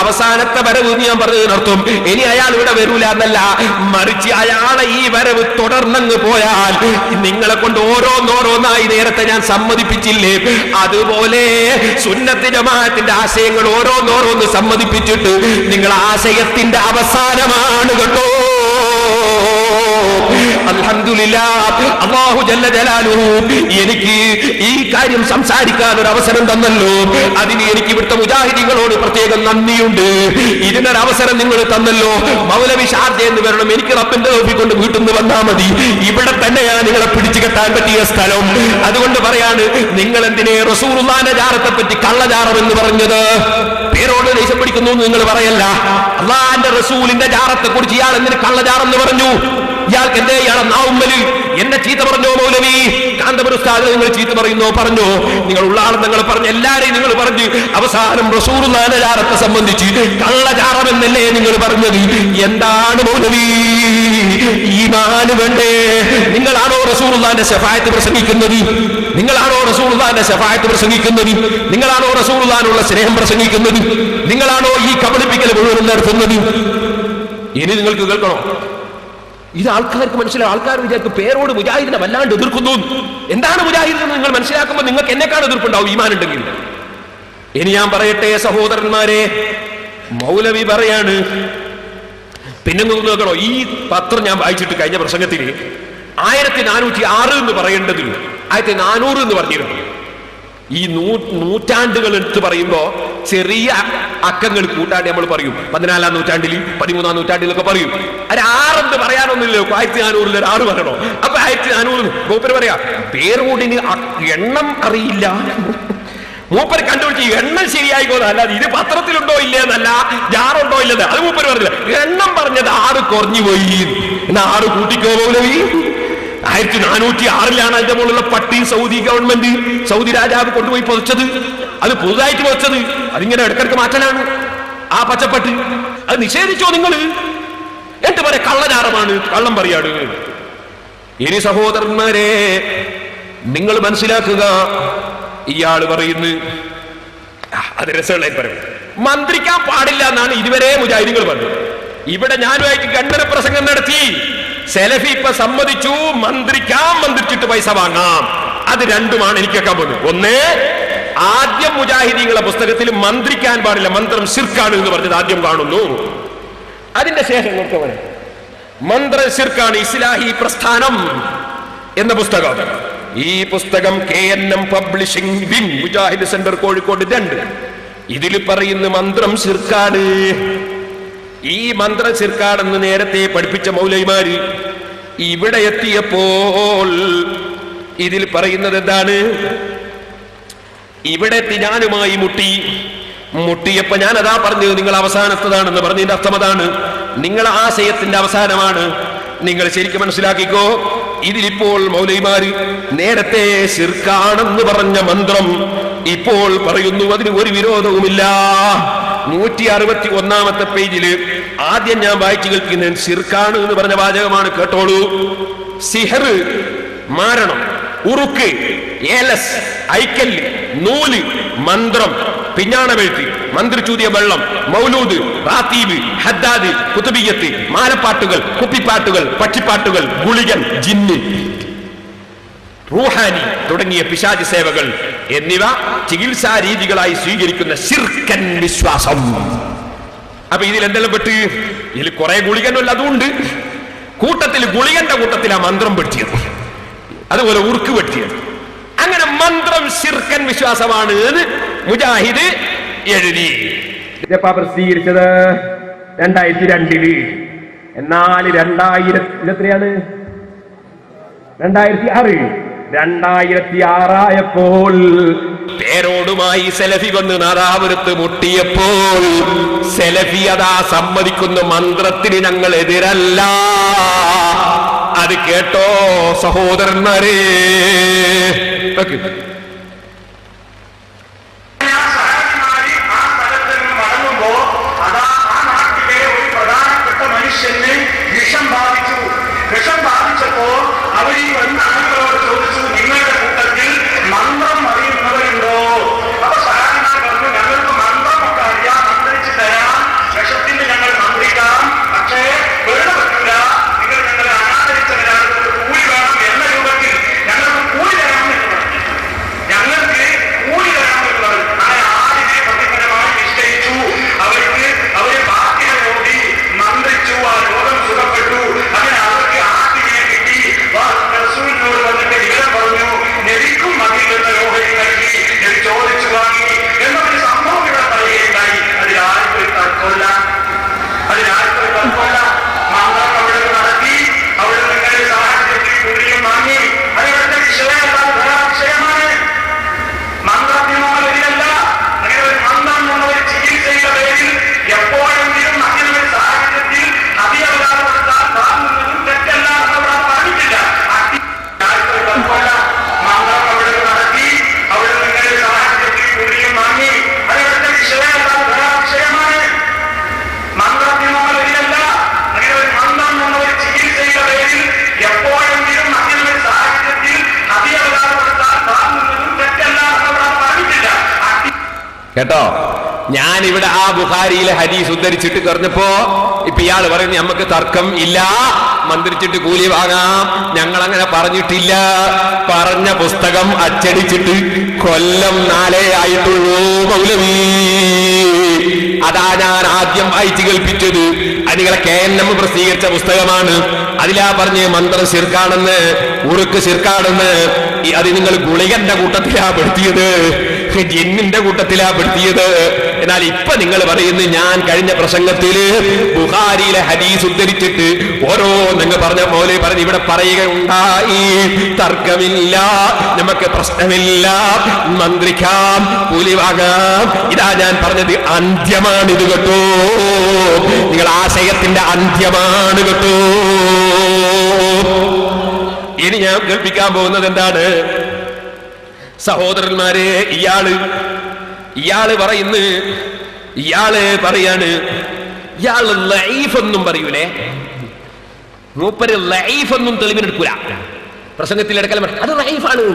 Speaker 1: അവസാനത്തെ വരവ് ഞാൻ പറഞ്ഞതിനർത്ഥം ഇനി അയാൾ ഇവിടെ വരൂല എന്നല്ല, മറിച്ച് അയാളെ ഈ വരവ് തുടർന്നങ്ങ് പോയാൽ നിങ്ങളെ കൊണ്ട് ഓരോന്നോരോന്നായി നേരത്തെ ഞാൻ സമ്മതിപ്പിച്ചില്ലേ, അതുപോലെ സുന്നത്ത് ജമാഅത്തിന്റെ ആശയങ്ങൾ ഓരോന്നോരോന്ന് സമ്മതിപ്പിച്ചിട്ട് നിങ്ങൾ ആശയത്തിന്റെ അവസാനമാണ് കേട്ടോ. അൽഹംദുലില്ലാഹ്, അല്ലാഹു ജല്ല ജലാലുഹു എനിക്ക് ഈ കാര്യം സംസാരിക്കാൻ ഒരു അവസരം തന്നല്ലോ. അതിന് എനിക്ക് ഇവിടുത്തെ മുജാഹിദീങ്ങളോട് പ്രത്യേകം നന്ദിയുണ്ട്. ഇതിനൊരു അവസരം നിങ്ങൾ തന്നല്ലോ. മൗലവി ഷാർജ എന്ന് വരണം, എനിക്ക് റബ്ബിന്റെ തൗഫീഖ് കൊണ്ട് വീട്ടിൽ നിന്ന് വന്നാൽ മതി. ഇവിടെ തന്നെയാണ് നിങ്ങളെ പിടിച്ചു കെട്ടാൻ പറ്റിയ സ്ഥലം. അതുകൊണ്ട് പറയാണ്, നിങ്ങൾ എന്തിനെ റസൂലുള്ളാഹിന്റെ ജാറത്തെ പറ്റി കള്ളജാറം എന്ന് പറഞ്ഞത്? പേരോട് ദേഷ്യം പിടിക്കുന്നു എന്ന് നിങ്ങൾ പറയല്ല. അള്ളാഹിന്റെ റസൂലിന്റെ ജാറത്തെ കുറിച്ച് ഇയാൾ എന്തിന് കള്ളജാറെന്ന് പറഞ്ഞു? ഇയാൾക്ക് എന്തേ ഇയാളെ നാവുമ്മലിൽ എന്നെ ചീത്ത പറഞ്ഞോ മൗലവി? കാന്തപുര ഉസ്താദിനെ നിങ്ങൾ ചീത്ത പറയുന്നോ? പറഞ്ഞോ? നിങ്ങൾ ഉള്ള ആൾ നിങ്ങൾ പറഞ്ഞ് എല്ലാരെയും നിങ്ങൾ പറഞ്ഞ് അവസാനം റസൂലുള്ളാഹിന്റെ ജാറത്തെ സംബന്ധിച്ച് കള്ളജാറമെന്നല്ലേ നിങ്ങൾ പറഞ്ഞത്? എന്താണ് മൗലവി? ഈമാന് വേണ്ടേ? നിങ്ങളാണോ റസൂലുള്ളാഹിന്റെ ശഫാഅത്ത് പ്രസംഗിക്കുന്നത്? നിങ്ങളാണോ റസൂലുള്ളാഹിന്റെ ശഫാഅത്ത് പ്രസംഗിക്കുന്നത്? നിങ്ങളാണോ റസൂലുള്ളാഹിനുള്ള സ്നേഹം പ്രസംഗിക്കുന്നത്? നിങ്ങളാണോ ഈ കബളിപ്പിക്കൽ മുഴുവൻ നടത്തുന്നത്? ഇനി നിങ്ങൾക്ക് കേൾക്കണോ? ഇത് ആൾക്കാർക്ക് മനസ്സിലാവും. ആൾക്കാർ വിചാരിക്കും പേരോട് മുജാഹിദിനെ വല്ലാണ്ട് എതിർക്കുന്നു. എന്താണ് മുജാഹിദെന്ന് നിങ്ങൾ മനസ്സിലാക്കുമ്പോൾ നിങ്ങൾക്ക് എന്നെക്കാൾ എതിർപ്പുണ്ടാവും ഈമാനുണ്ടെങ്കിൽ. ഇനി ഞാൻ പറയട്ടെ സഹോദരന്മാരെ, മൗലവി പറയാണ്, പിന്നെ നോക്കണോ, ഈ പത്രം ഞാൻ വായിച്ചിട്ട് കഴിഞ്ഞ പ്രസംഗത്തിൽ 1406 എന്ന് പറയേണ്ടത് 1400 എന്ന് പറഞ്ഞിരുന്നു. ഈ നൂറ്റാണ്ടുകൾ എടുത്ത് പറയുമ്പോ ചെറിയ അക്കങ്ങൾ കൂട്ടാണ്ട് നമ്മൾ പറയും. 14-ാം നൂറ്റാണ്ടിൽ 13-ാം നൂറ്റാണ്ടിലൊക്കെ പറയും. അത് 6 എന്ന് പറയാനൊന്നുമില്ലല്ലോ. 1400 ഒരു 6 പറയണോ? അപ്പൊ 1400 മൂപ്പര് പറയാ പേരോടിന് എണ്ണം അറിയില്ല. മൂപ്പര് കണ്ടുപിടിച്ച് എണ്ണം ശരിയായിക്കോന്ന്, അല്ലാതെ ഇത് പത്രത്തിലുണ്ടോ ഇല്ലേ എന്നല്ല, ജാറുണ്ടോ ഇല്ലെന്ന് അത് മൂപ്പര് പറഞ്ഞില്ല. എണ്ണം പറഞ്ഞത് 6 കുറഞ്ഞു പോയി. എന്നാ 6 കൂട്ടിക്കോ മൗലവി. 1406 അതിന്റെ മുകളിലുള്ള പട്ടി സൗദി ഗവൺമെന്റ്, സൗദി രാജാവ് കൊണ്ടുപോയി പൊതിച്ചത്. അത് പുതുതായിട്ട് പൊതിച്ചത്. അതിങ്ങനെ ഇടക്കിടക്ക് മാറ്റാനാണ് ആ പച്ചപ്പട്ട്. അത് നിഷേധിച്ചോ നിങ്ങൾ? എന്നിട്ട് പറയാ കള്ളജാറമാണ്, കള്ളം പറയാണ്. ഇനി സഹോദരന്മാരെ, നിങ്ങൾ മനസ്സിലാക്കുക, ഇയാള് പറയുന്നു, അത് രസമുള്ളതായി പറയും, മന്ത്രിക്കാൻ പാടില്ല എന്നാണ് ഇതുവരെ മുജാഹിദീങ്ങൾ പറഞ്ഞത്. ഇവിടെ ഞാനുമായിട്ട് ഖണ്ഡന പ്രസംഗം നടത്തി. സെലഫി ഇപ്പൊ സമ്മതിച്ചു മന്ത്രിച്ചിട്ട് പൈസ വാങ്ങാം. അത് രണ്ടുമാണ് എനിക്ക് കേൾക്കാൻ പോകുന്നത്. ഒന്ന്, ആദ്യം മുജാഹിദീങ്ങളെ പുസ്തകത്തിൽ മന്ത്രിക്കാൻ പാടില്ല, മന്ത്രം ശിർക്കാണ് എന്ന് പറഞ്ഞത് ആദ്യം കാണുന്നു. അതിന്റെ ശേഷം മന്ത്ര ശിർക്കാണ് ഇസ്ലാഹി പ്രസ്ഥാനം എന്ന പുസ്തകം. ഈ പുസ്തകം KNM publishing wing, Mujahid centre Kozhikode 2. ഇതിൽ പറയുന്ന മന്ത്രം ശിർക്കാണ്. ഈ മന്ത്ര ശിർക്കാണെന്ന് നേരത്തെ പഠിപ്പിച്ച മൗലവിമാര് ഇവിടെ എത്തിയപ്പോൾ ഇതിൽ പറയുന്നത് എന്താണ്? ഇവിടെ ഞാനുമായി മുട്ടിയപ്പോ ഞാൻ അതാ പറഞ്ഞത് നിങ്ങൾ അവസാനത്തതാണെന്ന് പറഞ്ഞതിന്റെ അർത്ഥം അതാണ്. നിങ്ങൾ ആശയത്തിന്റെ അവസാനമാണ്. നിങ്ങൾ ശരിക്കും മനസ്സിലാക്കിക്കോ. ഇതിലിപ്പോൾ മൗലവിമാര് നേരത്തെ ശിർക്കാണെന്ന് പറഞ്ഞ മന്ത്രം ഇപ്പോൾ പറയുന്നു അതിന് ഒരു വിരോധവുമില്ല. 161-ാമത്തെ പേജില് ആദ്യം ഞാൻ വായിച്ചു കേൾക്കുന്നത് ശിർക്കാണ് എന്ന് പറഞ്ഞ വാചകമാണ്. കേട്ടോളൂ. സിഹർ, മാരണം, ഉറുക്ക്, ഏലസ്, ഐക്കല്ല്, നൂല്, മന്ത്രം, പിഞ്ഞാണമെഴുത്ത്, മന്ത്രിച്ചൂതിയ വെള്ളം, മൗലൂദ്, റാത്തീബ്, ഹദ്ദാദ്, കുതുബിയ്യത്ത്, മാലപ്പാട്ടുകൾ, കുപ്പിപ്പാട്ടുകൾ, പക്ഷിപ്പാട്ടുകൾ, ഗുളികൻ, ജിന്ന്, റൂഹാനി തുടങ്ങിയ പിശാച് സേവകൾ എന്നിവ ചികിത്സാ രീതികളായി സ്വീകരിക്കുന്ന ശിർക്കൻ വിശ്വാസം. അപ്പൊ ഇതിൽ എന്തെല്ലാം പെട്ട്? ഇതിൽ കുറെ ഗുളികനുള്ള അതുകൊണ്ട് കൂട്ടത്തിൽ ഗുളികന്റെ കൂട്ടത്തിൽ ആ മന്ത്രം പെട്ടിയത്, അതുപോലെ ഉറുക്ക് പെട്ടിയത്. അങ്ങനെ മന്ത്രം ശിർക്കൻ വിശ്വാസമാണ് എന്ന് മുജാഹിദ് എഴുതി. പ്രസിദ്ധീകരിച്ചത് 2002. എന്നാൽ 2006 ആയപ്പോൾ പേരോടുമായി സെലഫി വന്ന് നാദാപുരത്ത് മുട്ടിയപ്പോൾ സെലഫി അതാ സമ്മതിക്കുന്ന മന്ത്രത്തിന് ഞങ്ങൾ എതിരല്ല. അത് കേട്ടോ സഹോദരന്മാരെ.
Speaker 2: വിഷം ബാധിച്ചപ്പോ അവർ ഈ വന്ന ആളുകളോട് ചോദിച്ചു, നിങ്ങളുടെ കൂട്ടത്തിൽ മന്ത്രം അറിയുന്നവരുണ്ടോ? അപ്പൊ സഹായന്മാർ പറഞ്ഞു, ഞങ്ങൾക്ക് മന്ത്രമൊക്കെ അറിയാം, മന്ത്രിച്ച് തരാം, വിഷത്തിന് ഞങ്ങൾ മന്ത്രിക്കാം, പക്ഷേ വെറുതെ പറ്റില്ല, നിങ്ങൾ ഞങ്ങളെ അനാദരിച്ചവരാണ്, കൂലി വേണം എന്ന രൂപത്തിൽ ഞങ്ങൾക്ക് കൂലി തരാമെന്ന് പറഞ്ഞു. ഞങ്ങൾക്ക് കൂലി തരാമെന്ന് പറഞ്ഞു. അങ്ങനെ ആടിനെ പ്രതിഫലമായി നിശ്ചയിച്ചു. അവര് ബാക്കിയെ ഓടി മന്ത്രിച്ചു. ആ രോഗം സുഖപ്പെട്ടു. അങ്ങനെ അവർക്ക് ആട്ടിനെ കിട്ടി. റസൂലിനോട് വന്നിട്ട് വിവരം പറഞ്ഞു, നബിക്കും അതിൽ നിന്ന് ഓഹരി നൽകി, നബി ചോദിച്ചു വാങ്ങി എന്നൊരു സംഭവം ഇവിടെ പറയുകയുണ്ടായി. അതിലാർക്കൊരു തർക്കമില്ല. മന്ത്രം അവിടെ നടത്തി. അവിടെ നിങ്ങളുടെ സാഹചര്യത്തിൽ കൂടിയും വാങ്ങി. അതിവിടുത്തെ വിഷയമല്ലാതെ വിഷയമാണ്. മന്ത്രത്തിനോട് എതിരല്ല. അങ്ങനെ ഒരു മന്ത്രം എന്ന ഒരു ചികിത്സയുടെ പേരിൽ എപ്പോഴെങ്കിലും അങ്ങനെ ഒരു സാഹചര്യത്തിൽ അധികാരപ്പെടുത്താൻ താങ്ങുന്നതും തെറ്റല്ല എന്നവിടെ പറഞ്ഞിട്ടില്ല. മന്ത്രം അവിടെ നടത്തി. അവിടെ നിങ്ങളുടെ സാഹചര്യത്തിൽ കൂടിയും വാങ്ങി. അതിവിടുത്തെ വിഷയമല്ലാതെ വിഷയമാണ്. മന്ത്രത്തിനോട് എതിരല്ല. അങ്ങനെ ഒരു മന്ത്രം എന്ന ഒരു ചികിത്സയുടെ പേരിൽ എപ്പോഴെങ്കിലും അങ്ങനെ ഒരു സാഹചര്യത്തിൽ അധികാരപ്പെടുത്താൻ താങ്ങുന്നതും തെറ്റല്ല എന്നവിടെ പറഞ്ഞിട്ടില്ല.
Speaker 1: കേട്ടോ, ഞാനിവിടെ ആ ബുഖാരിയിലെ ഹദീസ് ഉദ്ധരിച്ചിട്ട് പറഞ്ഞപ്പോ ഇപ്പൊ ഇയാൾ പറയുന്നത് നമുക്ക് തർക്കം ഇല്ല, മന്ത്രിച്ചിട്ട് കൂലി വാങ്ങാം, ഞങ്ങൾ അങ്ങനെ പറഞ്ഞിട്ടില്ല. പറഞ്ഞ പുസ്തകം അച്ചടിച്ചിട്ട് കൊല്ലം 4 ആയിട്ടുള്ളൂ മൗലവി. അതാ ഞാൻ ആദ്യം വായിച്ചു കേൾപ്പിച്ചത്. അത് നിങ്ങളെ KNM പ്രസിദ്ധീകരിച്ച പുസ്തകമാണ്. അതിലാ പറഞ്ഞ് മന്ത്രം ശിർക്കാണെന്ന്, ഉറുക്ക് ശിർക്കാണെന്ന്. അത് നിങ്ങൾ ഗുളികന്റെ കൂട്ടത്തിലാ പെടുത്തിയത്, ജിന്നിന്റെ കൂട്ടത്തിലാ പെടുത്തിയത്. എന്നാൽ ഇപ്പൊ നിങ്ങൾ പറയുന്നത് ഞാൻ കഴിഞ്ഞ പ്രസംഗത്തില് ബുഖാരിയിലെ ഹദീസ് ഉദ്ധരിച്ചിട്ട് ഓരോ നിങ്ങൾ പറഞ്ഞ പോലെ പറഞ്ഞ് ഇവിടെ പറയുകയുണ്ടായി, തർക്കമില്ല, നമുക്ക് പ്രശ്നമില്ല, മന്ത്രിക്കാം, കൂലി വാങ്ങാം. ഇതാ ഞാൻ പറഞ്ഞത് അന്ത്യമാണിത് കേട്ടോ. നിങ്ങൾ ആശയത്തിന്റെ അന്ത്യമാണ് കേട്ടോ. ഇനി ഞാൻ കേൾപ്പിക്കാൻ പോകുന്നത് എന്താണ് സഹോദരന്മാരെ? ഇയാള് പറയാണ്, ഇയാള് ലൈഫ് ഒന്നും പറയൂലേ, മൂപ്പര് ലൈഫ് ഒന്നും തെളിവിനെടുക്കൂല. പ്രസംഗത്തിൽ എടുക്കൽ അത് ലൈഫാണ്.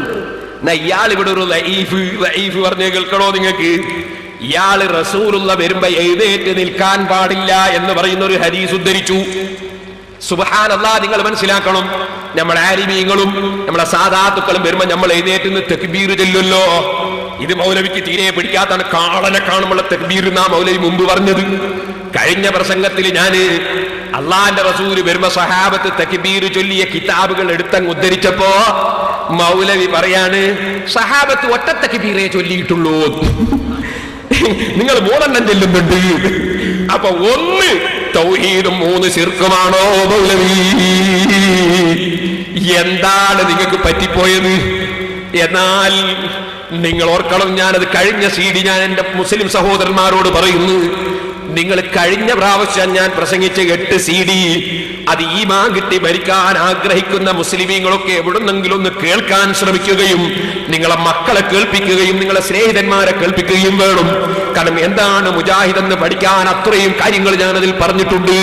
Speaker 1: ഇയാൾ ഇവിടെ ഒരു ലൈഫ് പറഞ്ഞ് കേൾക്കണോ നിങ്ങൾക്ക്? ഇയാള് റസൂലുള്ള വരുമ്പോ എഴുന്നേറ്റ് നിൽക്കാൻ പാടില്ല എന്ന് പറയുന്ന ഒരു ഹദീസ് ഉദ്ധരിച്ചു. സുബ്ഹാനല്ലാഹ്, നിങ്ങൾ മനസ്സിലാക്കണം, നമ്മുടെ ആലിമീങ്ങളും നമ്മുടെ സാദാത്തുക്കളും വരുമ്പോ നമ്മൾ എഴുന്നേറ്റ് നിന്ന് തക്ബീർ ചൊല്ലുമല്ലോ. ഇത് മൗലവിക്ക് തീരെ പിടിക്കാത്താണ്. കാളനെ കാണുമ്പോൾ തക്ബീർ എന്നാ മൗലവി മുമ്പ് പറഞ്ഞത്. കഴിഞ്ഞ പ്രസംഗത്തിൽ ഞാന് അള്ളാന്റെ റസൂല് വരുമ്പോ സഹാബത്ത് തക്ബീർ ചൊല്ലിയ കിതാബുകൾ എടുത്തങ്ങ് ഉദ്ധരിച്ചപ്പോ മൗലവി പറയാണ്, സഹാബത്ത് ഒറ്റ തക്ബീറേ ചൊല്ലിയിട്ടുള്ളൂ, നിങ്ങൾ 3 ചെല്ലുന്നുണ്ട്. അപ്പൊ 1 തൗഹീദും 3 ശിർക്കുമാണോ മൗലവി? എന്താണ് നിങ്ങൾക്ക് പറ്റിപ്പോയത്? എന്നാൽ നിങ്ങൾ ഓർക്കണം, ഞാനത് കഴിഞ്ഞ CD ഞാൻ എന്റെ മുസ്ലിം സഹോദരന്മാരോട് പറയുന്നു. നിങ്ങൾ കഴിഞ്ഞ പ്രാവശ്യം ഞാൻ പ്രസംഗിച്ച 8 CD അത് ഈമാൻ കിട്ടി മരിക്കാൻ ആഗ്രഹിക്കുന്ന മുസ്ലിമീങ്ങളൊക്കെ എവിടുന്നെങ്കിലും ഒന്ന് കേൾക്കാൻ ശ്രമിക്കുകയും നിങ്ങളെ മക്കളെ കേൾപ്പിക്കുകയും നിങ്ങളെ സ്നേഹിതന്മാരെ കേൾപ്പിക്കുകയും വേണം. കാരണം എന്താണ് മുജാഹിദ് എന്ന് പഠിക്കാൻ അത്രയും കാര്യങ്ങൾ ഞാനതിൽ പറഞ്ഞിട്ടുണ്ട്.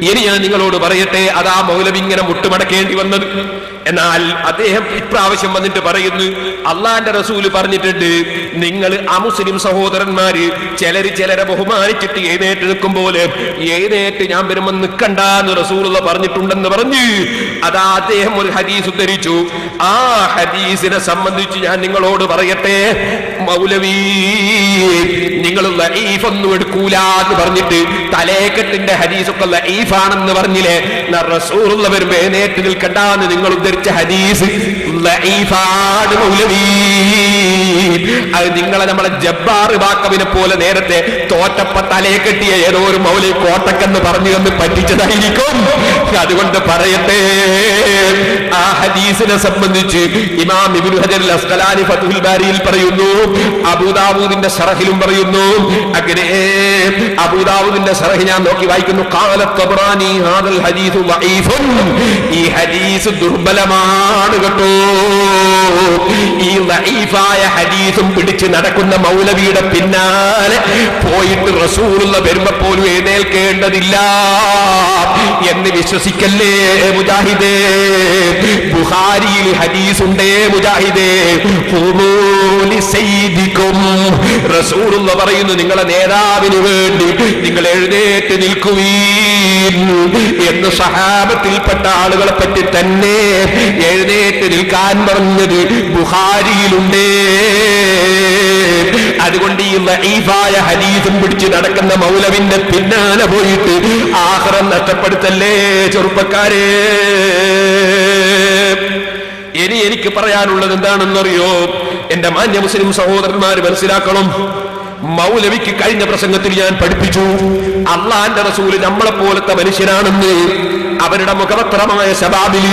Speaker 1: ഇനി ഞാൻ നിങ്ങളോട് പറയട്ടെ, അതാ മൗലവി ഇങ്ങനെ മുട്ടുമടക്കേണ്ടി വന്നത്. എന്നാൽ അദ്ദേഹം ഇപ്രാവശ്യം വന്നിട്ട് പറയുന്നു, അള്ളാന്റെ റസൂല് പറഞ്ഞിട്ടുണ്ട്, നിങ്ങൾ അമുസ്ലിം സഹോദരന്മാര് ചിലരെ ബഹുമാനിച്ചിട്ട് എഴുന്നേറ്റ് നിൽക്കും പോലെ എഴുന്നേറ്റ് ഞാൻ വരുമ്പോൾ നിൽക്കണ്ടെന്ന് റസൂലുള്ള പറഞ്ഞിട്ടുണ്ടെന്ന് പറഞ്ഞ് അതാ അദ്ദേഹം ഒരു ഹദീസ് ഉദ്ധരിച്ചു. ആ ഹദീസിനെ സംബന്ധിച്ച് ഞാൻ നിങ്ങളോട് പറയട്ടെ, മൗലവി നിങ്ങൾ ലഈഫൊന്നും എടുക്കൂല എന്ന് പറഞ്ഞിട്ട് തലേക്കെട്ടിന്റെ ഹദീസൊക്കെ ലഈഫാണെന്ന് പറഞ്ഞില്ലേ? റസൂലുള്ള വരുമ്പോ എഴുന്നേറ്റ് നിൽക്കണ്ടെന്ന് നിങ്ങൾ ഉദ്ധരിച്ച ഹദീസ് ലഈഫാണ് മൗലവി. അത് നിങ്ങളെ നമ്മളെ ജബ്ബാർ ബാക്കവിനെ പോലെ നേരത്തെ തോറ്റപ്പ തലയെ കെട്ടിയ ഏതോ ഒരു മൗലവി കോട്ടക്കെന്ന് പറഞ്ഞു എന്ന് പറ്റിച്ചതായിരിക്കും. അതുകൊണ്ട് പറയട്ടെ, ആ ഹദീസിനെ സംബന്ധിച്ച് ഇമാം ഇബ്നു ഹജർ അൽ അസ്ഖലാനി ഫത്ഹുൽ ബാരിയിൽ പറയുന്നു, അബൂദാവൂദിന്റെ ശറഹിലും പറയുന്നു. അങ്ങനെ അബൂദാവൂദിന്റെ ശറഹ് ഞാൻ നോക്കി വായിക്കുന്നു, ഖാല തബ്റാനി ഹാദൽ ഹദീസ് ദഈഫുൻ, ഈ ഹദീസ് ദുർബലമാണ് കേട്ടോ. ഈ ദഈഫായ ഹദീസും പിടിച്ച് നടക്കുന്ന മൗലവിയുടെ പിന്നാലെ പോയിട്ട് റസൂലുള്ള വരുമ്പോ പോലും എഴുന്നേൽക്കേണ്ടതില്ല എന്ന് വിശ്വസിക്കല്ലേ മുജാഹിദേ. ബുഖാരിയിൽ ഹദീസുണ്ടേ മുജാഹിദേ, റസൂലുള്ള പറയുന്നു, നിങ്ങളെ നേതാവിന് വേണ്ടി നിങ്ങൾ എഴുന്നേറ്റ് നിൽക്കുവീൻ എന്ന്. സഹാബത്തിൽപ്പെട്ട ആളുകളെ പറ്റി തന്നെ എഴുന്നേറ്റ് നിൽക്കാൻ പറഞ്ഞത് ബുഖാരിയിലുണ്ടേ. അതുകൊണ്ട് ഈ ദഈഫായ ഹദീസും പിടിച്ച് നടക്കുന്ന മൗലവിന്റെ പിന്നാലെ പോയിട്ട് ആഖിറം നഷ്ടപ്പെടുത്തല്ലേ ചെറുപ്പക്കാരെ. ഇനി എനിക്ക് പറയാനുള്ളത് എന്താണെന്നറിയോ? എന്റെ മാന്യ മുസ്ലിം സഹോദരന്മാര് മനസ്സിലാക്കണം, മൗലവിക്ക് കഴിഞ്ഞ പ്രസംഗത്തിൽ ഞാൻ പഠിപ്പിച്ചു, അള്ളാന്റെ റസൂല് നമ്മളെ പോലത്തെ മനുഷ്യനാണെന്ന്. അവരുടെ മുഖപത്രമായ ശബാബിൽ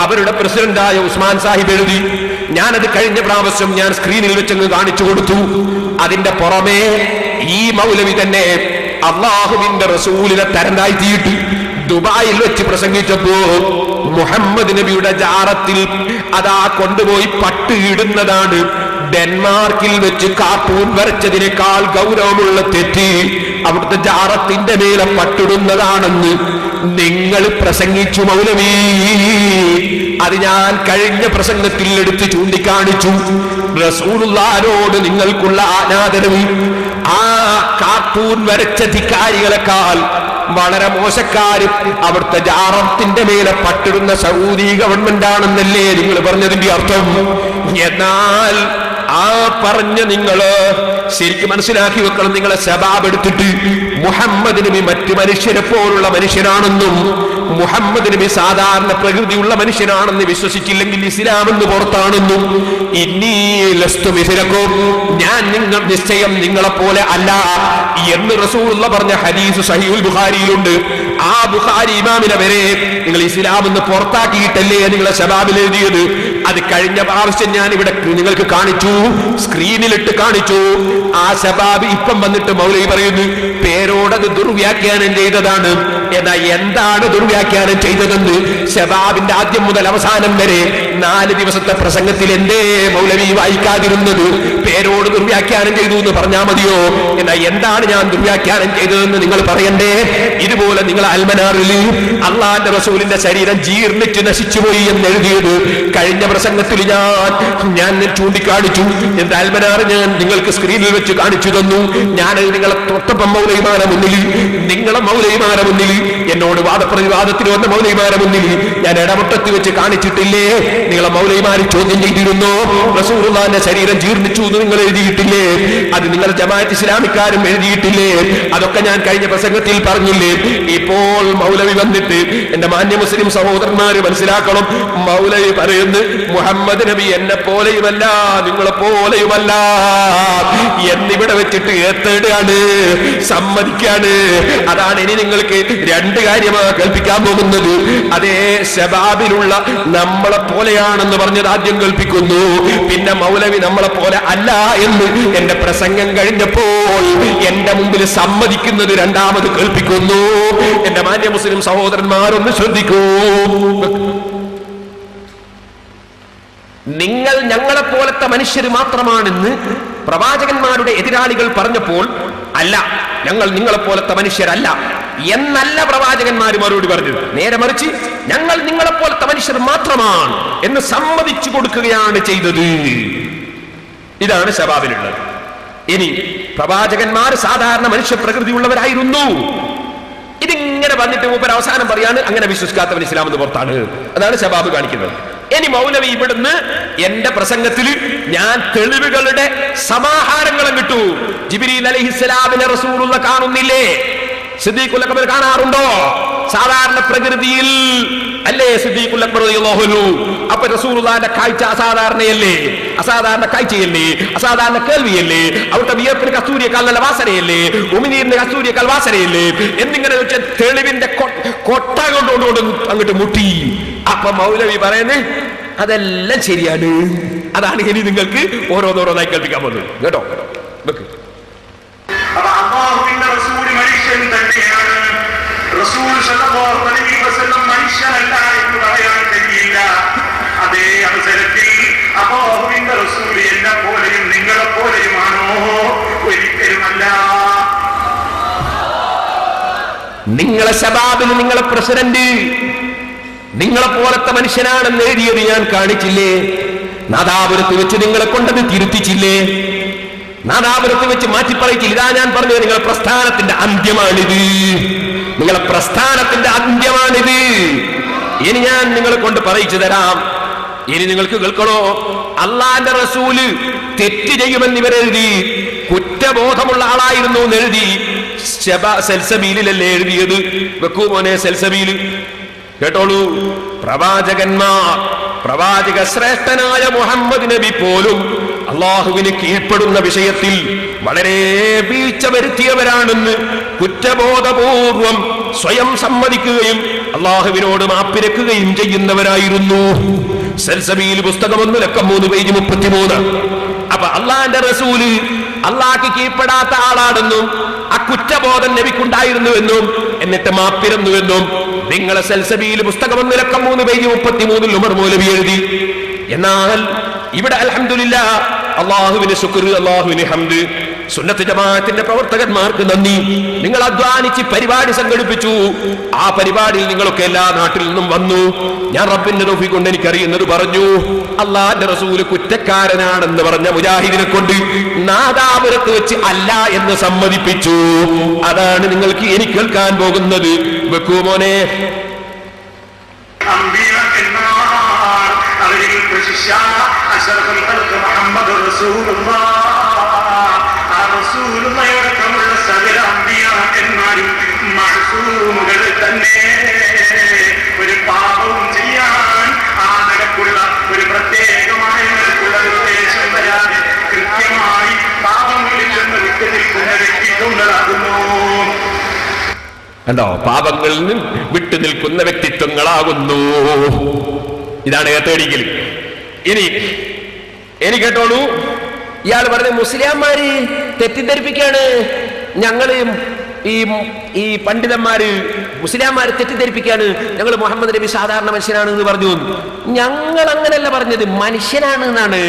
Speaker 1: അവരുടെ പ്രസിഡന്റായ ഉസ്മാൻ സാഹിബ് എഴുതി. ഞാനത് കഴിഞ്ഞ പ്രാവശ്യം ഞാൻ സ്ക്രീനിൽ വെച്ചങ്ങ് കാണിച്ചു കൊടുത്തു. അതിന്റെ പുറമെ ഈ മൗലവി തന്നെ അള്ളാഹുവിന്റെ റസൂലിനെ തരണ്ടായിത്തീട്ട് ദുബായിൽ വെച്ച് പ്രസംഗിച്ചപ്പോ മുഹമ്മദ് നബിയുടെ ജാറത്തിൽ അതാ കൊണ്ടുപോയി പട്ട് ഇടുന്നതാണ് ഡെൻമാർക്കിൽ വെച്ച് കാർട്ടൂൺ വരച്ചതിനേക്കാൾ ഗൗരവമുള്ള തെറ്റ് അവിടുത്തെ ജാറത്തിന്റെ മേലെ പട്ടിടുന്നതാണെന്ന് നിങ്ങൾ പ്രസംഗിച്ചു മൗലവി. അത് ഞാൻ കഴിഞ്ഞ പ്രസംഗത്തിൽ എടുത്ത് ചൂണ്ടിക്കാണിച്ചു. റസൂലുള്ളാഹിനോട് നിങ്ങൾക്കുള്ള അനാദരവ് ആ കാർട്ടൂൺ വരച്ച ധിക്കാരികളെക്കാൾ വളരെ മോശക്കാരും അവിടുത്തെ ജാറത്തിന്റെ മേലെ പട്ടിടുന്ന സൗദി ഗവൺമെന്റ് ആണെന്നല്ലേ നിങ്ങൾ പറഞ്ഞതിന്റെ അർത്ഥം. എന്നാൽ ആ പറഞ്ഞ നിങ്ങള് ശരിക്കും മനസ്സിലാക്കി വെക്കണം. നിങ്ങളെ ശബാബ് എടുത്തിട്ട് മുഹമ്മദ് നബി മറ്റു മനുഷ്യരെ പോലുള്ള മനുഷ്യനാണെന്നും മുഹമ്മദ് നബി സാധാരണ പ്രകൃതിയുള്ള മനുഷ്യനാണെന്ന് വിശ്വസിച്ചില്ലെങ്കിൽ ഇസ്ലാമെന്ന് പുറത്താണെന്നും ഇന്നീ ലസ്തു മിസ്ലക്കും, ഞാൻ നിങ്ങൾ നിശ്ചയം നിങ്ങളെ പോലെ അല്ല എന്ന് റസൂലുള്ള പറഞ്ഞ ഹദീസ് സഹീഹുൽ ബുഖാരിയിലുണ്ട്. ആ ബുഖാരി ഇമാമിനെ വരെ നിങ്ങൾ ഇസ്ലാമെന്ന് പുറത്താക്കിയിട്ടല്ലേ നിങ്ങളെ ശബാബിൽ എഴുതിയത്. അത് കഴിഞ്ഞ പ്രാവശ്യം ഞാൻ ഇവിടെ നിങ്ങൾക്ക് കാണിച്ചു, സ്ക്രീനിലിട്ട് കാണിച്ചു. ആ ശബാബ് ഇപ്പം വന്നിട്ട് മൗലവി പറയുന്നു പേരോടത് ദുർവ്യാഖ്യാനം ചെയ്തതാണ്. എന്നാൽ എന്താണ് ദുർവ്യാഖ്യാനം ചെയ്തതെന്ന് ശബാബിന്റെ ആദ്യം മുതൽ അവസാനം വരെ 4 ദിവസത്തെ പ്രസംഗത്തിൽ എന്തേ മൗലവി വായിക്കാതിരുന്നത്? പേരോട് ദുർവ്യാഖ്യാനം ചെയ്തു എന്ന് പറഞ്ഞാൽ മതിയോ? എന്നാൽ എന്താണ് ഞാൻ ദുർവ്യാഖ്യാനം ചെയ്തതെന്ന് നിങ്ങൾ പറയണ്ടേ. ഇതുപോലെ നിങ്ങൾ അൽമനാറിൽ അള്ളാന്റെ റസൂലിന്റെ ശരീരം ജീർണിച്ച് നശിച്ചുപോയി എന്ന് എഴുതിയത് കഴിഞ്ഞ പ്രസംഗത്തിൽ ഞാൻ ചൂണ്ടിക്കാണിച്ചു. എന്റെ അൽമനാർ ഞാൻ നിങ്ങൾക്ക് സ്ക്രീനിൽ വെച്ച് കാണിച്ചു തന്നു. ഞാനത് നിങ്ങളെ തൊട്ടപ്പം മൗലവിമാരെ മുന്നിൽ, നിങ്ങളെ മൗലവിമാരെ മുന്നിൽ, എന്നോട് വാദപ്രതിവാദത്തിന് വന്ന മൗലവിമാരെ മുന്നിൽ ഞാൻ ഇടമുട്ടത്ത് വെച്ച് കാണിച്ചിട്ടില്ലേ? നിങ്ങളെ മൗലവിമാര് ചോദ്യം ചെയ്തിരുന്നോ? റസൂലുള്ളാഹിന്റെ ശരീരം ജീർണിച്ചു എന്ന് നിങ്ങൾ എഴുതിയിട്ടില്ലേ? അത് നിങ്ങൾ ജമാഅത്ത് ഇസ്ലാമിക്കാരും എഴുതിയിട്ടില്ലേ? അതൊക്കെ ഞാൻ കഴിഞ്ഞ പ്രസംഗത്തിൽ പറഞ്ഞില്ലേ? ഇപ്പോൾ മൗലവി വന്നിട്ട് എന്റെ മാന്യ മുസ്ലിം സഹോദരന്മാര് മനസ്സിലാക്കണം, മൗലവി പറയുന്നു മുഹമ്മദ് നബി എന്നെ പോലെയുമല്ല നിങ്ങളെ പോലെയുമല്ല എന്നിവിടെ വെച്ചിട്ട് ഏത്തേടാണ്, സമ്മതിക്കാണ്. അതാണ് ഇനി നിങ്ങൾക്ക് 2 കാര്യമാണ് കൽപ്പിക്കാൻ പോകുന്നത്. അതേ ശബാബിലുള്ള നമ്മളെ പോലെയാണെന്ന് പറഞ്ഞത് ആദ്യം കൽപ്പിക്കുന്നു, പിന്നെ മൗലവി നമ്മളെ പോലെ അല്ല എന്ന് എന്റെ പ്രസംഗം കഴിഞ്ഞപ്പോൾ എന്റെ മുമ്പിൽ സമ്മതിക്കുന്നത് രണ്ടാമത് കേൾപ്പിക്കുന്നു. എന്റെ മാന്യ മുസ്ലിം സഹോദരന്മാരൊന്ന് ശ്രദ്ധിക്കൂ. നിങ്ങൾ ഞങ്ങളെ പോലത്തെ മനുഷ്യർ മാത്രമാണെന്ന് പ്രവാചകന്മാരുടെ എതിരാളികൾ പറഞ്ഞപ്പോൾ അല്ല, ഞങ്ങൾ നിങ്ങളെ പോലത്തെ മനുഷ്യരല്ല എന്നല്ല പ്രവാചകന്മാർ മറുപടി പറഞ്ഞത്. നേരെ മറിച്ച് ഞങ്ങൾ നിങ്ങളെ പോലത്തെ മനുഷ്യർ മാത്രമാണ് എന്ന് സമ്മതിച്ചു കൊടുക്കുകയാണ് ചെയ്തത്. ഇതാണ് ശബാബിലുള്ളത്. ഇനി പ്രവാചകന്മാർ സാധാരണ മനുഷ്യ പ്രകൃതിയുള്ളവരായിരുന്നു. ഇതിങ്ങനെ വന്നിട്ട് മൂപ്പർ അവസാനം പറയാണ് അങ്ങനെ വിശ്വസിക്കാത്തവൻ ഇസ്ലാം എന്ന് പുറത്താണ്. അതാണ് ശബാബ് കാണിക്കുന്നത്. ഇനി മൗലവി ഇവിടുന്ന് എന്റെ പ്രസംഗത്തിൽ ഞാൻ തെളിവുകളുടെ സമാഹാരങ്ങളും കിട്ടു. ജിബ്രീൽ അലൈഹിസ്സലാമിനെ റസൂലുള്ള കാണുന്നില്ലേ? സിദ്ദീഖുൽ അക്ബർ കാണാറുണ്ടോ? സാധാരണ പ്രകൃതിയിൽ അല്ലേ സിദ്ദീഖുൽ അക്ബർ റളിയല്ലാഹു അൻഹു? അപ്പൊ റസൂലുള്ളാഹിന്റെ കാഴ്ച അസാധാരണയല്ലേ? അസാധാരണ കാഴ്ചയല്ലേ? അസാധാരണ കേൾവിയല്ലേ? അവിടുത്തെ വിയർപ്പിന് കസ്തൂരിയേക്കാൾ നല്ല വാസനയല്ലേ? ഉമിനീരിന്റെ കസ്തൂരിയേക്കാൾ വാസനയല്ലേ? എന്നിങ്ങനെ വെച്ച തെളിവിന്റെ കൊട്ട കൊണ്ടുകൊണ്ട് അങ്ങോട്ട് മുട്ടി. അപ്പൊ മൗലവി പറയുന്നേ അതെല്ലാം ശരിയാണ്. അതാണ് ഇനി നിങ്ങൾക്ക് ഓരോന്നോരോന്നായി കേൾപ്പിക്കാൻ പോകുന്നത് കേട്ടോ.
Speaker 2: അല്ലാഹുവിന്റെ റസൂൽ മനുഷ്യൻ തന്നെയാണ്. റസൂൽ സല്ലല്ലാഹു അലൈഹി വസല്ലം മനുഷ്യനല്ല എന്ന് പറയാൻ കഴിയില്ല. അതേ അവസരത്തിൽ അല്ലാഹുവിന്റെ റസൂൽ എന്നെ പോലെയും നിങ്ങളെ പോലെയുമാണോ? ഒരിക്കലുമല്ല.
Speaker 1: നിങ്ങളെ ശബാബിന് നിങ്ങളെ പ്രസിഡന്റ് നിങ്ങളെ പോലത്തെ മനുഷ്യനാണെന്ന് എഴുതിയത് ഞാൻ കാണിച്ചില്ലേ? നാദാപുരത്ത് വെച്ച് നിങ്ങളെ കൊണ്ടത് തിരുത്തിച്ചില്ലേ? നാദാപുരത്ത് വെച്ച് മാറ്റിപ്പറയിച്ചില്ല. ഇതാ ഞാൻ പറഞ്ഞത് നിങ്ങളെ പ്രസ്ഥാനത്തിന്റെ അന്ത്യമാണിത്. നിങ്ങളെ പ്രസ്ഥാനത്തിന്റെ അന്ത്യമാണിത്. ഇനി ഞാൻ നിങ്ങളെ കൊണ്ട് പറയിച്ചു തരാം. ഇനി നിങ്ങൾക്ക് കേൾക്കണോ? അള്ളാന്റെ റസൂല് തെറ്റ് ചെയ്യുമെന്ന് ഇവരെഴുതി. കുറ്റബോധമുള്ള ആളായിരുന്നു എന്നെഴുതി. സെൽസബീലിലല്ലേ എഴുതിയത്? വെക്കൂ മോനെ സെൽസബീൽ. കേട്ടോളൂ, പ്രവാചകന്മാർ, പ്രവാചക ശ്രേഷ്ഠനായ മുഹമ്മദ് നബി പോലും അള്ളാഹുവിന് കീഴ്പ്പെടുന്ന വിഷയത്തിൽ വളരെ വീഴ്ച വരുത്തിയവരാണെന്ന് കുറ്റബോധപൂർവം സ്വയം സമ്മതിക്കുകയും അള്ളാഹുവിനോട് മാപ്പിരക്കുകയും ചെയ്യുന്നവരായിരുന്നു. സൽസബീൽ പുസ്തകം 1 പേജ് 33. അപ്പൊ അള്ളാന്റെ റസൂല് അള്ളാഹ്ക്ക് കീഴ്പ്പെടാത്ത ആളാണെന്നും ആ കുറ്റബോധം നബിക്കുണ്ടായിരുന്നുവെന്നും എന്നിട്ട് മാപ്പിരുന്നുവെന്നും നിങ്ങളെ സൽസബീൽ പുസ്തകം 1 പേജ് 33 ഉമർ മൗലവി എഴുതി. എന്നാൽ ഇവിടെ അൽഹംദുലില്ലാഹ്, അള്ളാഹുവിന് ശുക്ർ, അള്ളാഹുവിന് ഹംദ്, സുന്നത്ത് ജമാഅത്തിന്റെ പ്രവർത്തകന്മാർക്ക് നന്ദി. നിങ്ങൾ അധ്വാനിച്ച് പരിപാടി സംഘടിപ്പിച്ചു. ആ പരിപാടിയിൽ നിങ്ങളൊക്കെ എല്ലാ നാട്ടിൽ നിന്നും വന്നു. ഞാൻ റബ്ബിന്റെ തൗഫീഖ് കൊണ്ട് എനിക്കറിയുന്നത് പറഞ്ഞു. അള്ളാഹുവിന്റെ റസൂല് കുറ്റക്കാരനാണെന്ന് പറഞ്ഞ മുജാഹിദിനെ കൊണ്ട് നാദാപുരത്ത് വെച്ച് അല്ല എന്ന് സമ്മതിപ്പിച്ചു. അതാണ് നിങ്ങൾക്ക് ഇനി കേൾക്കാൻ പോകുന്നത്. വെക്കൂ മോനെ.
Speaker 2: ഒരു പാപവും ചെയ്യാൻ ആ നിലക്കുള്ള ഒരു പ്രത്യേകമായ നിലക്കുള്ള ഉദ്ദേശം വരാതെ കൃത്യമായി പാപങ്ങളിൽ നിന്ന് വിട്ടു നിൽക്കുന്ന വ്യക്തിത്വങ്ങളാകുന്നു.
Speaker 1: കണ്ടോ? പാപങ്ങളിൽ നിന്ന് വിട്ടു നിൽക്കുന്ന വ്യക്തിത്വങ്ങളാകുന്നു. ഇതാണ് ഏത്തേടിക്കൽ. ഇനി കേട്ടോളൂ, ഇയാൾ പറഞ്ഞ മുസ്ലിംമാര് തെറ്റിദ്ധരിപ്പിക്കാണ്. ഞങ്ങള് ഈ പണ്ഡിതന്മാര് മുസ്ലിംമാര് തെറ്റിദ്ധരിപ്പിക്കാണ്. ഞങ്ങൾ മുഹമ്മദ് നബി സാധാരണ മനുഷ്യനാണ് എന്ന് പറഞ്ഞു. ഞങ്ങൾ അങ്ങനെയല്ല പറഞ്ഞത്, മനുഷ്യനാണ് എന്നാണ്.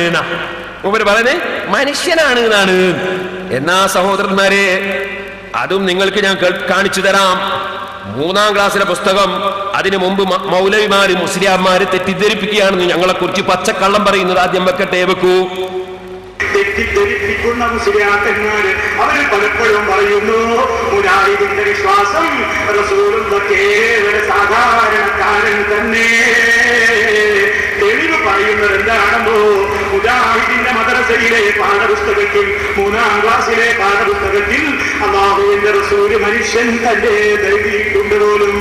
Speaker 1: ഇവര് പറയുന്നത് മനുഷ്യനാണ് എന്നാണ്. എന്നാ സഹോദരന്മാരെ, അതും നിങ്ങൾക്ക് ഞാൻ കാണിച്ചു തരാം. 3-ാം ക്ലാസ്സിലെ പുസ്തകം. അതിനു മുമ്പ് മൗലവിമാര് മുസ്ലിംമാര് തെറ്റിദ്ധരിപ്പിക്കുകയാണെന്ന് ഞങ്ങളെ കുറിച്ച് പച്ചക്കള്ളം പറയുന്നത് ആദ്യം വെക്കട്ടെ. വെക്കൂ.
Speaker 2: തെറ്റിദ്ധരിപ്പിക്കുന്ന മുസ്ലിയാക്കന്മാര് അവര് പലപ്പോഴും പറയുന്നു, മുജാഹിദിന്റെ വിശ്വാസം റസൂലുള്ള കേവല സാധാരണക്കാരൻ തന്നെ. തെളിവ് പറയുന്നത് എന്താണെന്നോ, മുജാഹിദിന്റെ മദ്രസയിലെ പാഠപുസ്തകത്തിൽ 3-ാം ക്ലാസ്സിലെ പാഠപുസ്തകത്തിൽ അല്ലാഹുവിന്റെ റസൂല് മനുഷ്യൻ തന്നെ എഴുതിയിട്ടുണ്ട് പോലും.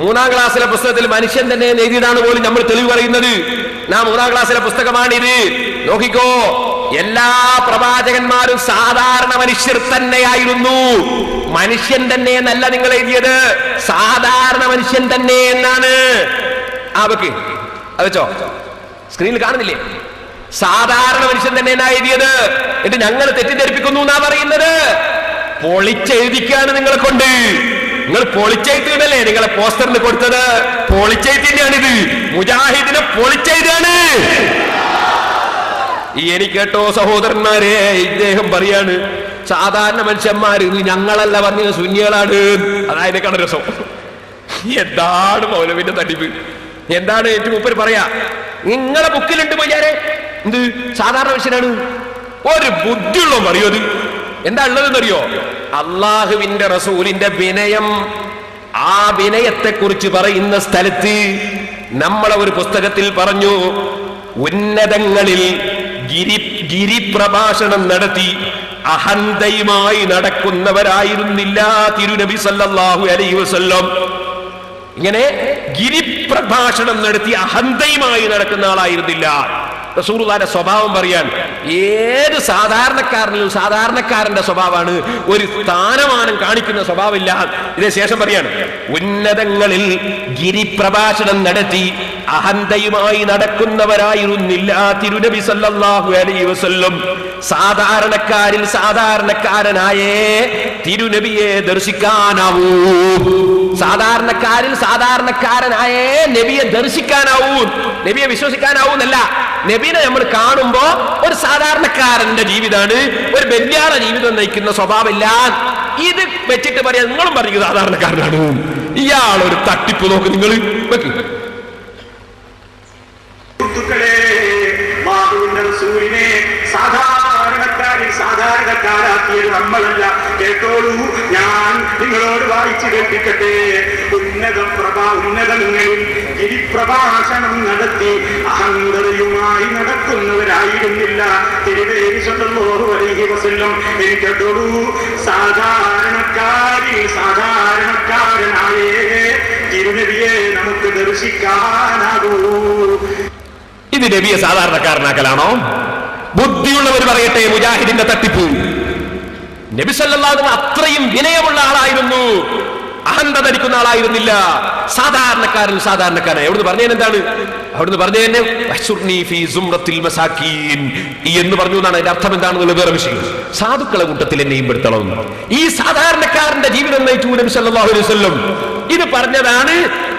Speaker 1: 3-ാം ക്ലാസ്സിലെ പുസ്തകത്തിൽ മനുഷ്യൻ തന്നെ എഴുതിയതാണ് പോലും നമ്മൾ തെളിവ് പറയുന്നത്. 3-ാം ക്ലാസ്സിലെ പുസ്തകമാണിത്. നോക്കിക്കോ, എല്ലാ പ്രവാചകന്മാരും സാധാരണ മനുഷ്യർ തന്നെയായിരുന്നു. മനുഷ്യൻ തന്നെ എന്നല്ല നിങ്ങൾ എഴുതിയത്, സാധാരണ മനുഷ്യൻ തന്നെ എന്നാണ്. വെക്ക്, അത് വെച്ചോ, സ്ക്രീനിൽ കാണുന്നില്ലേ? സാധാരണ മനുഷ്യൻ തന്നെ എന്നാ എഴുതിയത്. എന്നിട്ട് ഞങ്ങൾ തെറ്റിദ്ധരിപ്പിക്കുന്നു എന്നാ പറയുന്നത്. പൊളിച്ചെഴുതിക്കാണ് നിങ്ങളെ കൊണ്ട്. നിങ്ങൾ പൊളിച്ചെഴുത്തിനല്ലേ നിങ്ങളെ പോസ്റ്ററിന് കൊടുത്തത്? പൊളിച്ചെഴുത്തിന്റെയാണിത്. മുജാഹിദിനെ പൊളിച്ചെഴുതാണ്. ഇനി കേട്ടോ സഹോദരന്മാരെ, ഇദ്ദേഹം പറയാണ് സാധാരണ മനുഷ്യന്മാര്. ഞങ്ങളല്ല പറഞ്ഞത്, സുന്നികളാണ്. അതായത് കണ്ട രസം. എന്താണ് മൗലവിന്റെ തട്ടിപ്പ്? എന്താണ് ഏറ്റവും മൂപ്പര് പറയാ? നിങ്ങളെ ബുക്കിലുണ്ട് പോയാരെ എന്ത് സാധാരണ മനുഷ്യനാണ്. ഒരു ബുദ്ധിയുള്ള പറയൂ. അത് എന്താ ഉള്ളതെന്നറിയോ? അള്ളാഹുവിന്റെ റസൂലിന്റെ വിനയം. ആ വിനയത്തെ കുറിച്ച് പറയുന്ന സ്ഥലത്ത് നമ്മളെ ഒരു പുസ്തകത്തിൽ പറഞ്ഞു, ഉന്നതങ്ങളിൽ ഗിരിപ്രഭാഷണം നടത്തി അഹന്തയുമായി നടക്കുന്നവരായിരുന്നില്ല തിരുനബി സല്ലല്ലാഹു അലൈഹി വസല്ലം. ഇങ്ങനെ ഗിരിപ്രഭാഷണം നടത്തി അഹന്തയുമായി നടക്കുന്ന ആളായിരുന്നില്ല. റസൂലുള്ളാഹിന്റെ സ്വഭാവം പറയാൻ ഏത് സാധാരണക്കാരനിലും സാധാരണക്കാരന്റെ സ്വഭാവമാണ്, ഒരു സ്ഥാനമാനം കാണിക്കുന്ന സ്വഭാവമില്ല. ഇതിന് ശേഷം പറയാണ്, ഉന്നതങ്ങളിൽ ഗിരിപ്രഭാഷണം നടത്തി അഹന്തയുമായി നടക്കുന്നവരായിരുന്നില്ല തിരുനബി സല്ലല്ലാഹു അലൈഹി വസല്ലം. സാധാരണക്കാരിൽ സാധാരണക്കാരനായേ തിരുനബിയെ ദർശിക്കാനാവൂ. സാധാരണക്കാരിൽ സാധാരണക്കാരനായേ നബിയെ ദർശിക്കാനാവൂ, നബിയെ വിശ്വസിക്കാനാവൂന്നല്ല. നബിനെ നമ്മൾ കാണുമ്പോ ഒരു സാധാരണക്കാരന്റെ ജീവിതമാണ്, ഒരു ബല്യാള ജീവിതം നയിക്കുന്ന സ്വഭാവമില്ല. ഇത് വെച്ചിട്ട് പറയാം നിങ്ങളും പറഞ്ഞു സാധാരണക്കാരനാണ്, ഇയാളൊരു തട്ടിപ്പ് നോക്ക് നിങ്ങൾ വെക്ക്.
Speaker 2: സാധാരണക്കാരാക്കിയത് നമ്മളല്ല. കേട്ടോളൂ, ഞാൻ നിങ്ങളോട് വായിച്ചു കേൾപ്പിക്കട്ടെ. ഉന്നതങ്ങളിൽ ഗിരിപ്രഭാഷണം നടത്തി അഹന്തതയുമായി നടക്കുന്നവരായിരുന്നില്ല തിരുനബി സല്ലല്ലാഹു അലൈഹി വസല്ലം. കേട്ടോളൂ, സാധാരണക്കാരിൽ സാധാരണക്കാരനായേ തിരുനബിയെ നമുക്ക് ദർശിക്കാനാകൂ.
Speaker 1: ഇത് നബിയെ സാധാരണക്കാരനാക്കലാണോ? ബുദ്ധിയുള്ളവർ പറയട്ടെ, മുജാഹിദിന്റെ തട്ടിപ്പ്. നബി സല്ലല്ലാഹു അലൈഹി വസല്ലം അത്രയും വിനയമുള്ള ആളായിരുന്നു, അഹന്ത ധരിക്കുന്ന ആളായിരുന്നില്ല. സാധാരണക്കാരൻ സാധാരണക്കാരനായി. അവിടുന്ന് പറഞ്ഞതിന് എന്താണ്? അവിടുന്ന് പറഞ്ഞതിന് എന്ന് പറഞ്ഞു എന്നാണ്. അതിന്റെ അർത്ഥം എന്താണെന്നുള്ള വേറെ വിഷയം. സാധുക്കളെ കൂട്ടത്തിൽ എന്നെയും പെടുത്തണം. ഈ സാധാരണക്കാരന്റെ ജീവിതം നയിച്ചു നബി സല്ലല്ലാഹു അലൈഹി വസല്ലം. ഇത് പറഞ്ഞതാണ്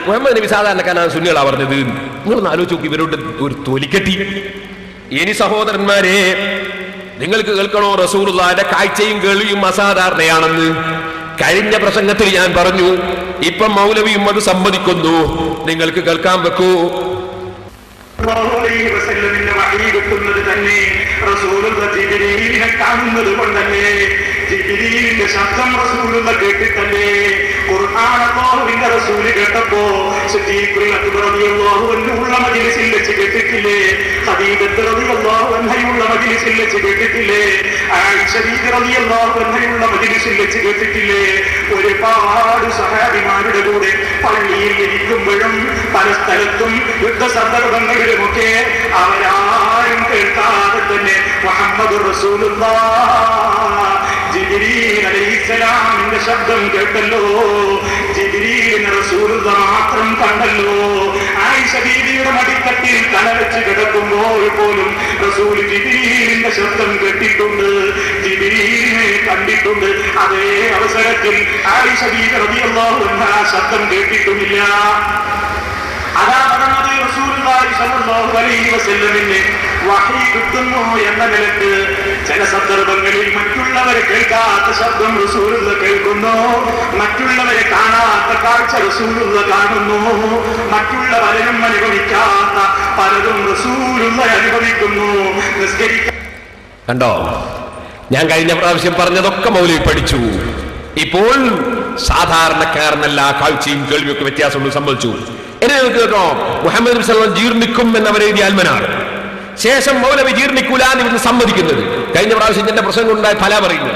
Speaker 1: മുഹമ്മദ് നബി സാധാരണക്കാരനാണ് സുന്നികളാ പറഞ്ഞത്. നിങ്ങളൊന്ന് ആലോചിച്ച് നോക്കി, ഇവരോട് ഒരു തൊലിക്കെട്ടി. ഇനി സഹോദരന്മാരെ, നിങ്ങൾക്ക് കേൾക്കണോ റസൂലുള്ളാഹിന്റെ കാഴ്ചയും കേൾവിയും അസാധാരണയാണെന്ന്? കഴിഞ്ഞ പ്രസംഗത്തിൽ ഞാൻ പറഞ്ഞു, ഇപ്പം മൗലവിയും അത് സമ്മതിക്കുന്നു. നിങ്ങൾക്ക് കേൾക്കാൻ വെക്കൂ.
Speaker 2: കിട്ടുന്നത് തന്നെ റസൂലുള്ള ജിബ്രീലിനെ കാണുന്നത് കൊണ്ടല്ലേ? ജിബ്രീലിന്റെ ശബ്ദം റസൂലുള്ള കേട്ടിട്ടല്ലേ? ഖുർആൻ അല്ലാഹുവിന്റെ റസൂല് കേട്ടപ്പോ സിദ്ദീഖുൽ അക്ബർ റളിയല്ലാഹു അൻഹു ഉള്ള മജ്ലിസിൽ വെച്ച് കേട്ടിട്ടില്ലേ? ഖദീജത്ത് റളിയല്ലാഹു അൻഹയുള്ള മജ്ലിസിൽ വെച്ച് കേട്ടിട്ടില്ലേ? ആയിഷ റളിയല്ലാഹു അൻഹയുള്ള മജ്ലിസിൽ വെച്ച് കേട്ടിട്ടില്ലേ? ഒരുപാട് സഹാബിമാരുടെ കൂടെ പള്ളിയിൽ ഇരിക്കുമ്പോഴും പല സ്ഥലത്തും യുദ്ധസന്ദർഭങ്ങളിലുമൊക്കെ അവരാരും കേൾക്കാതെ തന്നെ മുഹമ്മദ് റസൂലുള്ളാഹ് ജിബ്രീൽ അലൈഹിസ്സലാമിന്റെ ശബ്ദം കേട്ടല്ലോ. ജിബ്രീലിനെ റസൂലുള്ളാഹ് മാത്രം കണ്ടല്ലോ. ആയിഷ ബീവിയുടെ മടിത്തട്ടിൽ തല വെച്ച് കിടക്കുമ്പോൾ പോലും റസൂൽ ജിബ്രീലിന്റെ ശബ്ദം കേട്ടിട്ടുണ്ട്, ജിബ്രീലിനെ കണ്ടിട്ടുണ്ട്. അതേ അവസരത്തിൽ ആയിഷ ബീവി റളിയല്ലാഹു അൻഹാ ശബ്ദം കേട്ടിട്ടുമില്ല. അതാ പറഞ്ഞത് റസൂലുള്ളാഹി സ്വല്ലല്ലാഹു അലൈഹി വസല്ലമിന് വഹി കിട്ടുന്നു എന്ന നിലക്ക് ചില സന്ദർഭങ്ങളിൽ മറ്റുള്ളവരെ കേൾക്കാത്ത ശബ്ദം റസൂലുള്ള കേൾക്കുന്നു, മറ്റുള്ളവരെ കാണാത്ത കാഴ്ച റസൂലുള്ള കാണുന്നു, മറ്റുള്ള പലരും അനുഭവിക്കാത്ത പലതും റസൂലുള്ള അനുഭവിക്കുന്നു.
Speaker 1: കണ്ടോ, ഞാൻ കഴിഞ്ഞ പ്രാവശ്യം പറഞ്ഞതൊക്കെ മൗലവി പഠിച്ചു. ഇപ്പോൾ സാധാരണക്കാരനല്ല, കാഴ്ചയും കേൾവിയൊക്കെ വ്യത്യാസമുണ്ട്, സംഭവിച്ചു. എന്നെ കേൾക്കോ, മുഹമ്മദ് നബി സല്ലല്ലാഹു അലൈഹി വസല്ലം ജീർണിക്കും എന്നവരെഴുതിയ അൽമനാർ. ശേഷം മൗലവി ജീർണിക്കൂല എന്ന് ഇവര് സമ്മതിക്കുന്നത്. കഴിഞ്ഞ പ്രാവശ്യം എന്റെ പ്രസംഗം ഉണ്ടായ ഫല പറയുന്നത്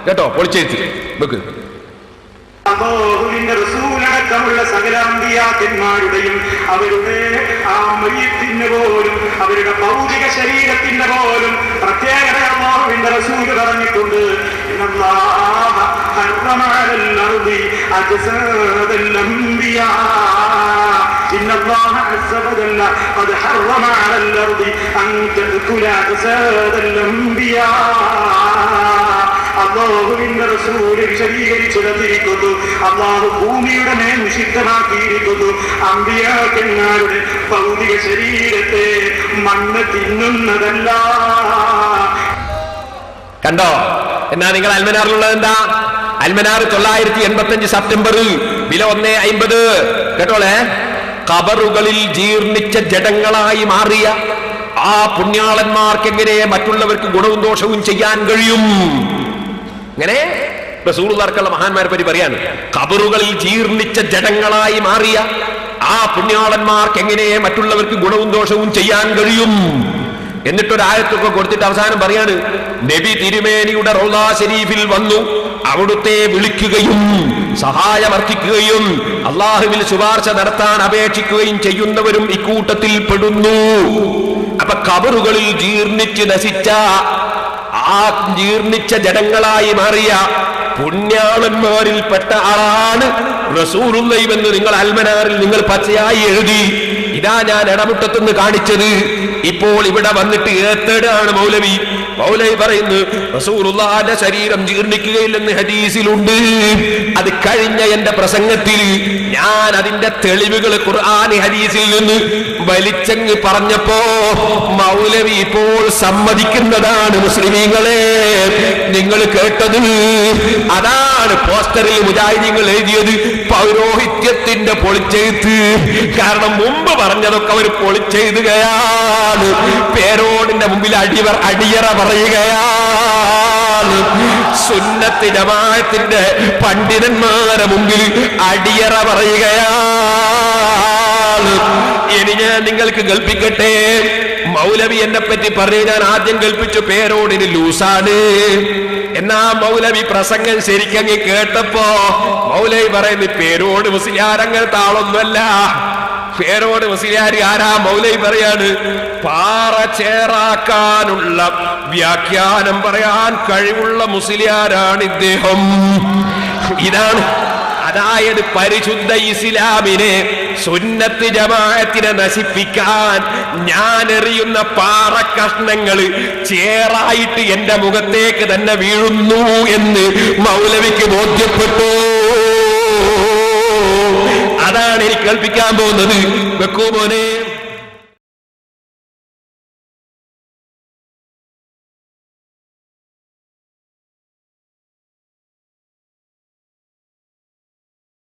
Speaker 1: കേട്ടോ, പൊളിച്ചേച്ച് വെക്ക്.
Speaker 2: അല്ലാഹുവിന്റെ റസൂലടക്കമുള്ള സകല അമ്പിയാക്കന്മാരുടെയും അവരുടെ ആ മയ്യിത്തിന് പോലും അവരുടെ ഭൗതിക ശരീരത്തിന്റെ പോലും പ്രത്യേകത അല്ലാഹുവിന്റെ റസൂൽ പറഞ്ഞിട്ടുണ്ട്. ഇന്നല്ലാഹ ഹറമ അലൽ അർദി അജ്സാദൽ അംബിയാ. ഇന്നല്ലാഹ അസ്സ വജല്ല ഖദ് ഹറമ അലൽ അർദി അൻ തഅകുല അജ്സാദൽ അംബിയാ. അല്ലാഹുവിന്റെ റസൂൽ വിശദീകരിച്ചു തന്നിരിക്കുന്നു. അല്ലാഹു ഭൂമിയുടെ മേൽ നിഷിദ്ധമാക്കിയിരിക്കുന്നു അമ്പിയാക്കന്മാരുടെ ഭൗതിക ശരീരത്തെ മണ്ണ് തിന്നുന്നതല്ല.
Speaker 1: കണ്ടോ? എന്നാ നിങ്ങൾ അൽമനാറിലുള്ളത് എന്താ? അൽമനാർ 985 സെപ്റ്റംബർ, വില 1.50. കേട്ടോളെ, ഖബറുകളിൽ ജീർണിച്ച ജഡങ്ങളായി മാറിയ ആ പുണ്യാളന്മാർക്ക് എങ്ങനെ മറ്റുള്ളവർക്ക് ഗുണവും ദോഷവും ചെയ്യാൻ കഴിയും? ഇങ്ങനെ റസൂലുള്ളാഹിക്കുള്ള മഹാന്മാരെ പറ്റി പറയാണ്. ഖബറുകളിൽ ജീർണിച്ച ജഡങ്ങളായി മാറിയ ആ പുണ്യാളന്മാർക്ക് എങ്ങനെ മറ്റുള്ളവർക്ക് ഗുണവും ദോഷവും ചെയ്യാൻ കഴിയും? എന്നിട്ടൊരായത്തൊക്കെ കൊടുത്തിട്ട് അവസാനം പറയാണ്, നബി തിരുമേനിയുടെ റൗളാ ശരീഫിൽ വന്നു അവിടുത്തെ വിളിക്കുകയും സഹായമർപ്പിക്കുകയും അള്ളാഹുവിൽ ശുപാർശ നടത്താൻ അപേക്ഷിക്കുകയും ചെയ്യുന്നവരും ഇക്കൂട്ടത്തിൽ പെടുന്നു. അപ്പൊ ഖബറുകളിൽ ജീർണിച്ച് നശിച്ച ആ ജീർണിച്ച ജഡങ്ങളായി മാറിയ പുണ്യാളന്മാരിൽ പെട്ട ആളാണ് റസൂലുള്ളാഹി എന്ന് നിങ്ങൾ അൽമനാറിൽ നിങ്ങൾ പച്ചയായി എഴുതി. ഇതാ ഞാൻ ഇടമുട്ടത്തുനിന്ന് കാണിച്ചത്. ഇപ്പോൾ ഇവിടെ വന്നിട്ട് ഏത്തേടാണ് മൗലവി പറയുന്നു റസൂലുള്ളാഹിന്റെ ശരീരം ജീർണിക്കുകയില്ലെന്ന് ഹദീസിലുണ്ട്. അത് കഴിഞ്ഞ എന്റെ പ്രസംഗത്തിൽ ഞാൻ അതിന്റെ തെളിവുകൾ ഖുർആനി ഹദീസിൽ നിന്ന് വലിച്ചങ്ങ് പറഞ്ഞപ്പോ മൗലവി ഇപ്പോൾ സമ്മതിക്കുന്നതാണ്. മുസ്ലിമീങ്ങളെ, നിങ്ങൾ കേട്ടത് അതാണ്. പോസ്റ്ററിൽ മുജാഹിദീങ്ങൾ എഴുതിയത് പൗരോഹിത്യത്തിന്റെ പൊളിച്ചെഴുത്ത്. കാരണം മുമ്പ് പറഞ്ഞതൊക്കെ അവർ പൊളിച്ചെഴുതുകയാണ്. പേരോടിന്റെ മുമ്പിൽ അടിയറ പറയുകയാണ്. സുന്നത്ത് ജമാഅത്തിന്റെ പണ്ഡിതന്മാരെ മുമ്പിൽ അടിയറ പറയുകയാണ്. ഇനി ഞാൻ നിങ്ങൾക്ക് കേൾപ്പിക്കട്ടെ. മൗലവി എന്നെ പറ്റി പറഞ്ഞു. ഞാൻ ആദ്യം കേൾപ്പിച്ചു പേരോടിന് ലൂസാണ്. എന്നാ മൗലവി പ്രസംഗം ശരിക്കങ്ങ് കേട്ടപ്പോ മൗലവി പറയുന്നു പേരോട് മുസ്ലിയാർ അങ്ങനത്തെ ആളൊന്നുമല്ല. പേരോട് മുസ്ലിയാർ ആരാ? മൗലവി പറയാണ് പാറ ചേറാക്കാനുള്ള വ്യാഖ്യാനം പറയാൻ കഴിവുള്ള മുസ്ലിയാരാണ് ഇദ്ദേഹം. ഇതാണ്, അതായത് പരിശുദ്ധ ഇസ്ലാമിനെ സുന്നത്ത് ജമാഅത്തിനെ നശിപ്പിക്കാൻ ഞാൻ എറിയുന്ന പാറക്കഷ്ണങ്ങൾ ചേറായിട്ട് എന്റെ മുഖത്തേക്ക് തന്നെ വീഴുന്നു എന്ന് മൗലവിക്ക് ബോധ്യപ്പെട്ടു. അതാണ് എനിക്ക് കേൾപ്പിക്കാൻ പോകുന്നത്. വെക്കൂ മോനെ.